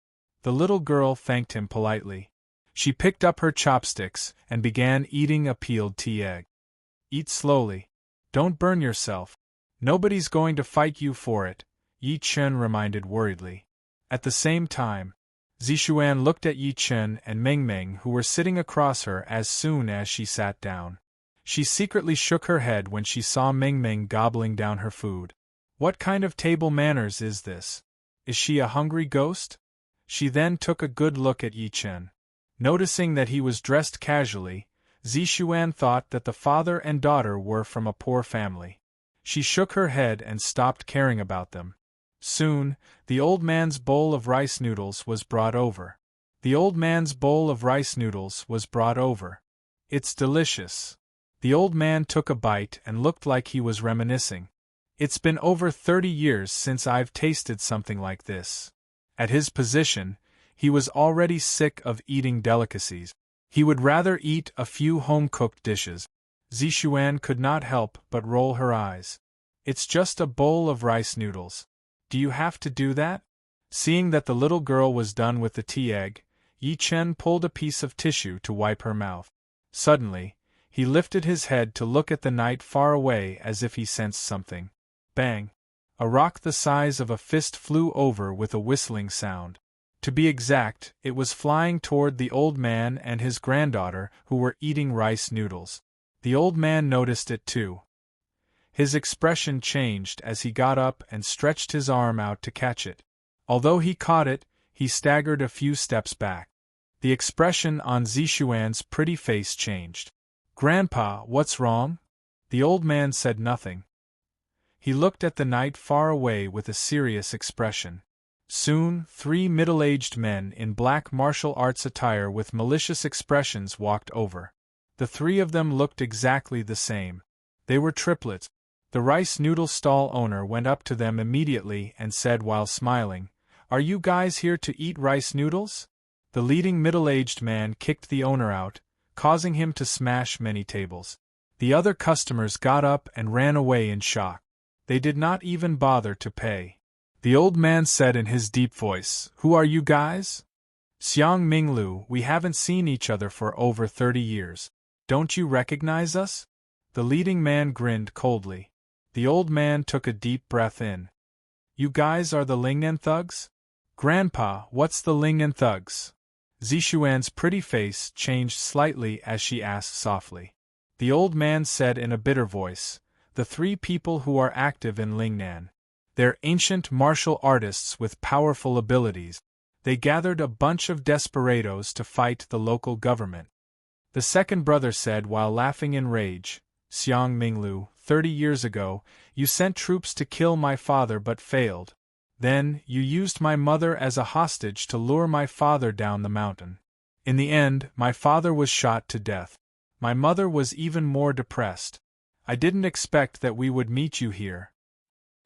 The little girl thanked him politely. She picked up her chopsticks and began eating a peeled tea egg. Eat slowly. Don't burn yourself. Nobody's going to fight you for it, Yi Chen reminded worriedly. At the same time, Zishuan looked at Yi Chen and Meng Meng, who were sitting across her as soon as she sat down. She secretly shook her head when she saw Meng Meng gobbling down her food. What kind of table manners is this? Is she a hungry ghost? She then took a good look at Yi Chen. Noticing that he was dressed casually, Zishuan thought that the father and daughter were from a poor family. She shook her head and stopped caring about them. Soon, the old man's bowl of rice noodles was brought over. The old man's bowl of rice noodles was brought over. It's delicious. The old man took a bite and looked like he was reminiscing. It's been over 30 years since I've tasted something like this. At his position, he was already sick of eating delicacies. He would rather eat a few home-cooked dishes. Zishuan could not help but roll her eyes. It's just a bowl of rice noodles. Do you have to do that? Seeing that the little girl was done with the tea egg, Yi Chen pulled a piece of tissue to wipe her mouth. Suddenly, he lifted his head to look at the night far away as if he sensed something. Bang! A rock the size of a fist flew over with a whistling sound. To be exact, it was flying toward the old man and his granddaughter who were eating rice noodles. The old man noticed it too. His expression changed as he got up and stretched his arm out to catch it. Although he caught it, he staggered a few steps back. The expression on Zishuan's pretty face changed. Grandpa, what's wrong? The old man said nothing. He looked at the night far away with a serious expression. Soon, 3 middle-aged men in black martial arts attire with malicious expressions walked over. The 3 of them looked exactly the same. They were triplets. The rice noodle stall owner went up to them immediately and said while smiling, "Are you guys here to eat rice noodles?" The leading middle-aged man kicked the owner out, causing him to smash many tables. The other customers got up and ran away in shock. They did not even bother to pay. The old man said in his deep voice, "Who are you guys?" "Xiang Minglu, we haven't seen each other for over 30 years. Don't you recognize us?" The leading man grinned coldly. The old man took a deep breath in. "You guys are the Lingnan thugs?" "Grandpa, what's the Lingnan thugs?" Zishuan's pretty face changed slightly as she asked softly. The old man said in a bitter voice, "The 3 people who are active in Lingnan. They're ancient martial artists with powerful abilities. They gathered a bunch of desperados to fight the local government." The second brother said while laughing in rage, "Xiang Minglu, 30 years ago, you sent troops to kill my father but failed. Then, you used my mother as a hostage to lure my father down the mountain. In the end, my father was shot to death. My mother was even more depressed. I didn't expect that we would meet you here.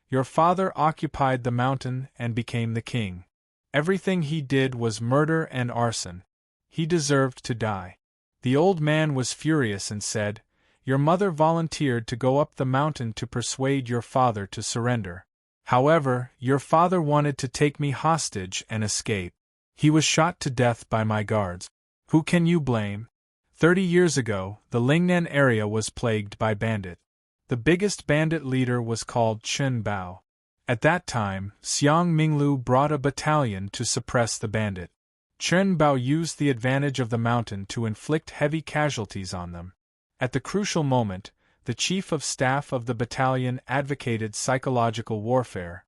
Your father occupied the mountain and became the king. Everything he did was murder and arson. He deserved to die. The old man was furious and said, Your mother volunteered to go up the mountain to persuade your father to surrender. However, your father wanted to take me hostage and escape. He was shot to death by my guards. Who can you blame? 30 years ago, the Lingnan area was plagued by bandits. The biggest bandit leader was called Chen Bao. At that time, Xiang Minglu brought a battalion to suppress the bandit. Chen Bao used the advantage of the mountain to inflict heavy casualties on them. At the crucial moment, the chief of staff of the battalion advocated psychological warfare.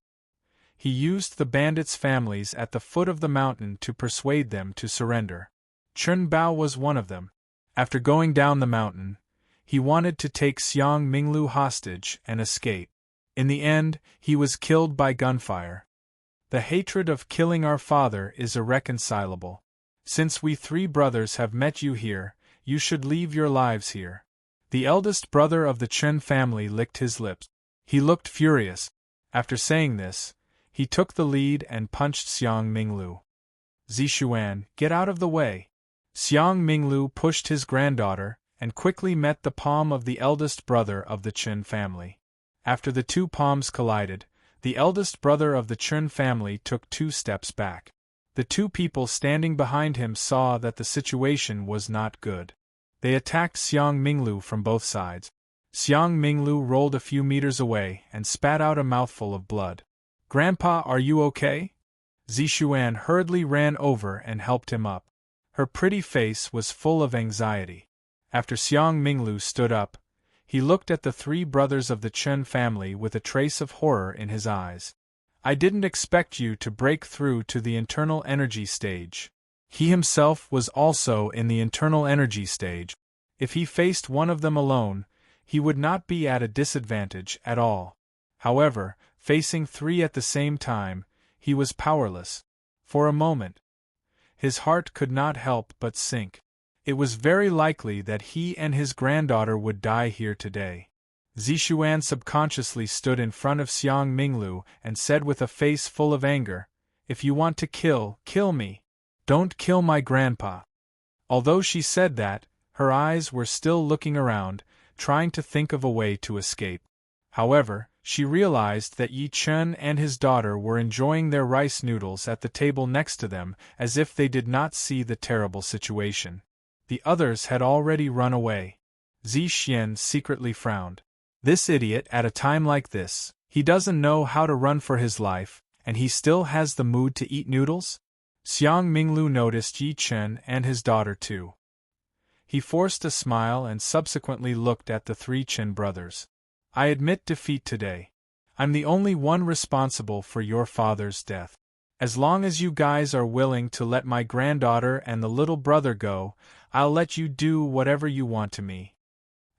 He used the bandits' families at the foot of the mountain to persuade them to surrender. Chen Bao was one of them. After going down the mountain, he wanted to take Xiang Minglu hostage and escape. In the end, he was killed by gunfire. The hatred of killing our father is irreconcilable. Since we 3 brothers have met you here, you should leave your lives here. The eldest brother of the Chen family licked his lips. He looked furious. After saying this, he took the lead and punched Xiang Minglu. Zishuan, get out of the way. Xiang Minglu pushed his granddaughter and quickly met the palm of the eldest brother of the Chen family. After the 2 palms collided, the eldest brother of the Chen family took 2 steps back. The 2 people standing behind him saw that the situation was not good. They attacked Xiang Minglu from both sides. Xiang Minglu rolled a few meters away and spat out a mouthful of blood. Grandpa, are you okay? Zishuan hurriedly ran over and helped him up. Her pretty face was full of anxiety. After Xiang Minglu stood up, he looked at the 3 brothers of the Chen family with a trace of horror in his eyes. I didn't expect you to break through to the internal energy stage. He himself was also in the internal energy stage. If he faced one of them alone, he would not be at a disadvantage at all. However, facing 3 at the same time, he was powerless. For a moment, his heart could not help but sink. It was very likely that he and his granddaughter would die here today. Zishuan subconsciously stood in front of Xiang Minglu and said with a face full of anger, If you want to kill, kill me. Don't kill my grandpa. Although she said that, her eyes were still looking around, trying to think of a way to escape. However, she realized that Yi Chen and his daughter were enjoying their rice noodles at the table next to them as if they did not see the terrible situation. The others had already run away. Zixuan secretly frowned. This idiot at a time like this, he doesn't know how to run for his life, and he still has the mood to eat noodles? Xiang Minglu noticed Yi Chen and his daughter too. He forced a smile and subsequently looked at the 3 Chen brothers. I admit defeat today. I'm the only one responsible for your father's death. As long as you guys are willing to let my granddaughter and the little brother go, I'll let you do whatever you want to me.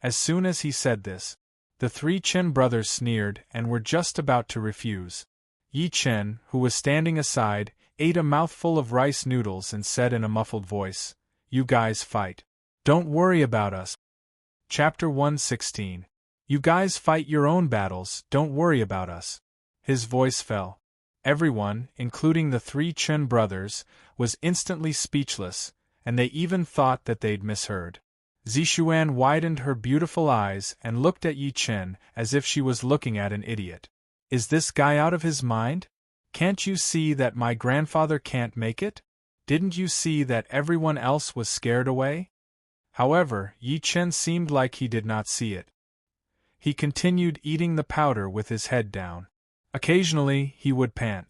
As soon as he said this, the 3 Chen brothers sneered and were just about to refuse. Yi Chen, who was standing aside, ate a mouthful of rice noodles and said in a muffled voice, You guys fight. Don't worry about us. Chapter 116. You guys fight your own battles, don't worry about us. His voice fell. Everyone, including the 3 Chen brothers, was instantly speechless, and they even thought that they'd misheard. Zishuan widened her beautiful eyes and looked at Yi Chen as if she was looking at an idiot. Is this guy out of his mind? Can't you see that my grandfather can't make it? Didn't you see that everyone else was scared away? However, Yi Chen seemed like he did not see it. He continued eating the powder with his head down. Occasionally, he would pant.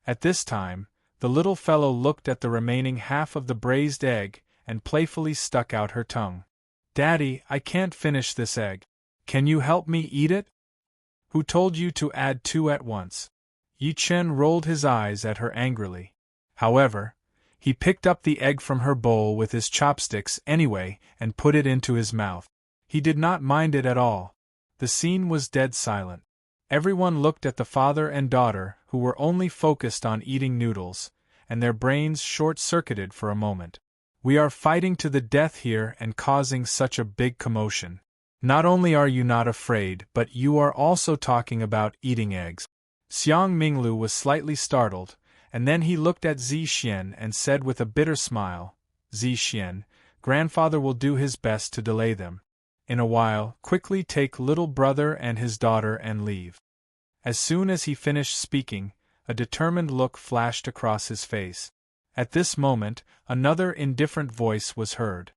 At this time, the little fellow looked at the remaining half of the braised egg and playfully stuck out her tongue. Daddy, I can't finish this egg. Can you help me eat it? Who told you to add 2 at once? Yi Chen rolled his eyes at her angrily. However, he picked up the egg from her bowl with his chopsticks anyway and put it into his mouth. He did not mind it at all. The scene was dead silent. Everyone looked at the father and daughter who were only focused on eating noodles, and their brains short-circuited for a moment. We are fighting to the death here and causing such a big commotion. Not only are you not afraid, but you are also talking about eating eggs." Xiang Minglu was slightly startled, and then he looked at Zi Xian and said with a bitter smile, "Zi Xian, grandfather will do his best to delay them. In a while, quickly take little brother and his daughter and leave." As soon as he finished speaking, a determined look flashed across his face. At this moment, another indifferent voice was heard.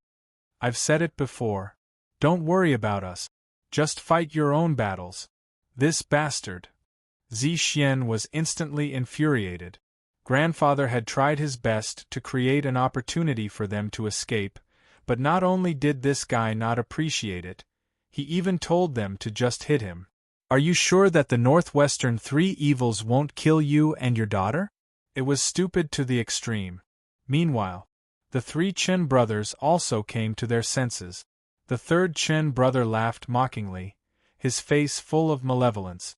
"I've said it before. Don't worry about us. Just fight your own battles. This bastard." Zi Xian was instantly infuriated. Grandfather had tried his best to create an opportunity for them to escape, but not only did this guy not appreciate it, he even told them to just hit him. "Are you sure that the Northwestern Three Evils won't kill you and your daughter?" It was stupid to the extreme. Meanwhile, the three Chen brothers also came to their senses. The third Chen brother laughed mockingly, his face full of malevolence.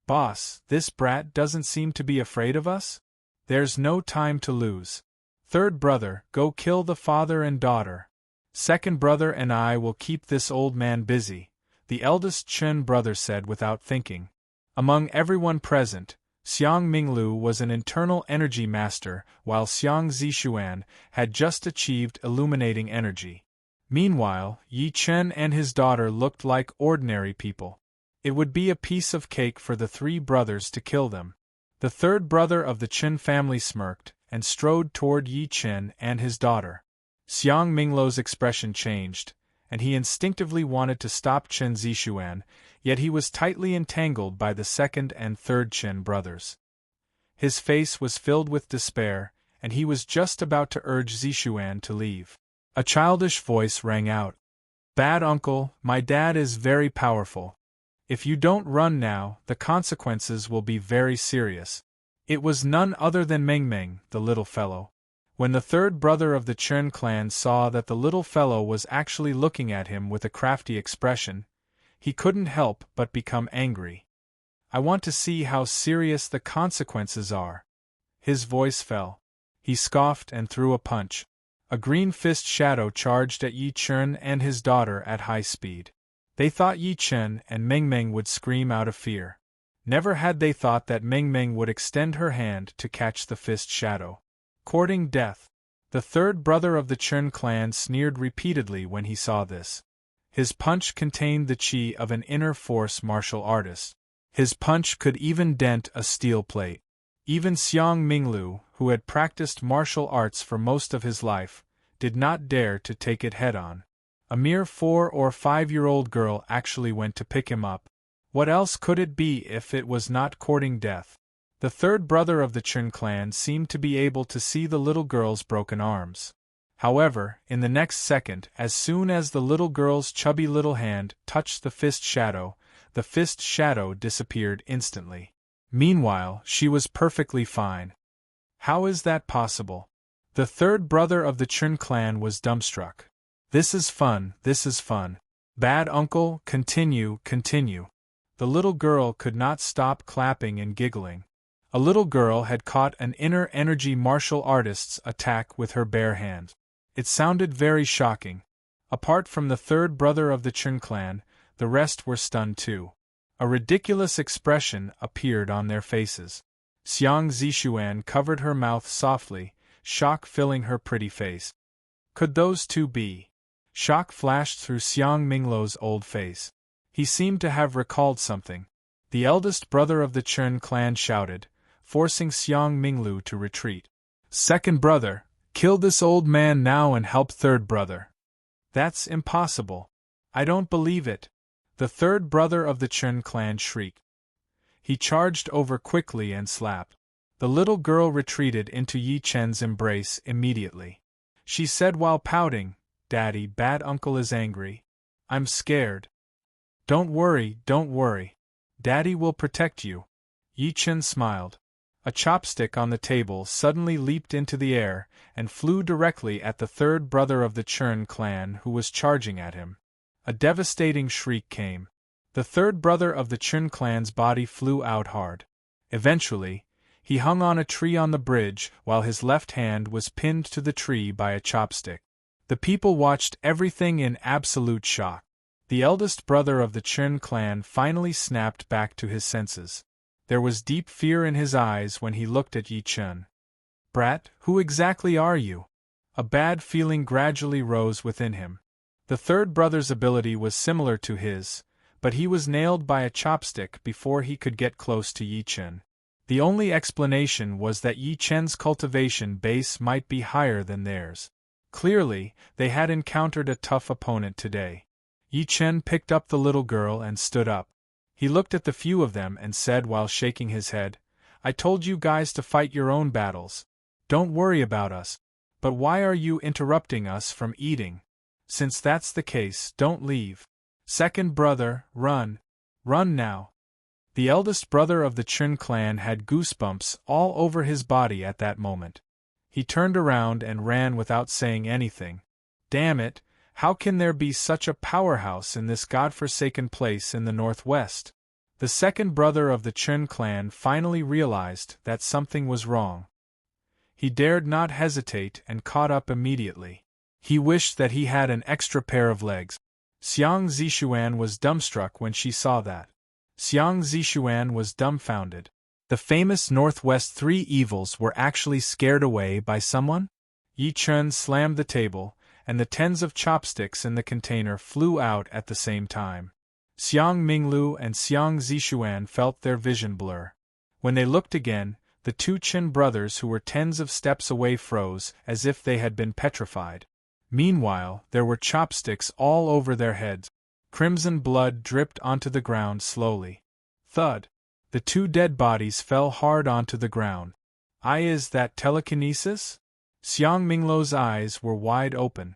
"Boss, this brat doesn't seem to be afraid of us? There's no time to lose. Third brother, go kill the father and daughter. Second brother and I will keep this old man busy," the eldest Chen brother said without thinking. Among everyone present, Xiang Minglu was an internal energy master, while Xiang Zishuan had just achieved illuminating energy. Meanwhile, Yi Chen and his daughter looked like ordinary people. It would be a piece of cake for the three brothers to kill them. The third brother of the Chen family smirked and strode toward Yi Chen and his daughter. Xiang Minglu's expression changed, and he instinctively wanted to stop Chen Zishuan, yet he was tightly entangled by the second and third Chen brothers. His face was filled with despair, and he was just about to urge Zishuan to leave. A childish voice rang out. "Bad uncle, my dad is very powerful. If you don't run now, the consequences will be very serious." It was none other than Meng Meng, the little fellow. When the third brother of the Chen clan saw that the little fellow was actually looking at him with a crafty expression, he couldn't help but become angry. "I want to see how serious the consequences are." His voice fell. He scoffed and threw a punch. A green fist shadow charged at Yi Chen and his daughter at high speed. They thought Yi Chen and Meng Meng would scream out of fear. Never had they thought that Meng Meng would extend her hand to catch the fist shadow. Courting death. The third brother of the Chen clan sneered repeatedly when he saw this. His punch contained the chi of an inner force martial artist. His punch could even dent a steel plate. Even Xiang Minglu, who had practiced martial arts for most of his life, did not dare to take it head-on. A mere 4 or 5-year-old girl actually went to pick him up. What else could it be if it was not courting death? The third brother of the Chen clan seemed to be able to see the little girl's broken arms. However, in the next second, as soon as the little girl's chubby little hand touched the fist shadow disappeared instantly. Meanwhile, she was perfectly fine. How is that possible? The third brother of the Chen clan was dumbstruck. This is fun. Bad uncle, continue. The little girl could not stop clapping and giggling. A little girl had caught an inner energy martial artist's attack with her bare hand. It sounded very shocking. Apart from the third brother of the Chen clan, the rest were stunned too. A ridiculous expression appeared on their faces. Xiang Zishuan covered her mouth softly, shock filling her pretty face. Could those two be? Shock flashed through Xiang Minglu's old face. He seemed to have recalled something. The eldest brother of the Chen clan shouted, forcing Xiang Minglu to retreat. "Second brother, kill this old man now and help third brother." "That's impossible. I don't believe it," the third brother of the Chen clan shrieked. He charged over quickly and slapped. The little girl retreated into Yi Chen's embrace immediately. She said while pouting, "Daddy, bad uncle is angry. I'm scared." Don't worry. Daddy will protect you." Yi Chen smiled. A chopstick on the table suddenly leaped into the air and flew directly at the third brother of the Chen clan who was charging at him. A devastating shriek came. The third brother of the Chen clan's body flew out hard. Eventually, He hung on a tree on the bridge while his left hand was pinned to the tree by a chopstick. The people watched everything in absolute shock. The eldest brother of the Chen clan finally snapped back to his senses. There was deep fear in his eyes when he looked at Yi Chen. "Brat, who exactly are you?" A bad feeling gradually rose within him. The third brother's ability was similar to his, but he was nailed by a chopstick before he could get close to Yi Chen. The only explanation was that Yi Chen's cultivation base might be higher than theirs. Clearly, they had encountered a tough opponent today. Yi Chen picked up the little girl and stood up. He looked at the few of them and said while shaking his head, "I told you guys to fight your own battles. Don't worry about us. But why are you interrupting us from eating? Since that's the case, don't leave. Second brother, run. Run now." The eldest brother of the Chen clan had goosebumps all over his body at that moment. He turned around and ran without saying anything. Damn it, how can there be such a powerhouse in this godforsaken place in the northwest? The second brother of the Chen clan finally realized that something was wrong. He dared not hesitate and caught up immediately. He wished that he had an extra pair of legs. Xiang Zishuan was dumbstruck when she saw that. Xiang Zishuan was dumbfounded. The famous Northwest Three Evils were actually scared away by someone? Yi Chen slammed the table, and the tens of chopsticks in the container flew out at the same time. Xiang Minglu and Xiang Zishuan felt their vision blur. When they looked again, the two Chen brothers who were tens of steps away froze as if they had been petrified. Meanwhile, there were chopsticks all over their heads. Crimson blood dripped onto the ground slowly. Thud! The two dead bodies fell hard onto the ground. Is that telekinesis? Xiang Minglu's eyes were wide open.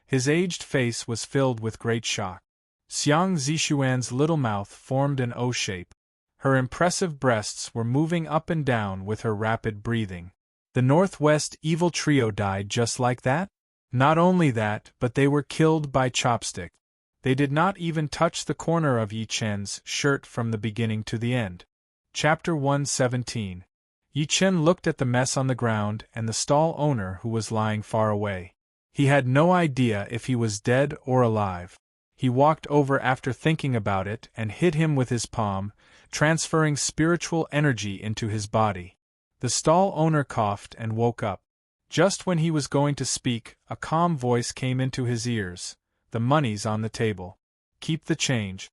His aged face was filled with great shock. Xiang Zishuan's little mouth formed an O shape. Her impressive breasts were moving up and down with her rapid breathing. The Northwest Evil Trio died just like that? Not only that, but they were killed by chopstick. They did not even touch the corner of Yi Chen's shirt from the beginning to the end. Chapter 117. Yi Chen looked at the mess on the ground and the stall owner who was lying far away. He had no idea if he was dead or alive. He walked over after thinking about it and hit him with his palm, transferring spiritual energy into his body. The stall owner coughed and woke up. Just when he was going to speak, a calm voice came into his ears. "The money's on the table. Keep the change."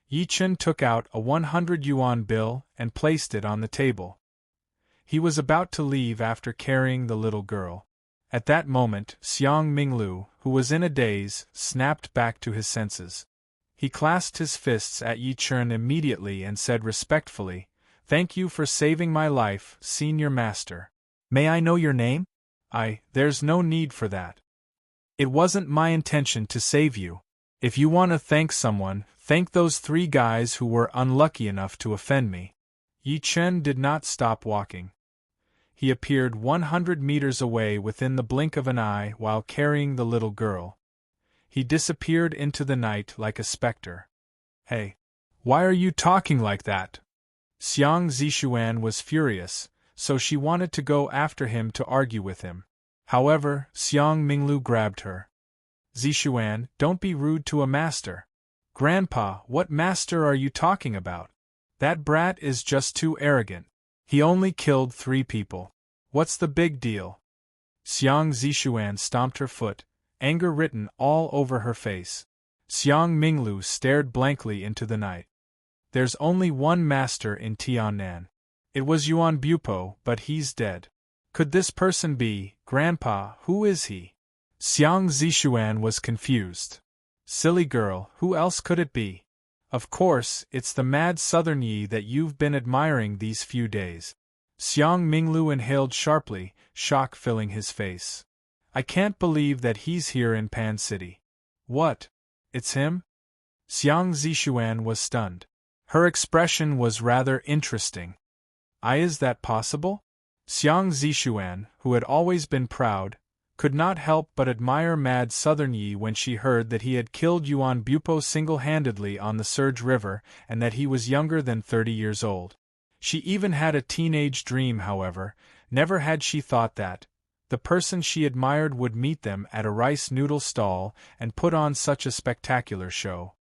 Yi Chen took out a 100 yuan bill and placed it on the table. He was about to leave after carrying the little girl. At that moment, Xiang Minglu, who was in a daze, snapped back to his senses. He clasped his fists at Yi Chen immediately and said respectfully, "Thank you for saving my life, senior master. May I know your name?" There's no need for that. It wasn't my intention to save you. If you want to thank someone, thank those three guys who were unlucky enough to offend me." Yi Chen did not stop walking. He appeared 100 meters away within the blink of an eye while carrying the little girl. He disappeared into the night like a specter. "Hey! Why are you talking like that?" Xiang Zishuan was furious, so she wanted to go after him to argue with him. However, Xiang Minglu grabbed her. "Zishuan, don't be rude to a master." "Grandpa, what master are you talking about? That brat is just too arrogant. He only killed 3 people. What's the big deal?" Xiang Zishuan stomped her foot, anger written all over her face. Xiang Minglu stared blankly into the night. "There's only one master in Tiannan. It was Yuan Bupo, but he's dead. Could this person be, Grandpa, who is he?" Xiang Zishuan was confused. "Silly girl, who else could it be? Of course, it's the mad Southern Yi that you've been admiring these few days." Xiang Minglu inhaled sharply, shock filling his face. "I can't believe that he's here in Pan City." "What? It's him?" Xiang Zishuan was stunned. Her expression was rather interesting. Is that possible?" Xiang Zishuan, who had always been proud, could not help but admire mad Southern Yi when she heard that he had killed Yuan Bupo single-handedly on the Surge River and that he was younger than 30 years old. She even had a teenage dream, however. Never had she thought that the person she admired would meet them at a rice noodle stall and put on such a spectacular show.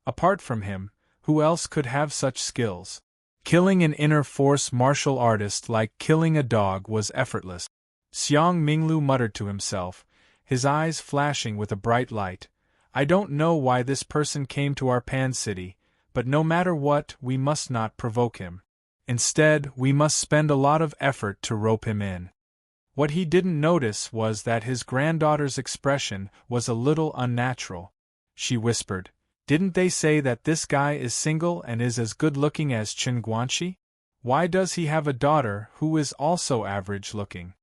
Apart from him, who else could have such skills? Killing an inner force martial artist like killing a dog was effortless. Xiang Minglu muttered to himself, his eyes flashing with a bright light. I don't know why this person came to our Pan City, but no matter what, we must not provoke him. Instead, we must spend a lot of effort to rope him in. What he didn't notice was that his granddaughter's expression was a little unnatural. She whispered, "Didn't they say that this guy is single and is as good-looking as Chen Guanxi? Why does he have a daughter who is also average-looking?"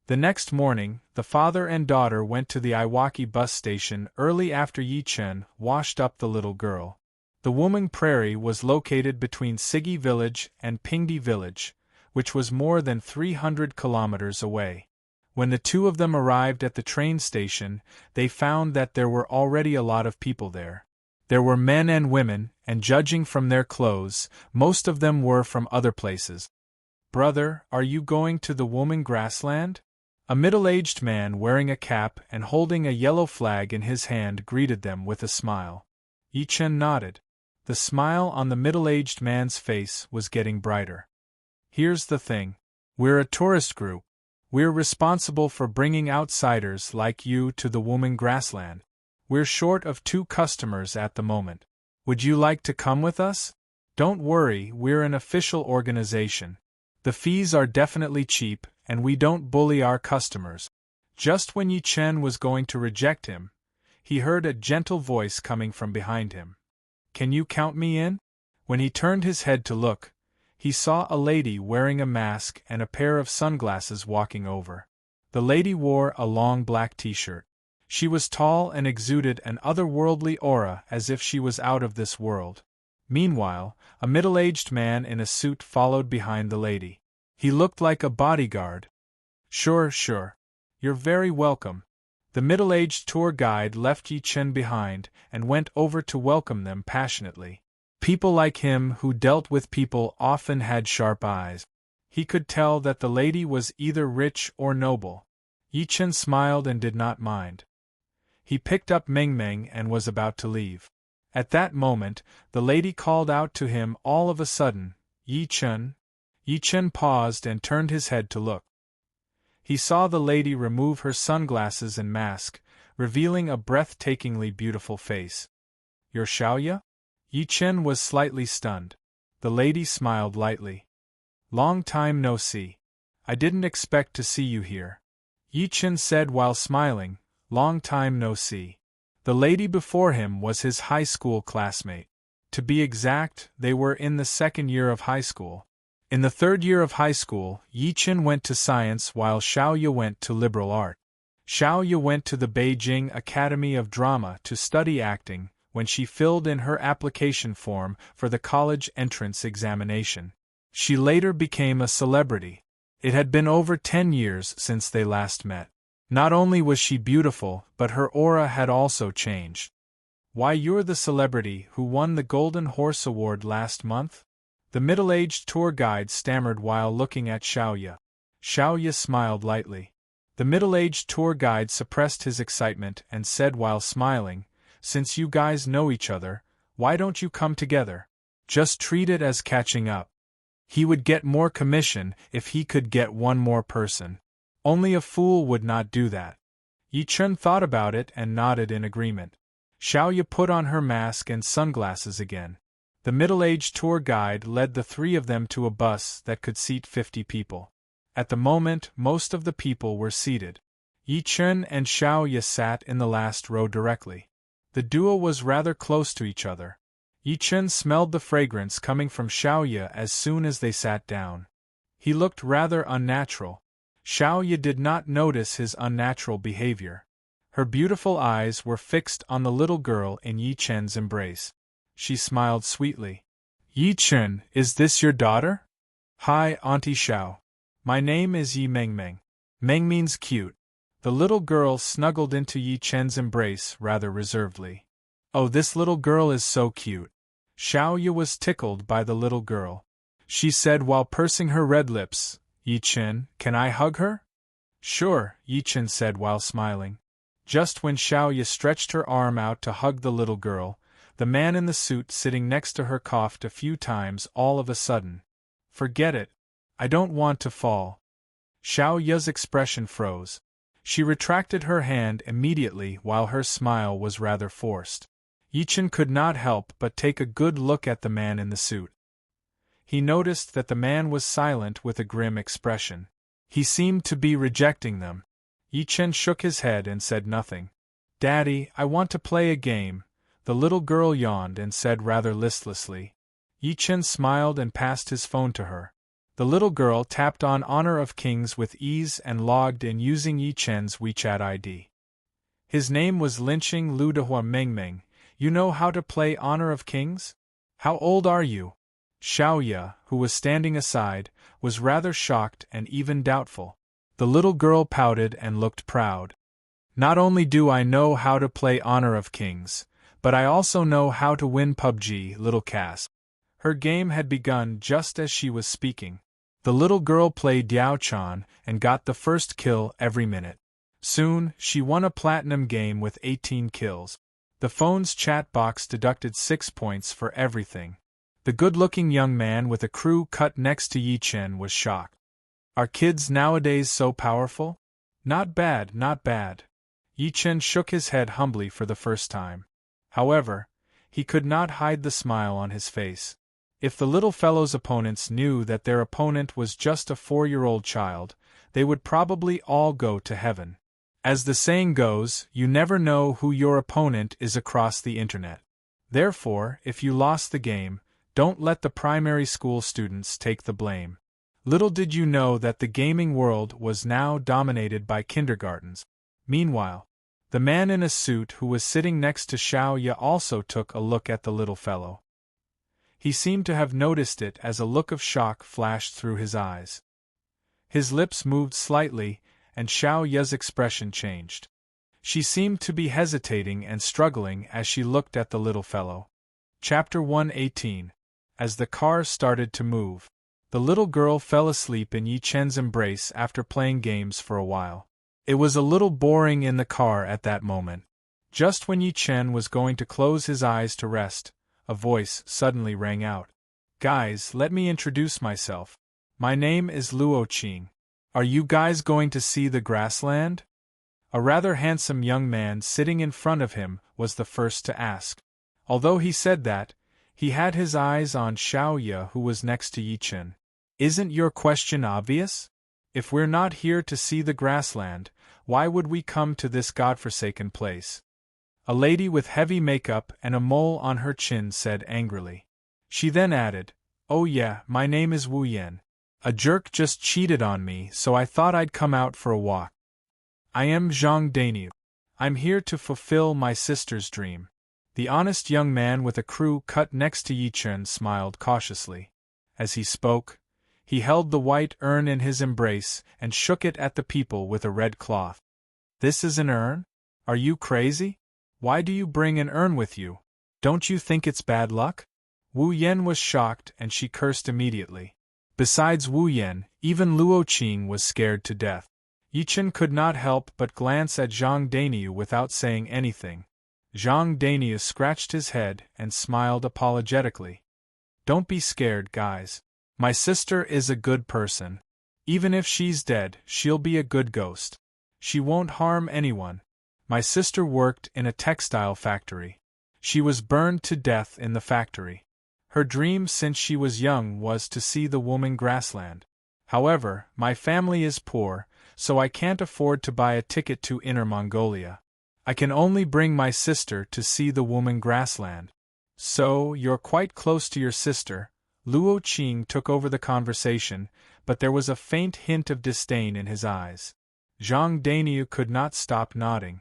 The next morning, the father and daughter went to the Iwaki bus station early after Yi Chen washed up the little girl. The Wuming Prairie was located between Sigi Village and Pingdi Village, which was more than 300 kilometers away. When the two of them arrived at the train station, they found that there were already a lot of people there. There were men and women, and judging from their clothes, most of them were from other places. "Brother, are you going to the Wuming grassland?" A middle-aged man wearing a cap and holding a yellow flag in his hand greeted them with a smile. Yi Chen nodded. The smile on the middle-aged man's face was getting brighter. "Here's the thing. We're a tourist group. We're responsible for bringing outsiders like you to the Wuming grassland. We're short of 2 customers at the moment. Would you like to come with us? Don't worry, we're an official organization. The fees are definitely cheap, and we don't bully our customers." Just when Yi Chen was going to reject him, he heard a gentle voice coming from behind him. "Can you count me in?" When he turned his head to look, he saw a lady wearing a mask and a pair of sunglasses walking over. The lady wore a long black t-shirt. She was tall and exuded an otherworldly aura as if she was out of this world. Meanwhile, a middle-aged man in a suit followed behind the lady. He looked like a bodyguard. Sure. You're very welcome." The middle-aged tour guide left Yi Chen behind and went over to welcome them passionately. People like him who dealt with people often had sharp eyes. He could tell that the lady was either rich or noble. Yi Chen smiled and did not mind. He picked up Meng Meng and was about to leave. At that moment, the lady called out to him all of a sudden, "Yi Chen." Yi Chen paused and turned his head to look. He saw the lady remove her sunglasses and mask, revealing a breathtakingly beautiful face. "You're Xiaoya?" Yi Chen was slightly stunned. The lady smiled lightly. "Long time no see. I didn't expect to see you here." Yi Chen said while smiling, "Long time no see." The lady before him was his high school classmate. To be exact, they were in the 2nd year of high school. In the 3rd year of high school, Yi Chen went to science while Xiaoya went to liberal art. Xiaoya went to the Beijing Academy of Drama to study acting when she filled in her application form for the college entrance examination. She later became a celebrity. It had been over 10 years since they last met. Not only was she beautiful, but her aura had also changed. "Why, you're the celebrity who won the Golden Horse Award last month?" The middle-aged tour guide stammered while looking at Xiaoya. Xiaoya smiled lightly. The middle-aged tour guide suppressed his excitement and said while smiling, "Since you guys know each other, why don't you come together? Just treat it as catching up. He would get more commission if he could get one more person. Only a fool would not do that." Yi Chen thought about it and nodded in agreement. Xiaoya put on her mask and sunglasses again. The middle-aged tour guide led the 3 of them to a bus that could seat 50 people. At the moment, most of the people were seated. Yi Chen and Xiaoya sat in the last row directly. The duo was rather close to each other. Yi Chen smelled the fragrance coming from Xiaoya as soon as they sat down. He looked rather unnatural. Xiaoya did not notice his unnatural behavior. Her beautiful eyes were fixed on the little girl in Yi Chen's embrace. She smiled sweetly. "Yi Chen, is this your daughter?" "Hi, Auntie Xiao. My name is Yi Meng Meng. Meng means cute." The little girl snuggled into Yi Chen's embrace rather reservedly. "Oh, this little girl is so cute." Xiaoya was tickled by the little girl. she said while pursing her red lips. Yi Chen, can I hug her? Sure, Yi Chen said while smiling. Just when Xiao Ye stretched her arm out to hug the little girl, the man in the suit sitting next to her coughed a few times all of a sudden. Forget it. I don't want to fall. Xiao Ye's expression froze. She retracted her hand immediately while her smile was rather forced. Yi Chen could not help but take a good look at the man in the suit. He noticed that the man was silent with a grim expression. He seemed to be rejecting them. Yi Chen shook his head and said nothing. Daddy, I want to play a game, the little girl yawned and said rather listlessly. Yi Chen smiled and passed his phone to her. The little girl tapped on Honor of Kings with ease and logged in using Yi Chen's WeChat ID. His name was Linqing Ludehua Mengmeng. You know how to play Honor of Kings? How old are you? Xiao Ye, who was standing aside, was rather shocked and even doubtful. The little girl pouted and looked proud. Not only do I know how to play Honor of Kings, but I also know how to win PUBG, little Cass. Her game had begun just as she was speaking. The little girl played Yao Chan and got the first kill every minute. Soon, she won a platinum game with 18 kills. The phone's chat box deducted 6 points for everything. The good-looking young man with a crew cut next to Yi Chen was shocked. Are kids nowadays so powerful? Not bad, not bad. Yi Chen shook his head humbly for the first time. However, he could not hide the smile on his face. If the little fellow's opponents knew that their opponent was just a 4-year-old child, they would probably all go to heaven. As the saying goes, you never know who your opponent is across the internet. Therefore, if you lost the game, don't let the primary school students take the blame. Little did you know that the gaming world was now dominated by kindergartens. Meanwhile, the man in a suit who was sitting next to Xiao Ye also took a look at the little fellow. He seemed to have noticed it as a look of shock flashed through his eyes. His lips moved slightly, and Xiao Ye's expression changed. She seemed to be hesitating and struggling as she looked at the little fellow. Chapter 118. As the car started to move, the little girl fell asleep in Yi Chen's embrace after playing games for a while. It was a little boring in the car at that moment. Just when Yi Chen was going to close his eyes to rest, a voice suddenly rang out. Guys, let me introduce myself. My name is Luo Qing. Are you guys going to see the grassland? A rather handsome young man sitting in front of him was the first to ask. Although he said that, he had his eyes on Xiao Ye, who was next to Yi Chen. Isn't your question obvious? If we're not here to see the grassland, why would we come to this godforsaken place? A lady with heavy makeup and a mole on her chin said angrily. She then added, Oh yeah, my name is Wu Yan. A jerk just cheated on me, so I thought I'd come out for a walk. I am Zhang Dainu. I'm here to fulfill my sister's dream. The honest young man with a crew cut next to Yi Chen smiled cautiously. As he spoke, he held the white urn in his embrace and shook it at the people with a red cloth. This is an urn? Are you crazy? Why do you bring an urn with you? Don't you think it's bad luck? Wu Yan was shocked and she cursed immediately. Besides Wu Yan, even Luo Qing was scared to death. Yi Chen could not help but glance at Zhang Dainu without saying anything. Zhang Dainu scratched his head and smiled apologetically. Don't be scared, guys. My sister is a good person. Even if she's dead, she'll be a good ghost. She won't harm anyone. My sister worked in a textile factory. She was burned to death in the factory. Her dream since she was young was to see the woman grassland. However, my family is poor, so I can't afford to buy a ticket to Inner Mongolia. I can only bring my sister to see the woman grassland. So, you're quite close to your sister. Luo Qing took over the conversation, but there was a faint hint of disdain in his eyes. Zhang Dainu could not stop nodding.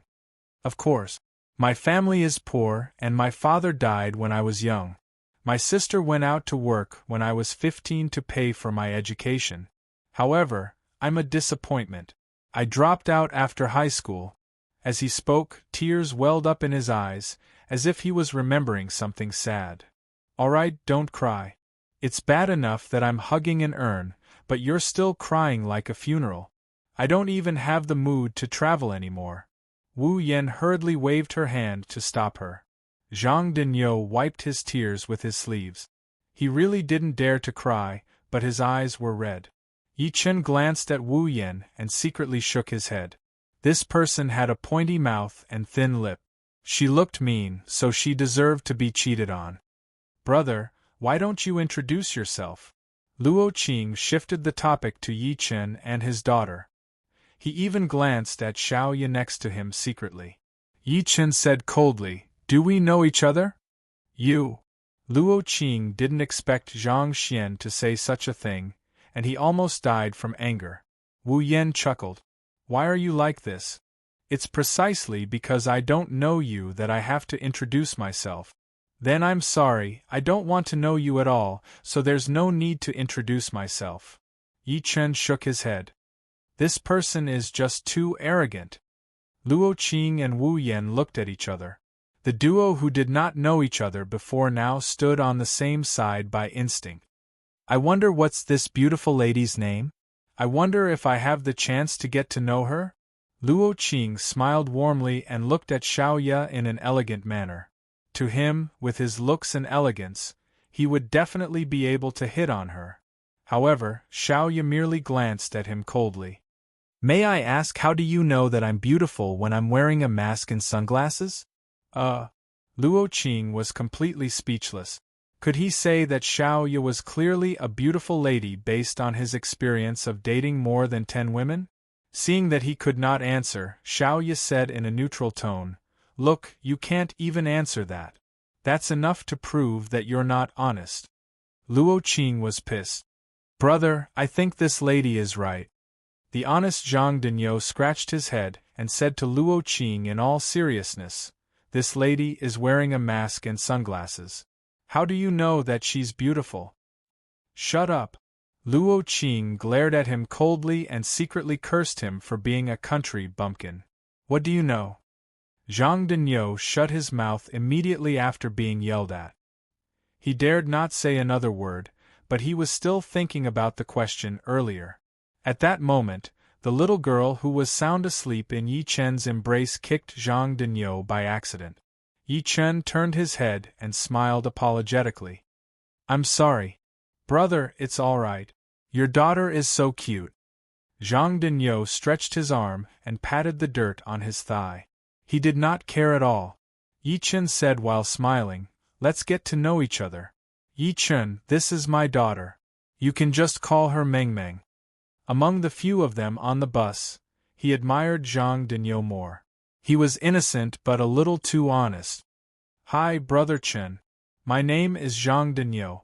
Of course. My family is poor, and my father died when I was young. My sister went out to work when I was 15 to pay for my education. However, I'm a disappointment. I dropped out after high school. As he spoke, tears welled up in his eyes, as if he was remembering something sad. All right, don't cry. It's bad enough that I'm hugging an urn, but you're still crying like a funeral. I don't even have the mood to travel anymore. Wu Yan hurriedly waved her hand to stop her. Zhang Dinyo wiped his tears with his sleeves. He really didn't dare to cry, but his eyes were red. Yi Chen glanced at Wu Yan and secretly shook his head. This person had a pointy mouth and thin lip. She looked mean, so she deserved to be cheated on. Brother, why don't you introduce yourself? Luo Qing shifted the topic to Yi Chen and his daughter. He even glanced at Xiao Ye next to him secretly. Yi Chen said coldly, "Do we know each other?" "You." Luo Qing didn't expect Zhang Xian to say such a thing, and he almost died from anger. Wu Yan chuckled. "Why are you like this? It's precisely because I don't know you that I have to introduce myself. Then I'm sorry, I don't want to know you at all, so there's no need to introduce myself." Yi Chen shook his head. This person is just too arrogant. Luo Qing and Wu Yan looked at each other. The duo who did not know each other before now stood on the same side by instinct. I wonder what's this beautiful lady's name? I wonder if I have the chance to get to know her? Luo Qing smiled warmly and looked at Xiao Ye in an elegant manner. To him, with his looks and elegance, he would definitely be able to hit on her. However, Xiao Ye merely glanced at him coldly. "May I ask, how do you know that I'm beautiful when I'm wearing a mask and sunglasses?" Luo Qing was completely speechless. Could he say that Xiao Ye was clearly a beautiful lady based on his experience of dating more than 10 women? Seeing that he could not answer, Xiao Ye said in a neutral tone, "Look, you can't even answer that. That's enough to prove that you're not honest." Luo Qing was pissed. "Brother, I think this lady is right." The honest Zhang Dinyo scratched his head and said to Luo Qing in all seriousness, "This lady is wearing a mask and sunglasses. How do you know that she's beautiful?" "Shut up." Luo Qing glared at him coldly and secretly cursed him for being a country bumpkin. "What do you know?" Zhang Dinyo shut his mouth immediately after being yelled at. He dared not say another word, but he was still thinking about the question earlier. At that moment, the little girl who was sound asleep in Yi Chen's embrace kicked Zhang Dinyo by accident. Yi Chen turned his head and smiled apologetically. "I'm sorry. Brother, it's all right. Your daughter is so cute." Zhang Dinyo stretched his arm and patted the dirt on his thigh. He did not care at all. Yi Chen said while smiling, "Let's get to know each other. Yi Chen, this is my daughter. You can just call her Meng Meng." Among the few of them on the bus, he admired Zhang Dinyo more. He was innocent but a little too honest. "Hi, Brother Chen. My name is Zhang Dinyo."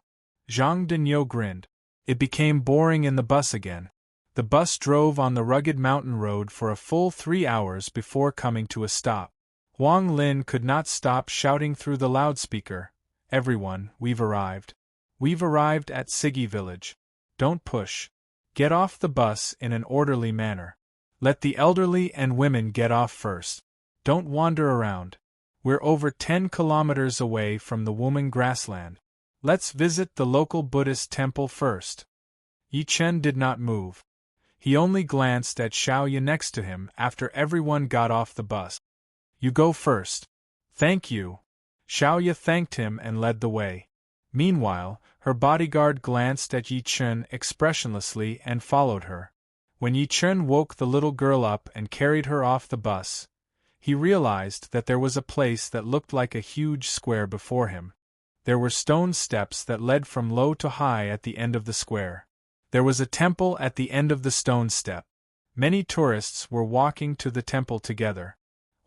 Zhang Dinyo grinned. It became boring in the bus again. The bus drove on the rugged mountain road for a full 3 hours before coming to a stop. Huang Lin could not stop shouting through the loudspeaker, "Everyone, we've arrived. We've arrived at Siggy Village. Don't push. Get off the bus in an orderly manner. Let the elderly and women get off first. Don't wander around. We're over 10 kilometers away from the Woman Grassland. Let's visit the local Buddhist temple first." Yi Chen did not move. He only glanced at Xiao Ye next to him after everyone got off the bus. "You go first." "Thank you." Xiao Ye thanked him and led the way. Meanwhile, her bodyguard glanced at Yi Chen expressionlessly and followed her. When Yi Chen woke the little girl up and carried her off the bus, he realized that there was a place that looked like a huge square before him. There were stone steps that led from low to high at the end of the square. There was a temple at the end of the stone step. Many tourists were walking to the temple together.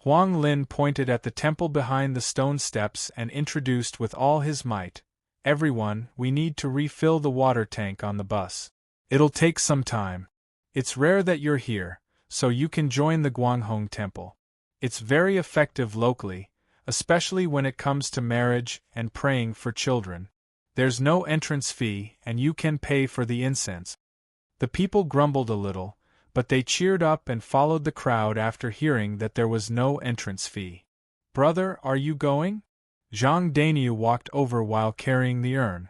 Huang Lin pointed at the temple behind the stone steps and introduced with all his might, "Everyone, we need to refill the water tank on the bus. It'll take some time. It's rare that you're here, so you can join the Guanghong Temple. It's very effective locally, especially when it comes to marriage and praying for children. There's no entrance fee and you can pay for the incense." The people grumbled a little, but they cheered up and followed the crowd after hearing that there was no entrance fee. "Brother, are you going?" Zhang Dainyu walked over while carrying the urn.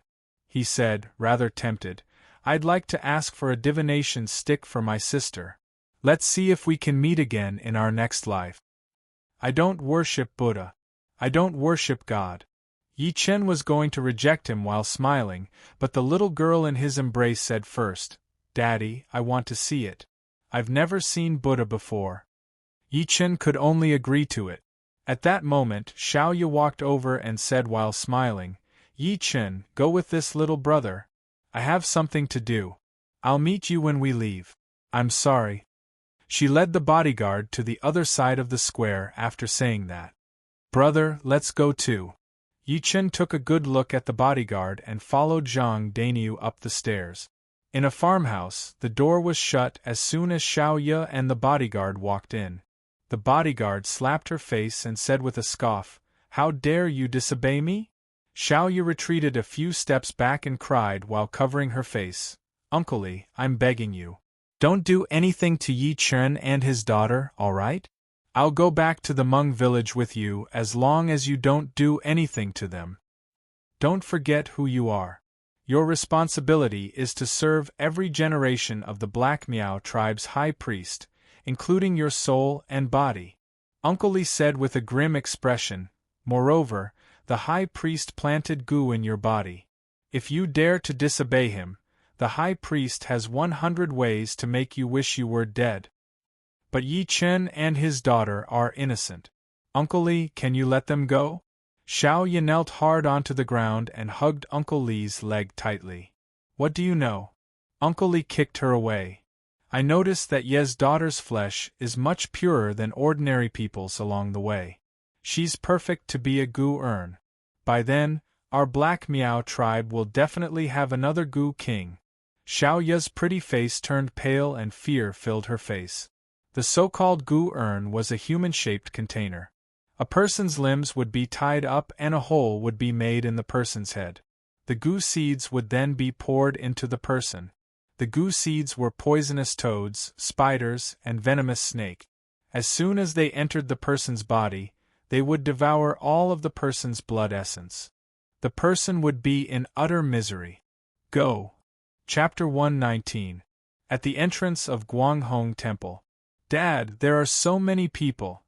he said, rather tempted. "I'd like to ask for a divination stick for my sister. Let's see if we can meet again in our next life. I don't worship Buddha. I don't worship God." Yi Chen was going to reject him while smiling, but the little girl in his embrace said first, "Daddy, I want to see it. I've never seen Buddha before." Yi Chen could only agree to it. At that moment, Xiaoya walked over and said while smiling, "Yi Chen, go with this little brother. I have something to do. I'll meet you when we leave." "I'm sorry." She led the bodyguard to the other side of the square after saying that. "Brother, let's go too." Yi Chen took a good look at the bodyguard and followed Zhang Dainiu up the stairs. In a farmhouse, the door was shut as soon as Xiaoya and the bodyguard walked in. The bodyguard slapped her face and said with a scoff, "How dare you disobey me?" Xiaoya retreated a few steps back and cried while covering her face, "Uncle Li, I'm begging you. Don't do anything to Yi Chen and his daughter, all right? I'll go back to the Hmong village with you as long as you don't do anything to them. Don't forget who you are. Your responsibility is to serve every generation of the Black Miao tribe's high priest, including your soul and body." Uncle Li said with a grim expression, "Moreover, the high priest planted goo in your body. If you dare to disobey him, the high priest has 100 ways to make you wish you were dead. But Yi Chen and his daughter are innocent. Uncle Li, can you let them go?" Xiaoya knelt hard onto the ground and hugged Uncle Li's leg tightly. "What do you know?" Uncle Li kicked her away. "I noticed that Ye's daughter's flesh is much purer than ordinary people's along the way. She's perfect to be a Gu urn. By then, our Black Miao tribe will definitely have another Gu king." Xiaoya's pretty face turned pale and fear filled her face. The so-called Gu urn was a human-shaped container. A person's limbs would be tied up and a hole would be made in the person's head. The Gu seeds would then be poured into the person. The Gu seeds were poisonous toads, spiders, and venomous snake. As soon as they entered the person's body, they would devour all of the person's blood essence. The person would be in utter misery. Go. Chapter 119. At the entrance of Guanghong Temple. "Dad, there are so many people."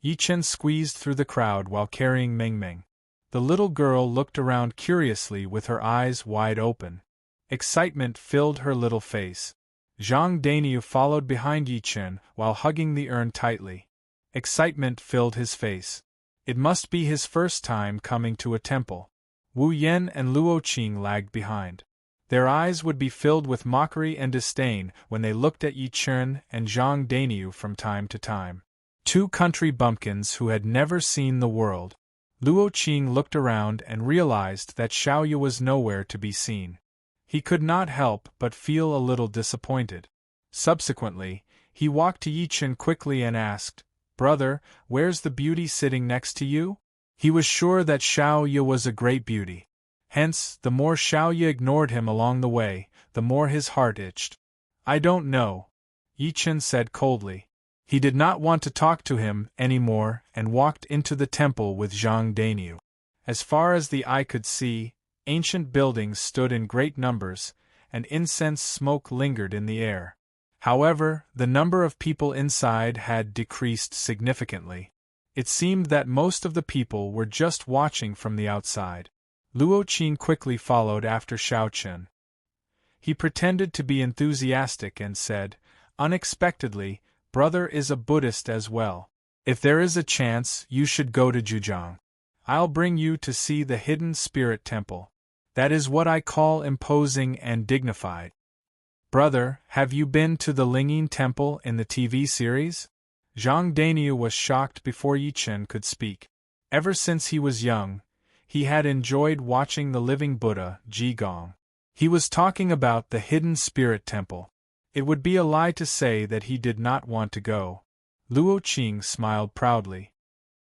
Yi Chen squeezed through the crowd while carrying Meng Meng. The little girl looked around curiously with her eyes wide open. Excitement filled her little face. Zhang Dainiu followed behind Yi Chen while hugging the urn tightly. Excitement filled his face. It must be his first time coming to a temple. Wu Yan and Luo Qing lagged behind. Their eyes would be filled with mockery and disdain when they looked at Yi Chen and Zhang Dainiu from time to time. Two country bumpkins who had never seen the world. Luo Qing looked around and realized that Xiaoya was nowhere to be seen. He could not help but feel a little disappointed. Subsequently, he walked to Yi Chen quickly and asked, "Brother, where's the beauty sitting next to you?" He was sure that Xiaoya was a great beauty. Hence, the more Xiaoya ignored him along the way, the more his heart itched. "I don't know," Yi Chen said coldly. He did not want to talk to him anymore and walked into the temple with Zhang Dainiu. As far as the eye could see, ancient buildings stood in great numbers, and incense smoke lingered in the air. However, the number of people inside had decreased significantly. It seemed that most of the people were just watching from the outside. Luo Qing quickly followed after Xiao Chen. He pretended to be enthusiastic and said, unexpectedly, "Brother is a Buddhist as well. If there is a chance, you should go to Zhujiang. I'll bring you to see the hidden spirit temple. That is what I call imposing and dignified." "Brother, have you been to the Lingyin temple in the TV series?" Zhang Dainiu was shocked before Yi Chen could speak. Ever since he was young, he had enjoyed watching the living Buddha, Jigong. He was talking about the hidden spirit temple. It would be a lie to say that he did not want to go. Luo Qing smiled proudly.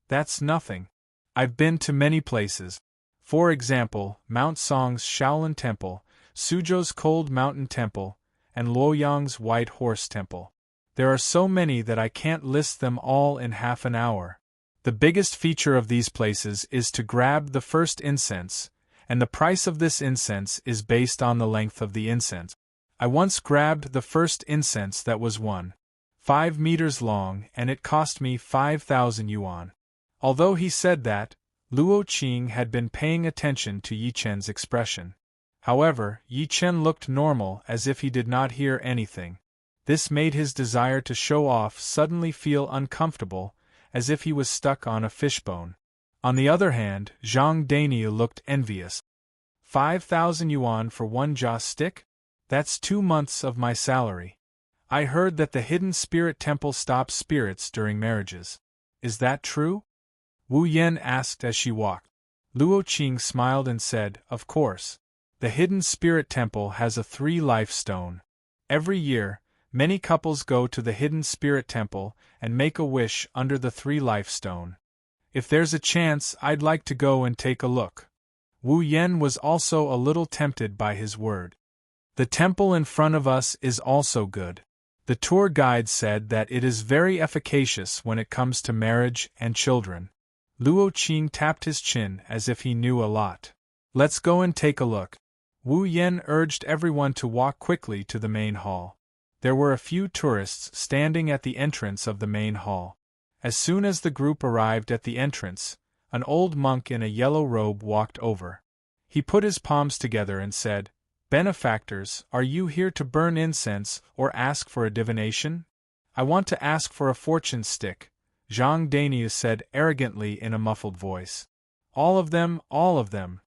"That's nothing. I've been to many places. For example, Mount Song's Shaolin Temple, Suzhou's Cold Mountain Temple, and Luoyang's White Horse Temple. There are so many that I can't list them all in half an hour. The biggest feature of these places is to grab the first incense, and the price of this incense is based on the length of the incense. I once grabbed the first incense that was 1.5 meters long, and it cost me 5,000 yuan. Although he said that, Luo Qing had been paying attention to Yi Chen's expression. However, Yi Chen looked normal, as if he did not hear anything. This made his desire to show off suddenly feel uncomfortable, as if he was stuck on a fishbone. On the other hand, Zhang Dainyu looked envious. 5,000 yuan for one jia stick? That's 2 months of my salary. I heard that the hidden spirit temple stops spirits during marriages. Is that true? Wu Yan asked as she walked. Luo Qing smiled and said, of course. The hidden spirit temple has a 3-life stone. Every year, many couples go to the hidden spirit temple and make a wish under the 3-life stone. If there's a chance, I'd like to go and take a look. Wu Yan was also a little tempted by his word. The temple in front of us is also good. The tour guide said that it is very efficacious when it comes to marriage and children. Luo Qing tapped his chin as if he knew a lot. Let's go and take a look. Wu Yan urged everyone to walk quickly to the main hall. There were a few tourists standing at the entrance of the main hall. As soon as the group arrived at the entrance, an old monk in a yellow robe walked over. He put his palms together and said, Benefactors, are you here to burn incense or ask for a divination? I want to ask for a fortune stick, Zhang Dainyu said arrogantly in a muffled voice. All of them, all of them.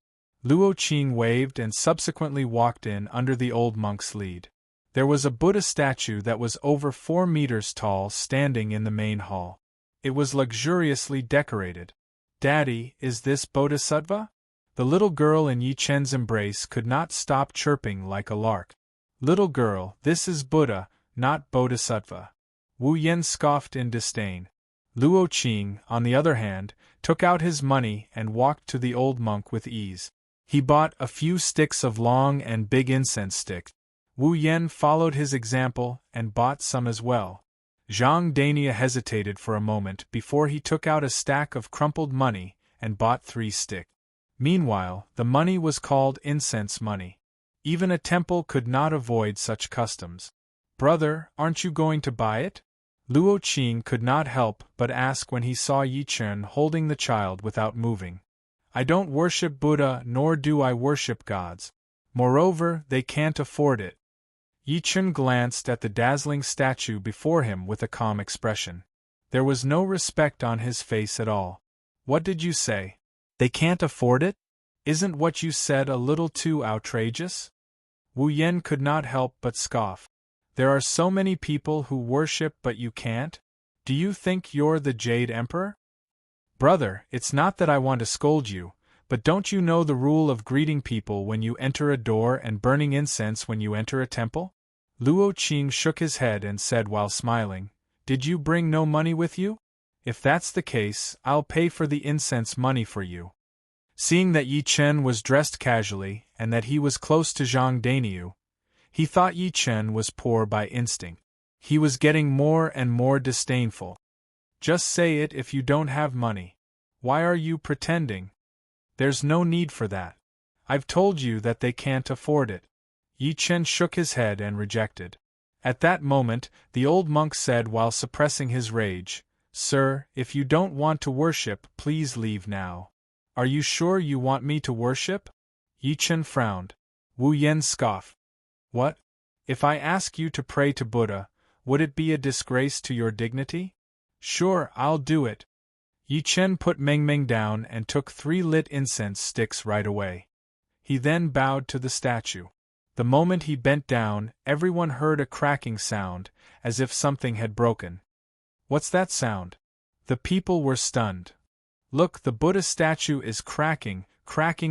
Luo Qing waved and subsequently walked in under the old monk's lead. There was a Buddha statue that was over 4 meters tall standing in the main hall. It was luxuriously decorated. Daddy, is this Bodhisattva? The little girl in Yi Chen's embrace could not stop chirping like a lark. Little girl, this is Buddha, not Bodhisattva. Wu Yan scoffed in disdain. Luo Qing, on the other hand, took out his money and walked to the old monk with ease. He bought a few sticks of long and big incense sticks. Wu Yan followed his example and bought some as well. Zhang Dainyu hesitated for a moment before he took out a stack of crumpled money and bought 3 sticks. Meanwhile, the money was called incense money. Even a temple could not avoid such customs. Brother, aren't you going to buy it? Luo Qing could not help but ask when he saw Yi Chen holding the child without moving. I don't worship Buddha nor do I worship gods. Moreover, they can't afford it. Yi Chen glanced at the dazzling statue before him with a calm expression. There was no respect on his face at all. What did you say? They can't afford it? Isn't what you said a little too outrageous? Wu Yan could not help but scoff. There are so many people who worship but you can't? Do you think you're the Jade Emperor? Brother, it's not that I want to scold you, but don't you know the rule of greeting people when you enter a door and burning incense when you enter a temple? Luo Qing shook his head and said while smiling, Did you bring no money with you? If that's the case, I'll pay for the incense money for you. Seeing that Yi Chen was dressed casually and that he was close to Zhang Dainyu, he thought Yi Chen was poor by instinct. He was getting more and more disdainful. Just say it if you don't have money. Why are you pretending? There's no need for that. I've told you that they can't afford it. Yi Chen shook his head and rejected. At that moment, the old monk said while suppressing his rage, Sir, if you don't want to worship, please leave now. Are you sure you want me to worship? Yi Chen frowned. Wu Yan scoffed. What? If I ask you to pray to Buddha, would it be a disgrace to your dignity? Sure, I'll do it. Yi Chen put Meng Meng down and took 3 lit incense sticks right away. He then bowed to the statue. The moment he bent down, everyone heard a cracking sound, as if something had broken. What's that sound? The people were stunned. Look, the Buddha statue is cracking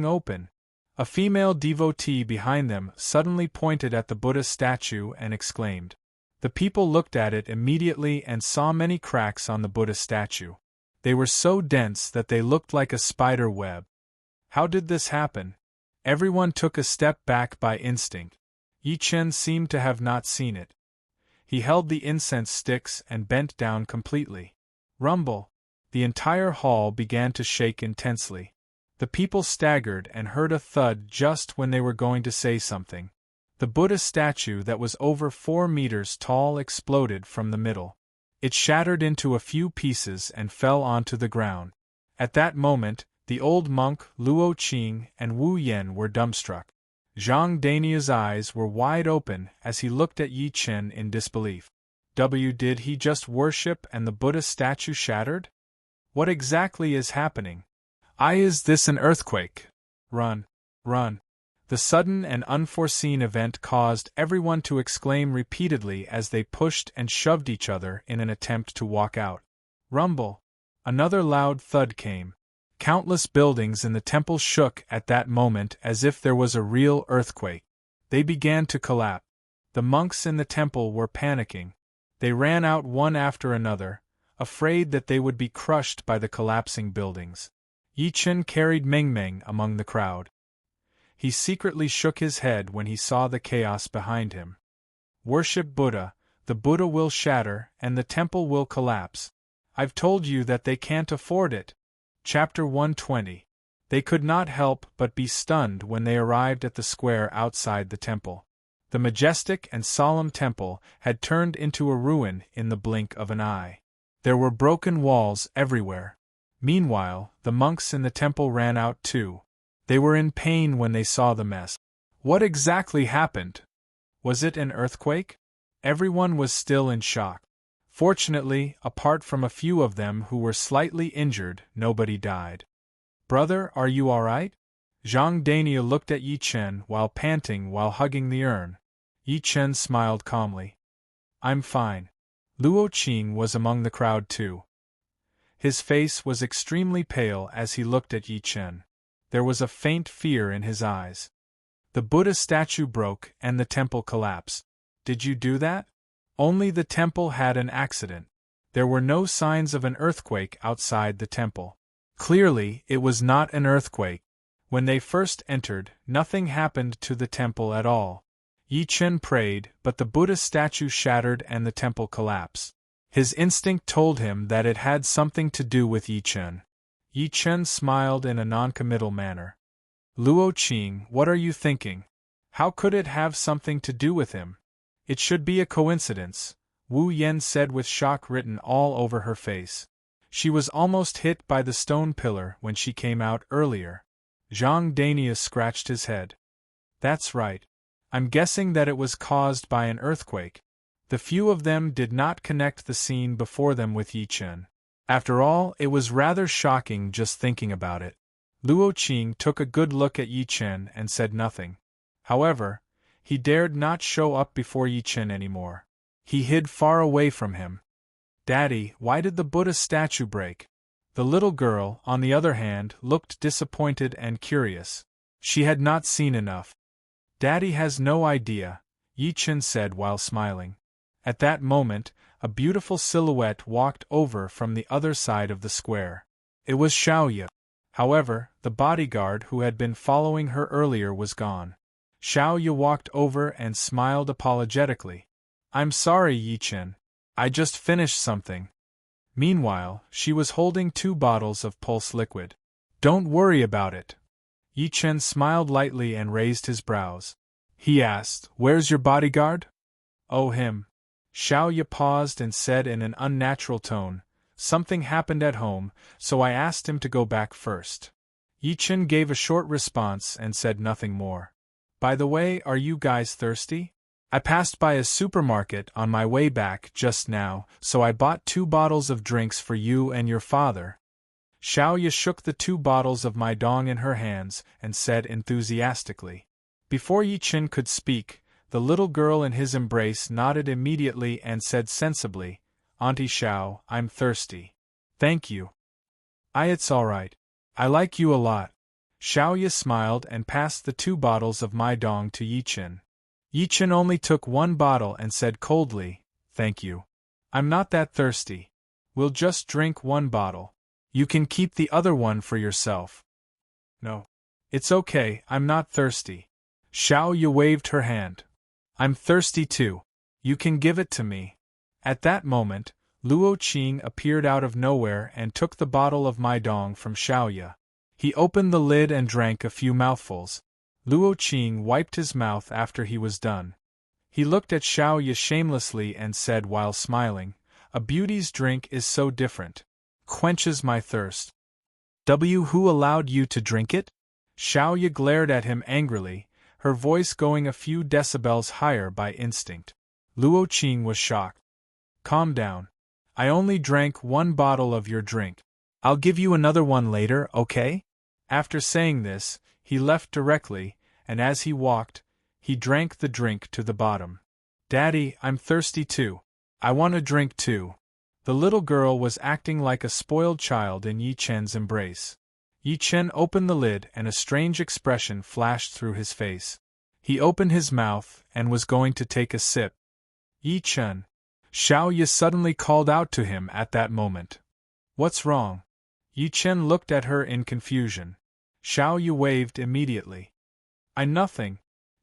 open. A female devotee behind them suddenly pointed at the Buddha statue and exclaimed. The people looked at it immediately and saw many cracks on the Buddha statue. They were so dense that they looked like a spider web. How did this happen? Everyone took a step back by instinct. Yi Chen seemed to have not seen it. He held the incense sticks and bent down completely. Rumble! The entire hall began to shake intensely. The people staggered and heard a thud just when they were going to say something. The Buddha statue that was over 4 meters tall exploded from the middle. It shattered into a few pieces and fell onto the ground. At that moment, the old monk, Luo Qing, and Wu Yen were dumbstruck. Zhang Dania's eyes were wide open as he looked at Yi Chen in disbelief. Did he just worship and the Buddha statue shattered? What exactly is happening? Is this an earthquake? Run! Run! The sudden and unforeseen event caused everyone to exclaim repeatedly as they pushed and shoved each other in an attempt to walk out. Rumble! Another loud thud came. Countless buildings in the temple shook at that moment as if there was a real earthquake. They began to collapse. The monks in the temple were panicking. They ran out one after another, afraid that they would be crushed by the collapsing buildings. Yi Chen carried Meng Meng among the crowd. He secretly shook his head when he saw the chaos behind him. Worship Buddha, the Buddha will shatter and the temple will collapse. I've told you that they can't afford it. Chapter 120. They could not help but be stunned when they arrived at the square outside the temple. The majestic and solemn temple had turned into a ruin in the blink of an eye. There were broken walls everywhere. Meanwhile, the monks in the temple ran out too. They were in pain when they saw the mess. What exactly happened? Was it an earthquake? Everyone was still in shock. Fortunately, apart from a few of them who were slightly injured, nobody died. Brother, are you all right? Zhang Dania looked at Yi Chen while panting while hugging the urn. Yi Chen smiled calmly. I'm fine. Luo Qing was among the crowd too. His face was extremely pale as he looked at Yi Chen. There was a faint fear in his eyes. The Buddha statue broke and the temple collapsed. Did you do that? Only the temple had an accident. There were no signs of an earthquake outside the temple. Clearly, it was not an earthquake. When they first entered, nothing happened to the temple at all. Yi Chen prayed, but the Buddha statue shattered and the temple collapsed. His instinct told him that it had something to do with Yi Chen. Yi Chen smiled in a noncommittal manner. Luo Qing, what are you thinking? How could it have something to do with him? It should be a coincidence, Wu Yen said with shock written all over her face. She was almost hit by the stone pillar when she came out earlier. Zhang Dania scratched his head. That's right. I'm guessing that it was caused by an earthquake. The few of them did not connect the scene before them with Yi Chen. After all, it was rather shocking just thinking about it. Luo Qing took a good look at Yi Chen and said nothing. However, he dared not show up before Yi Chen anymore. He hid far away from him. Daddy, why did the Buddha statue break? The little girl, on the other hand, looked disappointed and curious. She had not seen enough. Daddy has no idea, Yi Chen said while smiling. At that moment, a beautiful silhouette walked over from the other side of the square. It was Xiaoya. However, the bodyguard who had been following her earlier was gone. Xiaoya walked over and smiled apologetically. I'm sorry, Yi Chen. I just finished something. Meanwhile, she was holding 2 bottles of pulse liquid. Don't worry about it. Yi Chen smiled lightly and raised his brows. He asked, Where's your bodyguard? Oh, him. Xiaoya paused and said in an unnatural tone, Something happened at home, so I asked him to go back first. Yi Chen gave a short response and said nothing more. By the way, are you guys thirsty? I passed by a supermarket on my way back just now, so I bought 2 bottles of drinks for you and your father. Xiaoya shook the 2 bottles of my dong in her hands and said enthusiastically. Before Yi Chen could speak, the little girl in his embrace nodded immediately and said sensibly, Auntie Xiao, I'm thirsty. Thank you. It's all right. I like you a lot. Xiaoya smiled and passed the 2 bottles of my dong to Yi Chen. Yi Chen only took 1 bottle and said coldly, Thank you. I'm not that thirsty. We'll just drink 1 bottle. You can keep the other one for yourself. No. It's okay, I'm not thirsty. Xiaoya waved her hand. I'm thirsty too. You can give it to me. At that moment, Luo Qing appeared out of nowhere and took the bottle of my dong from Xiaoya. He opened the lid and drank a few mouthfuls. Luo Qing wiped his mouth after he was done. He looked at Xiao Ye shamelessly and said while smiling, "A beauty's drink is so different. Quenches my thirst." Who allowed you to drink it? Xiao Ye glared at him angrily, her voice going a few decibels higher by instinct. Luo Qing was shocked. Calm down. I only drank 1 bottle of your drink. I'll give you another one later, okay? After saying this, he left directly, and as he walked, he drank the drink to the bottom. Daddy, I'm thirsty too. I want a drink too. The little girl was acting like a spoiled child in Yi Chen's embrace. Yi Chen opened the lid and a strange expression flashed through his face. He opened his mouth and was going to take a sip. Yi Chen. Xiao Ye suddenly called out to him at that moment. What's wrong? Yi Chen looked at her in confusion. Xiao Ye waved immediately. Nothing.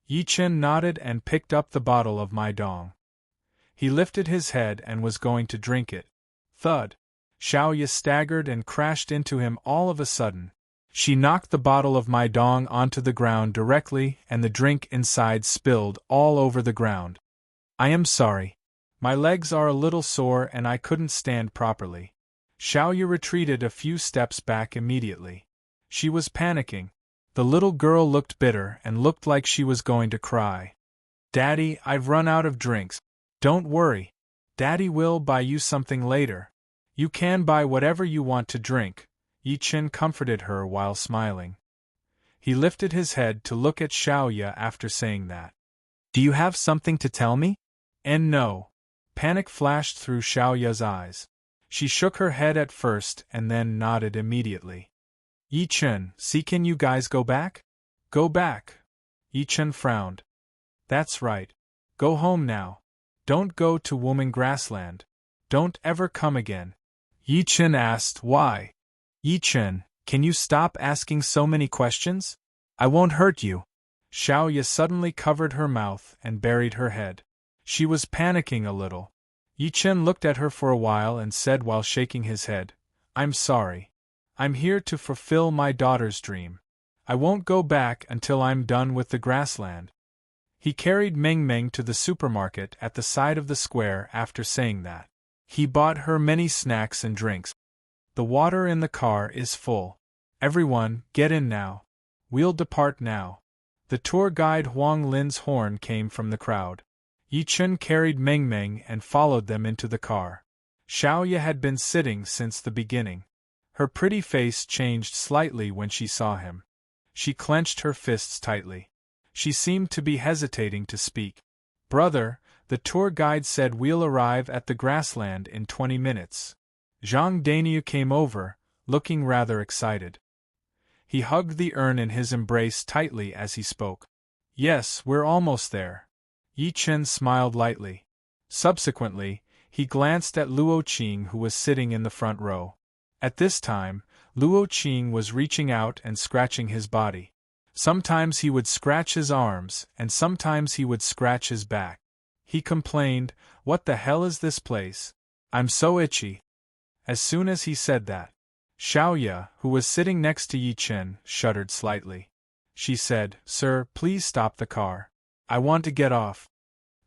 Yi Chen nodded and picked up the bottle of my dong. He lifted his head and was going to drink it. Thud. Xiao Ye staggered and crashed into him all of a sudden. She knocked the bottle of my dong onto the ground directly and the drink inside spilled all over the ground. I am sorry. My legs are a little sore and I couldn't stand properly. Xiao Ye retreated a few steps back immediately. She was panicking. The little girl looked bitter and looked like she was going to cry. Daddy, I've run out of drinks. Don't worry. Daddy will buy you something later. You can buy whatever you want to drink, Yi Chen comforted her while smiling. He lifted his head to look at Xiao Ye after saying that. Do you have something to tell me? And no. Panic flashed through Xiao Ye's eyes. She shook her head at first and then nodded immediately. Yi Chen, see, can you guys go back? Go back. Yi Chen frowned. That's right. Go home now. Don't go to Woman Grassland. Don't ever come again. Yi Chen asked why. Yi Chen, can you stop asking so many questions? I won't hurt you. Xiao Ye suddenly covered her mouth and buried her head. She was panicking a little. Yi Chen looked at her for a while and said while shaking his head, I'm sorry. I'm here to fulfill my daughter's dream. I won't go back until I'm done with the grassland. He carried Meng Meng to the supermarket at the side of the square after saying that. He bought her many snacks and drinks. The water in the car is full. Everyone, get in now. We'll depart now. The tour guide Huang Lin's horn came from the crowd. Yi Chen carried Meng Meng and followed them into the car. Xiao Ye had been sitting since the beginning. Her pretty face changed slightly when she saw him. She clenched her fists tightly. She seemed to be hesitating to speak. Brother, the tour guide said we'll arrive at the grassland in 20 minutes. Zhang Daniu came over, looking rather excited. He hugged the urn in his embrace tightly as he spoke. Yes, we're almost there. Yi Chen smiled lightly. Subsequently, he glanced at Luo Qing who was sitting in the front row. At this time, Luo Qing was reaching out and scratching his body. Sometimes he would scratch his arms, and sometimes he would scratch his back. He complained, "What the hell is this place? I'm so itchy." As soon as he said that, Xiao Ye, who was sitting next to Yi Chen, shuddered slightly. She said, "Sir, please stop the car. I want to get off."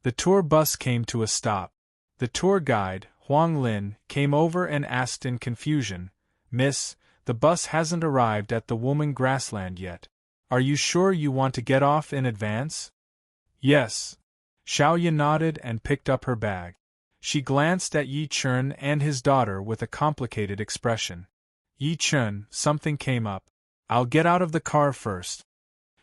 The tour bus came to a stop. The tour guide, Huang Lin, came over and asked in confusion, "Miss, the bus hasn't arrived at the Woman Grassland yet. Are you sure you want to get off in advance?" "Yes." Xiao Ye nodded and picked up her bag. She glanced at Yi Chen and his daughter with a complicated expression. "Yi Chen, something came up. I'll get out of the car first."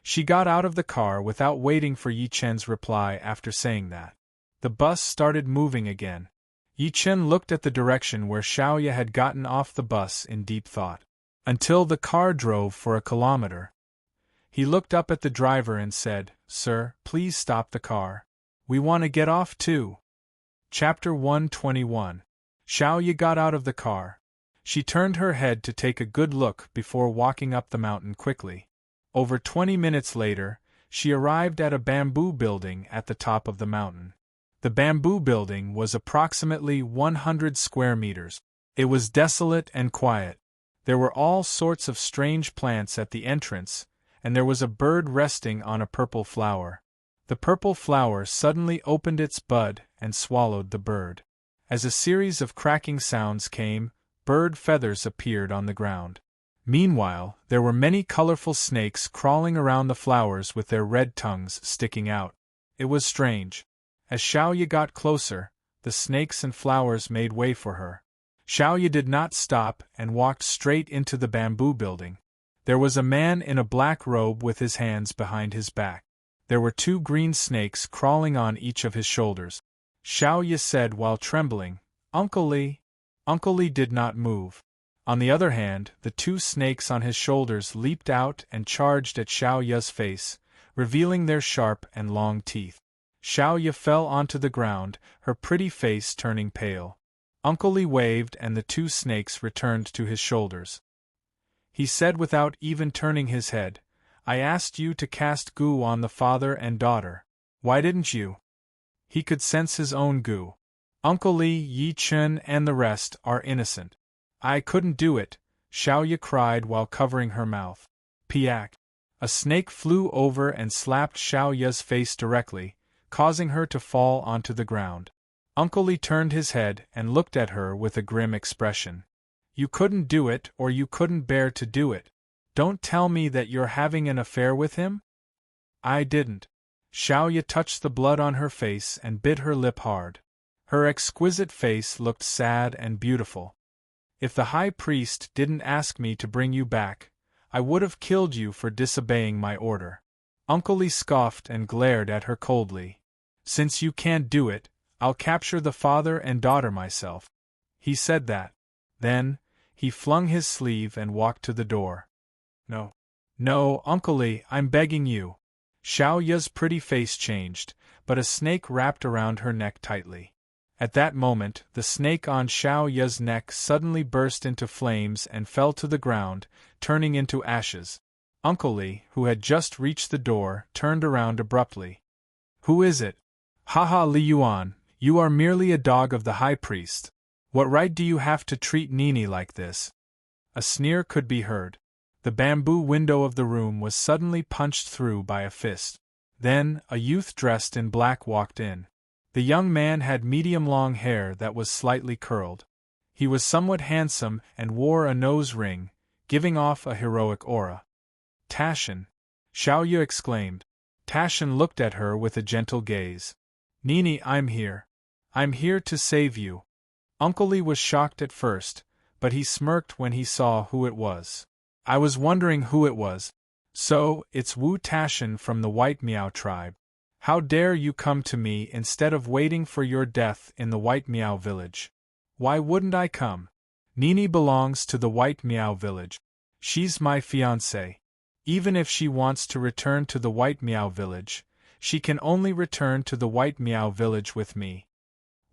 She got out of the car without waiting for Yi Chen's reply after saying that. The bus started moving again. Yi Chen looked at the direction where Xiao Ye had gotten off the bus in deep thought. Until the car drove for a kilometer. He looked up at the driver and said, "Sir, please stop the car. We want to get off too." Chapter 121. Xiao Ye got out of the car. She turned her head to take a good look before walking up the mountain quickly. Over 20 minutes later, she arrived at a bamboo building at the top of the mountain. The bamboo building was approximately 100 square meters. It was desolate and quiet. There were all sorts of strange plants at the entrance, and there was a bird resting on a purple flower. The purple flower suddenly opened its bud and swallowed the bird. As a series of cracking sounds came, bird feathers appeared on the ground. Meanwhile, there were many colorful snakes crawling around the flowers with their red tongues sticking out. It was strange. As Xiaoya got closer, the snakes and flowers made way for her. Xiaoya did not stop and walked straight into the bamboo building. There was a man in a black robe with his hands behind his back. There were 2 green snakes crawling on each of his shoulders. Xiaoya said while trembling, "Uncle Li." Uncle Li did not move. On the other hand, the 2 snakes on his shoulders leaped out and charged at Xiaoya's face, revealing their sharp and long teeth. Xiaoya fell onto the ground, her pretty face turning pale. Uncle Li waved and the 2 snakes returned to his shoulders. He said without even turning his head, "I asked you to cast goo on the father and daughter. Why didn't you?" He could sense his own goo. Uncle Li, Yi Chun and the rest are innocent. "I couldn't do it," Xiaoya cried while covering her mouth. Piak! A snake flew over and slapped Xiaoya's face directly, causing her to fall onto the ground. Uncle Li turned his head and looked at her with a grim expression. "You couldn't do it or you couldn't bear to do it. Don't tell me that you're having an affair with him?" "I didn't." Xiaoya touched the blood on her face and bit her lip hard. Her exquisite face looked sad and beautiful. "If the high priest didn't ask me to bring you back, I would have killed you for disobeying my order." Uncle Li scoffed and glared at her coldly. "Since you can't do it, I'll capture the father and daughter myself." He said that. Then, he flung his sleeve and walked to the door. "No. No, Uncle Li, I'm begging you." Xiaoya's pretty face changed, but a snake wrapped around her neck tightly. At that moment, the snake on Xiaoya's neck suddenly burst into flames and fell to the ground, turning into ashes. Uncle Li, who had just reached the door, turned around abruptly. "Who is it?" "Haha, Li Yuan, you are merely a dog of the high priest. What right do you have to treat Nini like this?" A sneer could be heard. The bamboo window of the room was suddenly punched through by a fist. Then, a youth dressed in black walked in. The young man had medium-long hair that was slightly curled. He was somewhat handsome and wore a nose ring, giving off a heroic aura. "Tasshin!" Xiaoya exclaimed. Tasshin looked at her with a gentle gaze. "Nini, I'm here. I'm here to save you." Uncle Li was shocked at first, but he smirked when he saw who it was. "I was wondering who it was. So, it's Wu Tasshin from the White Miao tribe. How dare you come to me instead of waiting for your death in the White Miao village?" "Why wouldn't I come? Nini belongs to the White Miao village. She's my fiancée. Even if she wants to return to the White Miao village, she can only return to the White Miao village with me."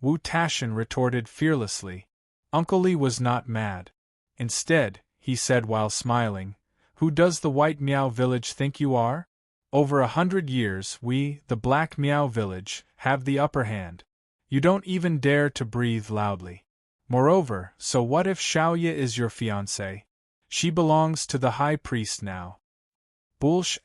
Wu Tasshin retorted fearlessly. Uncle Li was not mad. Instead, he said while smiling, "Who does the White Miao village think you are? Over 100 years we, the Black Miao village, have the upper hand. You don't even dare to breathe loudly. Moreover, so what if Xiaoya is your fiancée? She belongs to the high priest now." Bullsh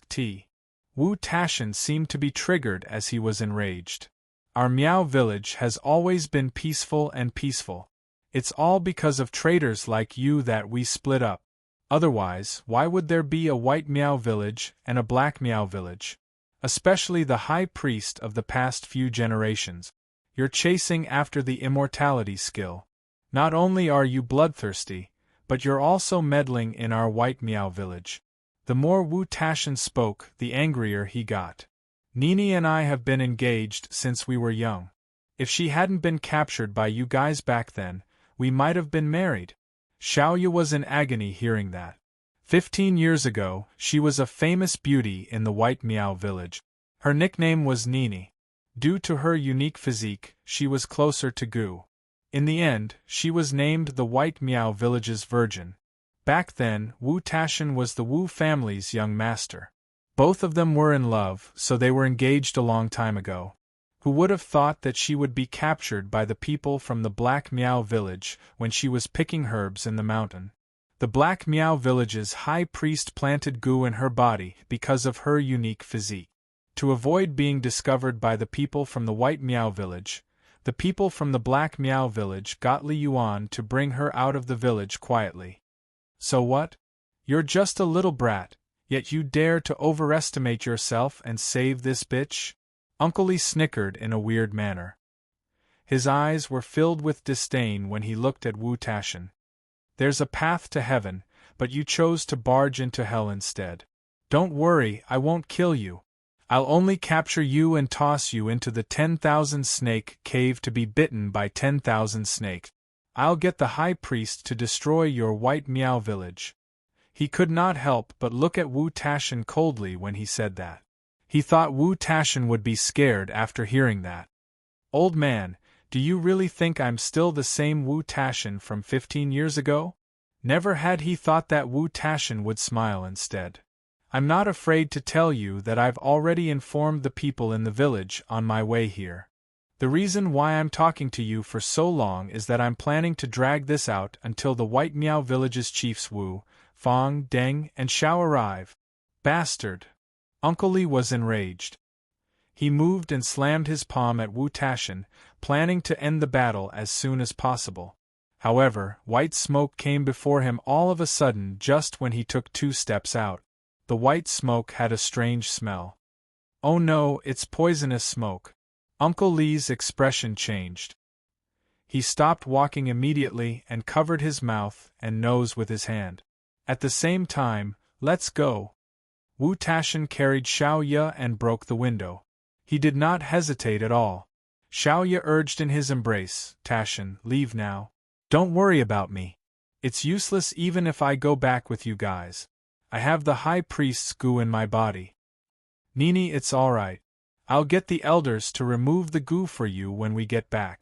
*T. Wu Tasshin seemed to be triggered as he was enraged. "Our Miao village has always been peaceful and peaceful. It's all because of traitors like you that we split up. Otherwise, why would there be a White Miao village and a Black Miao village? Especially the high priest of the past few generations. You're chasing after the immortality skill. Not only are you bloodthirsty, but you're also meddling in our White Miao village." The more Wu Tasshin spoke, the angrier he got. "Nini and I have been engaged since we were young. If she hadn't been captured by you guys back then, we might have been married." Xiaoya was in agony hearing that. 15 years ago, she was a famous beauty in the White Miao village. Her nickname was Nini. Due to her unique physique, she was closer to Gu. In the end, she was named the White Miao village's virgin. Back then, Wu Tasshin was the Wu family's young master. Both of them were in love, so they were engaged a long time ago. Who would have thought that she would be captured by the people from the Black Miao village when she was picking herbs in the mountain? The Black Miao village's high priest planted goo in her body because of her unique physique. To avoid being discovered by the people from the White Miao village, the people from the Black Miao village got Li Yuan to bring her out of the village quietly. So what? You're just a little brat, yet you dare to overestimate yourself and save this bitch? Uncle Li snickered in a weird manner. His eyes were filled with disdain when he looked at Wu Tashan. There's a path to heaven, but you chose to barge into hell instead. Don't worry, I won't kill you. I'll only capture you and toss you into the 10,000 snake cave to be bitten by 10,000 snakes. I'll get the high priest to destroy your White Miao village. He could not help but look at Wu Tashan coldly when he said that. He thought Wu Tashan would be scared after hearing that. Old man, do you really think I'm still the same Wu Tashan from 15 years ago? Never had he thought that Wu Tashan would smile instead. I'm not afraid to tell you that I've already informed the people in the village on my way here. The reason why I'm talking to you for so long is that I'm planning to drag this out until the White Miao village's chiefs Wu, Fong, Deng, and Xiao arrive. Bastard! Uncle Li was enraged. He moved and slammed his palm at Wu Tashan, planning to end the battle as soon as possible. However, white smoke came before him all of a sudden just when he took 2 steps out. The white smoke had a strange smell. Oh no, it's poisonous smoke. Uncle Li's expression changed. He stopped walking immediately and covered his mouth and nose with his hand. At the same time, let's go. Wu Tashan carried Xiao Ye and broke the window. He did not hesitate at all. Xiao Ye urged in his embrace, Tashan, leave now. Don't worry about me. It's useless even if I go back with you guys. I have the high priest's goo in my body. Nini, it's alright. I'll get the elders to remove the goo for you when we get back.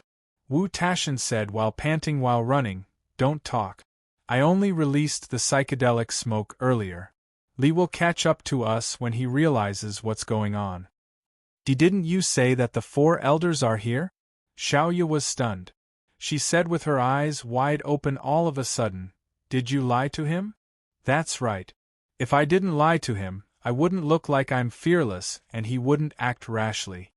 Wu Tashan said while panting while running, don't talk. I only released the psychedelic smoke earlier. Li will catch up to us when he realizes what's going on. Didn't you say that the 4 elders are here? Xiao Ye was stunned. She said with her eyes wide open all of a sudden, did you lie to him? That's right. If I didn't lie to him, I wouldn't look like I'm fearless and he wouldn't act rashly.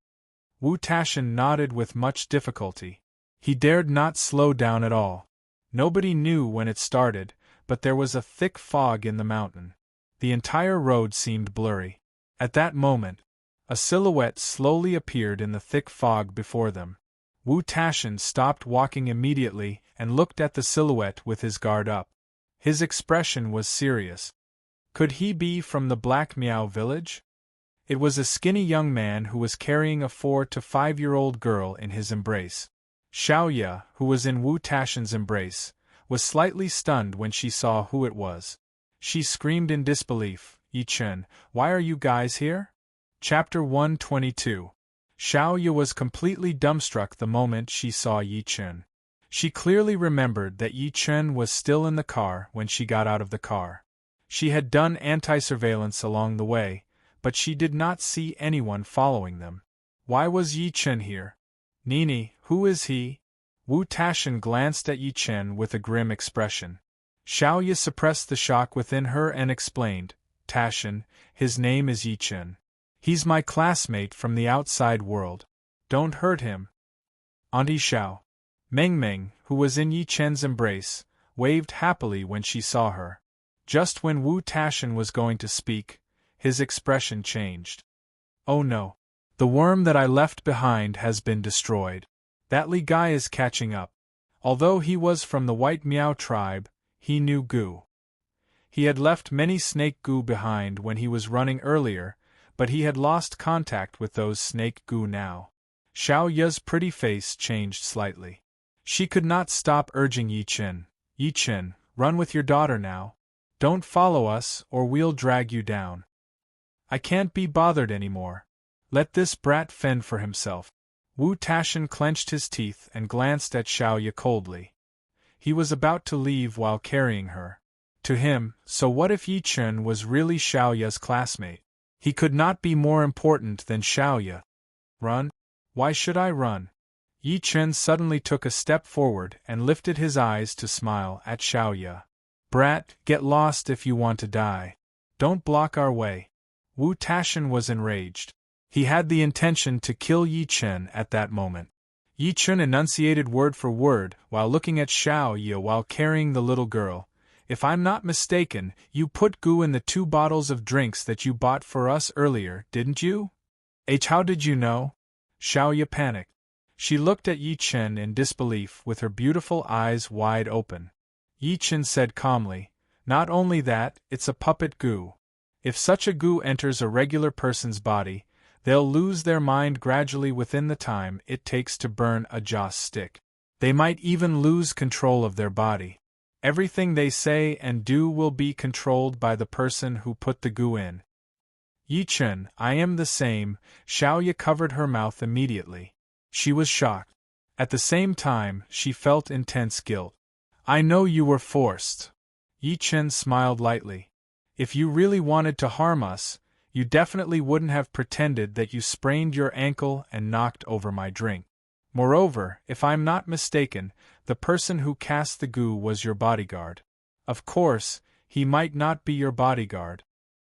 Wu Tashan nodded with much difficulty. He dared not slow down at all. Nobody knew when it started, but there was a thick fog in the mountain. The entire road seemed blurry. At that moment, a silhouette slowly appeared in the thick fog before them. Wu Tashan stopped walking immediately and looked at the silhouette with his guard up. His expression was serious. Could he be from the Black Miao village? It was a skinny young man who was carrying a 4 to 5-year-old girl in his embrace. Xiao Ye, who was in Wu Tashan's embrace, was slightly stunned when she saw who it was. She screamed in disbelief, Yi Chen, why are you guys here? Chapter 122. Xiao Ye was completely dumbstruck the moment she saw Yi Chen. She clearly remembered that Yi Chen was still in the car when she got out of the car. She had done anti-surveillance along the way, but she did not see anyone following them. Why was Yi Chen here? Nini, who is he? Wu Tashan glanced at Yi Chen with a grim expression. Xiao Ye suppressed the shock within her and explained, Tashan, his name is Yi Chen. He's my classmate from the outside world. Don't hurt him. Auntie Xiao. Meng Meng, who was in Yi Chen's embrace, waved happily when she saw her. Just when Wu Tashan was going to speak, his expression changed. Oh no. The worm that I left behind has been destroyed. That Li guy is catching up. Although he was from the White Miao tribe, he knew goo. He had left many snake goo behind when he was running earlier, but he had lost contact with those snake goo now. Xiao Ye's pretty face changed slightly. She could not stop urging Yi Chen, run with your daughter now. Don't follow us or we'll drag you down. I can't be bothered anymore. Let this brat fend for himself. Wu Tashan clenched his teeth and glanced at Xiao Ye coldly. He was about to leave while carrying her. To him, so what if Yi Chen was really Xiao Ye's classmate? He could not be more important than Xiao Ye. Run? Why should I run? Yi Chen suddenly took a step forward and lifted his eyes to smile at Xiao Ye. Brat, get lost if you want to die. Don't block our way. Wu Taishan was enraged. He had the intention to kill Yi Chen at that moment. Yi Chen enunciated word for word while looking at Xiao Ye while carrying the little girl. If I'm not mistaken, you put goo in the 2 bottles of drinks that you bought for us earlier, didn't you? How did you know? Xiao Ye panicked. She looked at Yi Chen in disbelief with her beautiful eyes wide open. Yi Chen said calmly, not only that, it's a puppet goo. If such a goo enters a regular person's body, they'll lose their mind gradually within the time it takes to burn a joss stick. They might even lose control of their body. Everything they say and do will be controlled by the person who put the goo in. Yi Chen, I am the same. Xiao Ye covered her mouth immediately. She was shocked. At the same time, she felt intense guilt. I know you were forced. Yi Chen smiled lightly. If you really wanted to harm us, you definitely wouldn't have pretended that you sprained your ankle and knocked over my drink. Moreover, if I'm not mistaken, the person who cast the goo was your bodyguard. Of course, he might not be your bodyguard.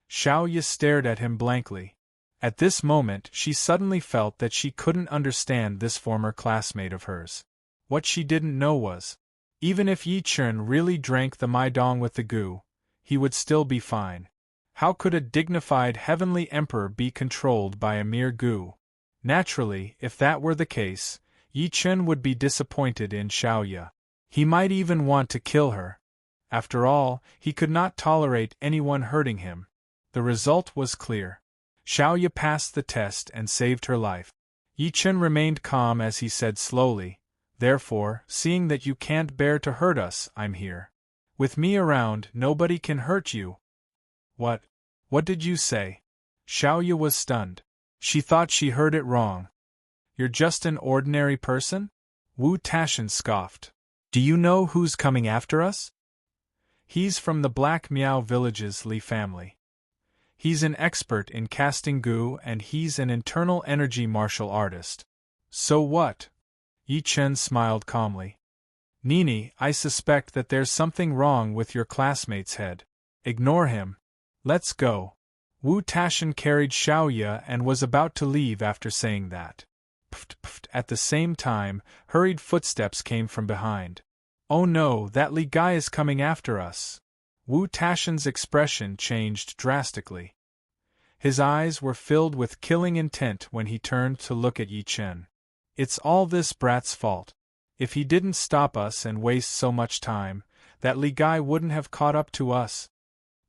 Xiao Ye stared at him blankly. At this moment, she suddenly felt that she couldn't understand this former classmate of hers. What she didn't know was, even if Yi Chen really drank the Maidong with the goo, he would still be fine. How could a dignified heavenly emperor be controlled by a mere goo? Naturally, if that were the case, Yi Chen would be disappointed in Xiao Ye. He might even want to kill her. After all, he could not tolerate anyone hurting him. The result was clear. Xiao Ye passed the test and saved her life. Yi Chen remained calm as he said slowly, therefore, seeing that you can't bear to hurt us, I'm here. With me around, nobody can hurt you. What? What did you say? Xiao Ye was stunned. She thought she heard it wrong. You're just an ordinary person? Wu Taishan scoffed. Do you know who's coming after us? He's from the Black Miao Village's Li family. He's an expert in casting goo and he's an internal energy martial artist. So what? Yi Chen smiled calmly. Nini, I suspect that there's something wrong with your classmate's head. Ignore him. Let's go. Wu Taishan carried Xiao Ye and was about to leave after saying that. Pft, pft. At the same time, hurried footsteps came from behind. Oh no, that Li guy is coming after us. Wu Taishan's expression changed drastically. His eyes were filled with killing intent when he turned to look at Yi Chen. It's all this brat's fault. If he didn't stop us and waste so much time, that Li guy wouldn't have caught up to us.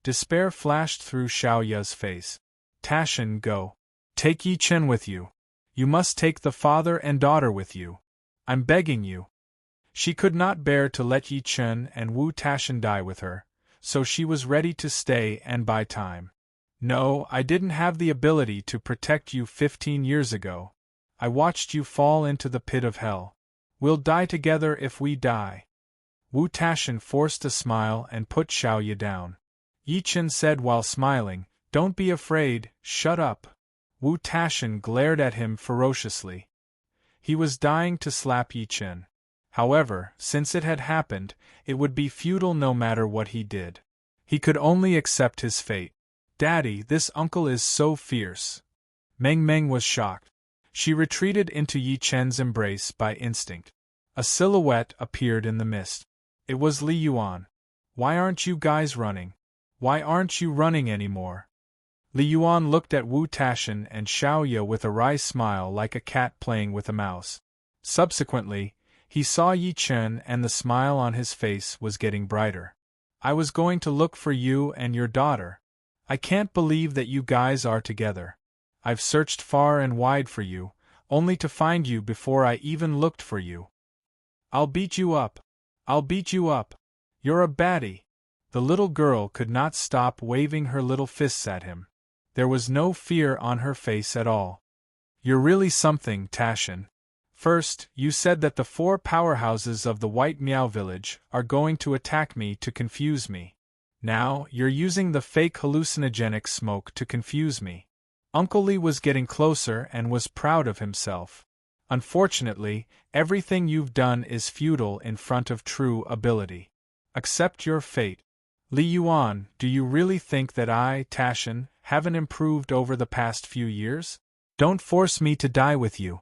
Despair flashed through Xiao Ye's face. Taishan, go. Take Yi Chen with you. You must take the father and daughter with you. I'm begging you. She could not bear to let Yi Chen and Wu Taishan die with her, so she was ready to stay and buy time. No, I didn't have the ability to protect you 15 years ago. I watched you fall into the pit of hell. We'll die together if we die. Wu Taishan forced a smile and put Xiao Ye down. Yi Chen said while smiling, Don't be afraid, shut up. Wu Taishan glared at him ferociously. He was dying to slap Yi Chen. However, since it had happened, it would be futile no matter what he did. He could only accept his fate. Daddy, this uncle is so fierce. Meng Meng was shocked. She retreated into Yi Chen's embrace by instinct. A silhouette appeared in the mist. It was Li Yuan. Why aren't you guys running? Why aren't you running anymore? Li Yuan looked at Wu Taishan and Xiao Ye with a wry smile like a cat playing with a mouse. Subsequently, he saw Yi Chen and the smile on his face was getting brighter. I was going to look for you and your daughter. I can't believe that you guys are together. I've searched far and wide for you, only to find you before I even looked for you. I'll beat you up. I'll beat you up. You're a baddie. The little girl could not stop waving her little fists at him. There was no fear on her face at all. You're really something, Taishan. First, you said that the 4 powerhouses of the White Miao village are going to attack me to confuse me. Now, you're using the fake hallucinogenic smoke to confuse me. Uncle Li was getting closer and was proud of himself. Unfortunately, everything you've done is futile in front of true ability. Accept your fate. Li Yuan, do you really think that I, Tashin, haven't improved over the past few years? Don't force me to die with you.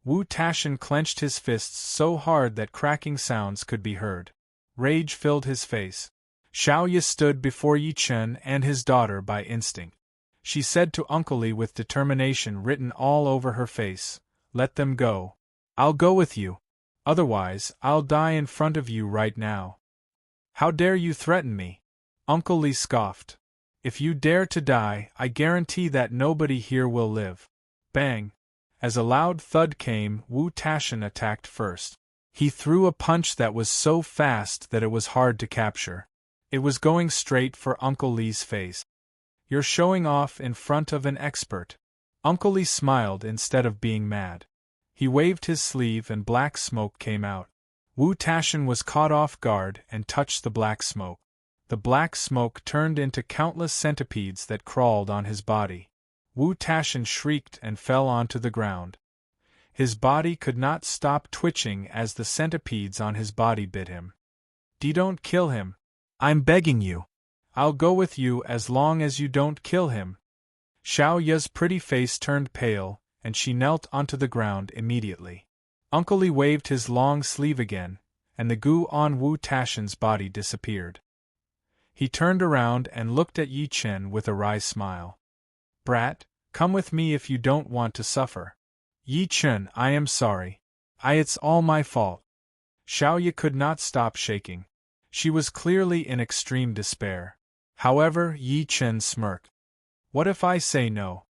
Wu Tashin clenched his fists so hard that cracking sounds could be heard. Rage filled his face. Xiaoya stood before Yi Chen and his daughter by instinct. She said to Uncle Li with determination written all over her face, "Let them go. I'll go with you. Otherwise, I'll die in front of you right now." "How dare you threaten me?" Uncle Li scoffed. "If you dare to die, I guarantee that nobody here will live." Bang! As a loud thud came, Wu Tashin attacked first. He threw a punch that was so fast that it was hard to capture. It was going straight for Uncle Li's face. "You're showing off in front of an expert." Uncle Li smiled instead of being mad. He waved his sleeve and black smoke came out. Wu Tashin was caught off guard and touched the black smoke. The black smoke turned into countless centipedes that crawled on his body. Wu Tashin shrieked and fell onto the ground. His body could not stop twitching as the centipedes on his body bit him. Don't kill him. I'm begging you. I'll go with you as long as you don't kill him." Xiao Ya's pretty face turned pale, and she knelt onto the ground immediately. Uncle Li waved his long sleeve again, and the goo on Wu Tashin's body disappeared. He turned around and looked at Yi Chen with a wry smile. "Brat, come with me if you don't want to suffer." "Yi Chen, I am sorry. It's all my fault." Xiaoya could not stop shaking. She was clearly in extreme despair. However, Yi Chen smirked. "What if I say no?"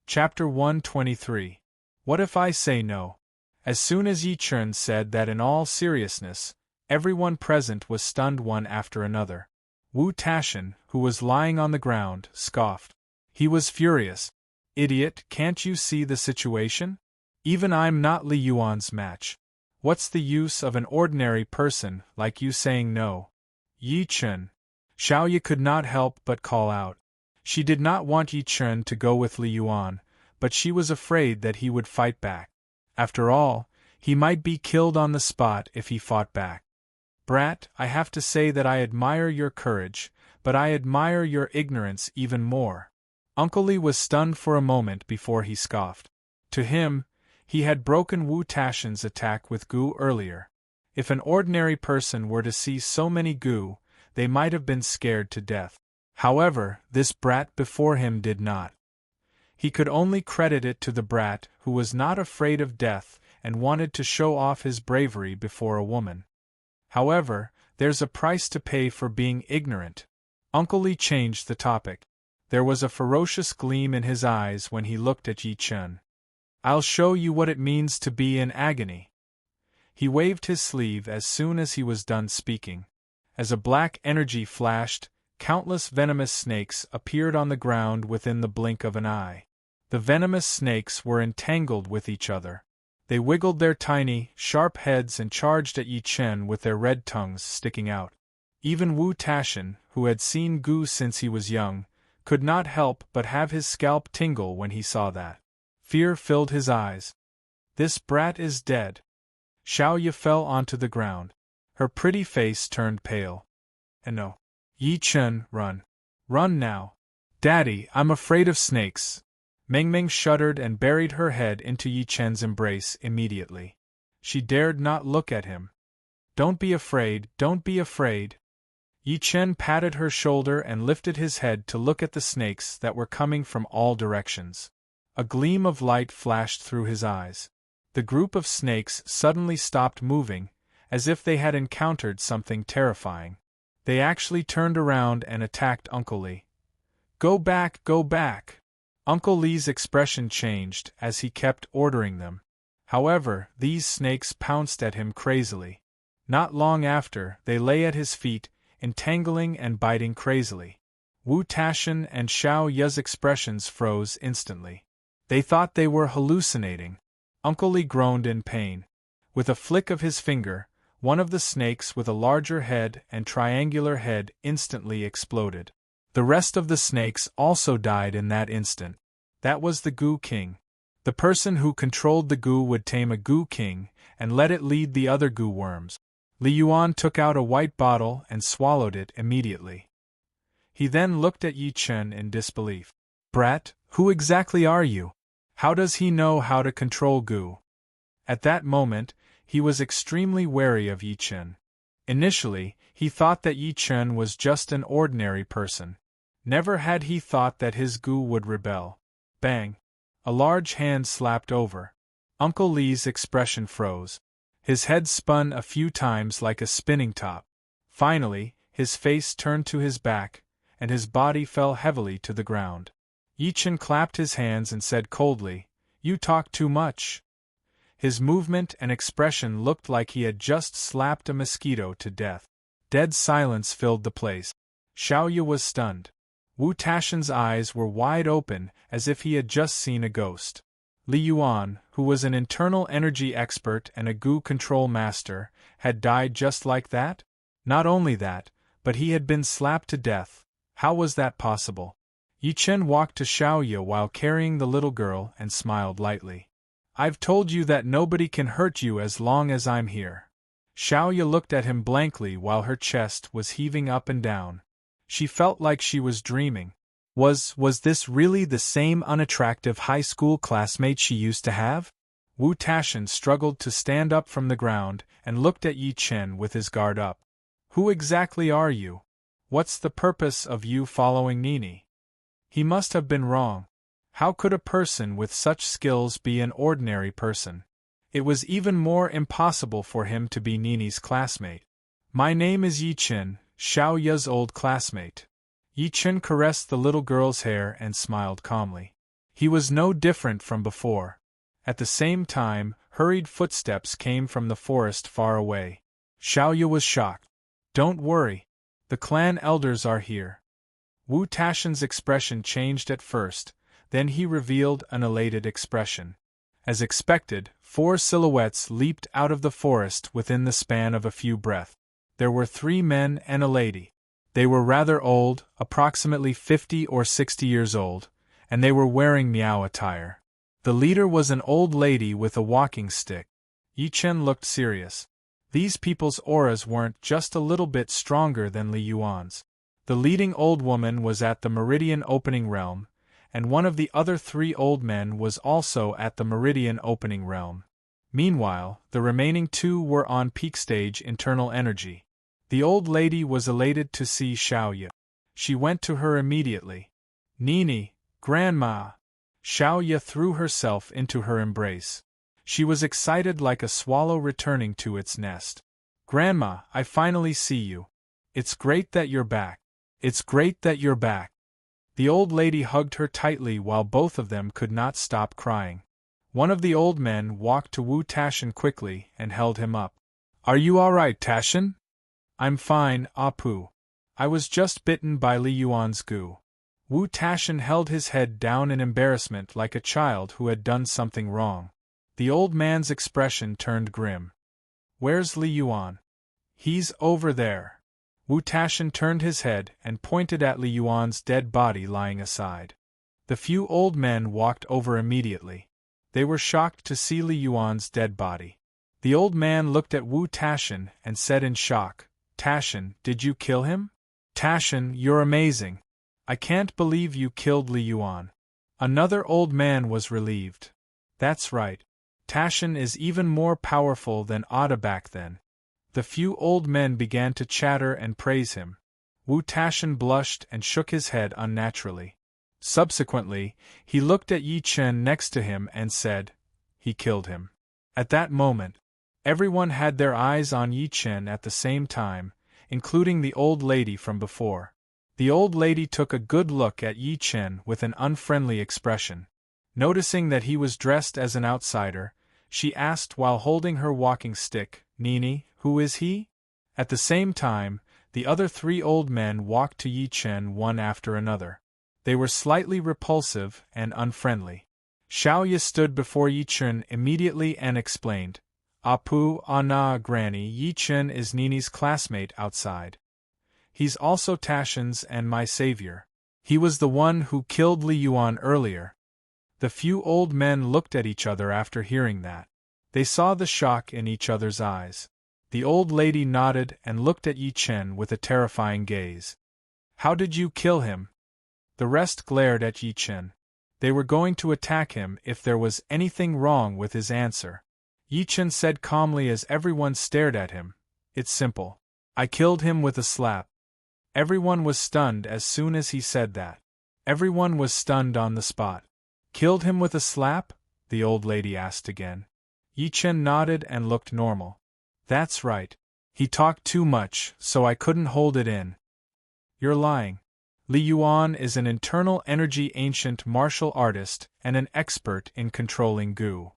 Chapter 123. What if I say no? As soon as Yi Chen said that in all seriousness, everyone present was stunned one after another. Wu Tashin, who was lying on the ground, scoffed. He was furious. "Idiot, can't you see the situation? Even I'm not Li Yuan's match. What's the use of an ordinary person like you saying no?" "Yi Chen." Xiaoya could not help but call out. She did not want Yi Chen to go with Li Yuan, but she was afraid that he would fight back. After all, he might be killed on the spot if he fought back. "Brat, I have to say that I admire your courage, but I admire your ignorance even more." Uncle Li was stunned for a moment before he scoffed. To him, he had broken Wu Tashin's attack with goo earlier. If an ordinary person were to see so many goo, they might have been scared to death. However, this brat before him did not. He could only credit it to the brat who was not afraid of death and wanted to show off his bravery before a woman. However, there's a price to pay for being ignorant. Uncle Li changed the topic. There was a ferocious gleam in his eyes when he looked at Yi Chen. "I'll show you what it means to be in agony." He waved his sleeve as soon as he was done speaking. As a black energy flashed, countless venomous snakes appeared on the ground within the blink of an eye. The venomous snakes were entangled with each other. They wiggled their tiny, sharp heads and charged at Yi Chen with their red tongues sticking out. Even Wu Tashin, who had seen goo since he was young, could not help but have his scalp tingle when he saw that. Fear filled his eyes. "This brat is dead." Xiaoya fell onto the ground. Her pretty face turned pale. "And no. Yi Chen, run. Run now." "Daddy, I'm afraid of snakes." Mengmeng shuddered and buried her head into Yi Chen's embrace immediately. She dared not look at him. "Don't be afraid, don't be afraid." Yi Chen patted her shoulder and lifted his head to look at the snakes that were coming from all directions. A gleam of light flashed through his eyes. The group of snakes suddenly stopped moving, as if they had encountered something terrifying. They actually turned around and attacked Uncle Li. "Go back, go back!" Uncle Li's expression changed as he kept ordering them. However, these snakes pounced at him crazily. Not long after, they lay at his feet, entangling and biting crazily. Wu Tashin and Xiao Ya's expressions froze instantly. They thought they were hallucinating. Uncle Li groaned in pain. With a flick of his finger, one of the snakes with a larger head and triangular head instantly exploded. The rest of the snakes also died in that instant. That was the Goo King. The person who controlled the goo would tame a Goo King and let it lead the other goo worms. Li Yuan took out a white bottle and swallowed it immediately. He then looked at Yi Chen in disbelief. Brat, who exactly are you? How does he know how to control Gu? At that moment, he was extremely wary of Yi Chen. Initially, he thought that Yi Chen was just an ordinary person. Never had he thought that his Gu would rebel. Bang! A large hand slapped over. Uncle Li's expression froze. His head spun a few times like a spinning top. Finally, his face turned to his back, and his body fell heavily to the ground. Yi Chen clapped his hands and said coldly, "You talk too much." His movement and expression looked like he had just slapped a mosquito to death. Dead silence filled the place. Xiaoyu was stunned. Wu Taxian's eyes were wide open as if he had just seen a ghost. Li Yuan, who was an internal energy expert and a Gu control master, had died just like that? Not only that, but he had been slapped to death. How was that possible? Yi Chen walked to Xiaoyu while carrying the little girl and smiled lightly. "I've told you that nobody can hurt you as long as I'm here." Xiaoyu looked at him blankly while her chest was heaving up and down. She felt like she was dreaming. Was this really the same unattractive high school classmate she used to have? Wu Taxian struggled to stand up from the ground and looked at Yi Chen with his guard up. "Who exactly are you? What's the purpose of you following Nini?" He must have been wrong. How could a person with such skills be an ordinary person? It was even more impossible for him to be Nini's classmate. "My name is Yi Chen, Xiaoyu's old classmate." Yi Chen caressed the little girl's hair and smiled calmly. He was no different from before. At the same time, hurried footsteps came from the forest far away. Xiaoyu was shocked. "Don't worry. The clan elders are here." Wu Taxian's expression changed at first, then he revealed an elated expression. As expected, 4 silhouettes leaped out of the forest within the span of a few breaths. There were 3 men and a lady. They were rather old, approximately 50 or 60 years old, and they were wearing Miao attire. The leader was an old lady with a walking stick. Yi Chen looked serious. These people's auras weren't just a little bit stronger than Li Yuan's. The leading old woman was at the Meridian Opening Realm, and one of the other 3 old men was also at the Meridian Opening Realm. Meanwhile, the remaining 2 were on peak stage internal energy. The old lady was elated to see Xiaoyu. She went to her immediately. "Nini, Grandma!" Xiaoyu threw herself into her embrace. She was excited like a swallow returning to its nest. "Grandma, I finally see you. It's great that you're back. It's great that you're back." The old lady hugged her tightly while both of them could not stop crying. One of the old men walked to Wu Taxian quickly and held him up. "Are you all right, Taxian?" "I'm fine, Apu. I was just bitten by Li Yuan's Gu." Wu Taxian held his head down in embarrassment like a child who had done something wrong. The old man's expression turned grim. "Where's Li Yuan?" "He's over there." Wu Taxian turned his head and pointed at Li Yuan's dead body lying aside. The few old men walked over immediately. They were shocked to see Li Yuan's dead body. The old man looked at Wu Taxian and said in shock, "Taxian, did you kill him?" "Taxian, you're amazing. I can't believe you killed Li Yuan." Another old man was relieved. "That's right. Taxian is even more powerful than Ada back then." The few old men began to chatter and praise him. Wu Taxian blushed and shook his head unnaturally. Subsequently, he looked at Yi Chen next to him and said, "He killed him." At that moment, everyone had their eyes on Yi Chen at the same time, including the old lady from before. The old lady took a good look at Yi Chen with an unfriendly expression. Noticing that he was dressed as an outsider, she asked while holding her walking stick, "Nini, who is he?" At the same time, the other 3 old men walked to Yi Chen one after another. They were slightly repulsive and unfriendly. Xiaoyu stood before Yi Chen immediately and explained, "Apu, Ana, Granny, Yi Chen is Nini's classmate outside. He's also Taxian's and my savior. He was the one who killed Li Yuan earlier." The few old men looked at each other after hearing that. They saw the shock in each other's eyes. The old lady nodded and looked at Yi Chen with a terrifying gaze. How did you kill him? The rest glared at Yi Chen. They were going to attack him if there was anything wrong with his answer. Yi Chen said calmly as everyone stared at him, "It's simple. I killed him with a slap." Everyone was stunned as soon as he said that. Everyone was stunned on the spot. "Killed him with a slap?" the old lady asked again. Yi Chen nodded and looked normal. "That's right. He talked too much, so I couldn't hold it in." "You're lying. Li Yuan is an internal energy ancient martial artist and an expert in controlling goo.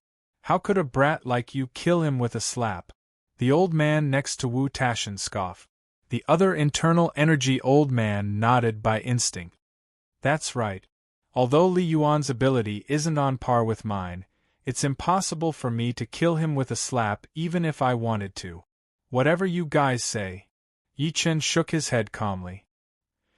How could a brat like you kill him with a slap?" The old man next to Wu Tashan scoffed. The other internal energy old man nodded by instinct. "That's right. Although Li Yuan's ability isn't on par with mine, it's impossible for me to kill him with a slap even if I wanted to. Whatever you guys say." Yi Chen shook his head calmly.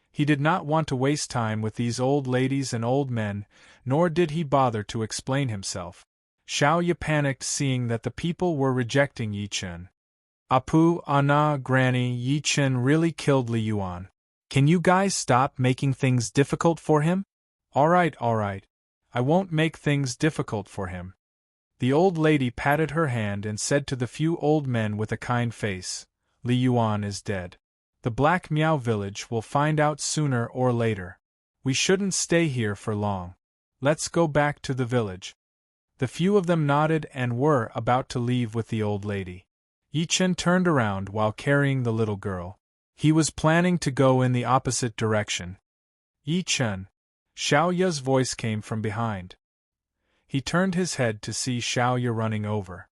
He did not want to waste time with these old ladies and old men, nor did he bother to explain himself. Xiao Ye panicked seeing that the people were rejecting Yi Chen. "Apu, Anna, Granny, Yi Chen really killed Li Yuan. Can you guys stop making things difficult for him?" All right. I won't make things difficult for him." The old lady patted her hand and said to the few old men with a kind face, "Li Yuan is dead. The Black Miao village will find out sooner or later. We shouldn't stay here for long. Let's go back to the village." The few of them nodded and were about to leave with the old lady. Yi Chen turned around while carrying the little girl. He was planning to go in the opposite direction. "Yi Chen." Xiao Ye's voice came from behind. He turned his head to see Xiao Ye running over.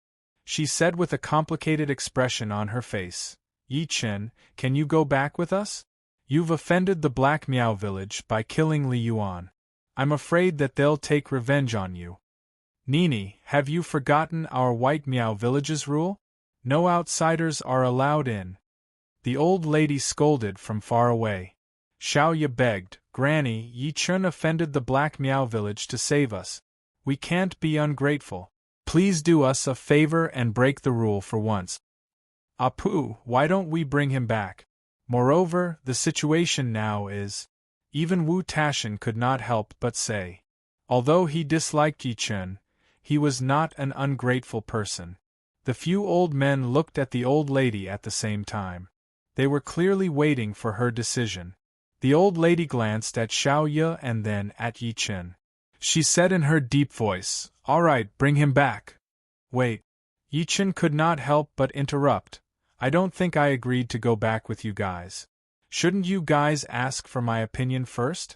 She said with a complicated expression on her face, "Yi Chen, can you go back with us? You've offended the Black Miao village by killing Li Yuan. I'm afraid that they'll take revenge on you. Nini, have you forgotten our White Miao village's rule? No outsiders are allowed in." The old lady scolded from far away. Xiao Ye begged, "Granny, Yi Chen offended the Black Miao village to save us. We can't be ungrateful. Please do us a favor and break the rule for once." "Apu, why don't we bring him back? Moreover, the situation now is—" Even Wu Tashan could not help but say. Although he disliked Yi Chen, he was not an ungrateful person. The few old men looked at the old lady at the same time. They were clearly waiting for her decision. The old lady glanced at Xiao Ye and then at Yi Chen. She said in her deep voice, "All right, bring him back." "Wait." Yi Chen could not help but interrupt. "I don't think I agreed to go back with you guys. Shouldn't you guys ask for my opinion first?"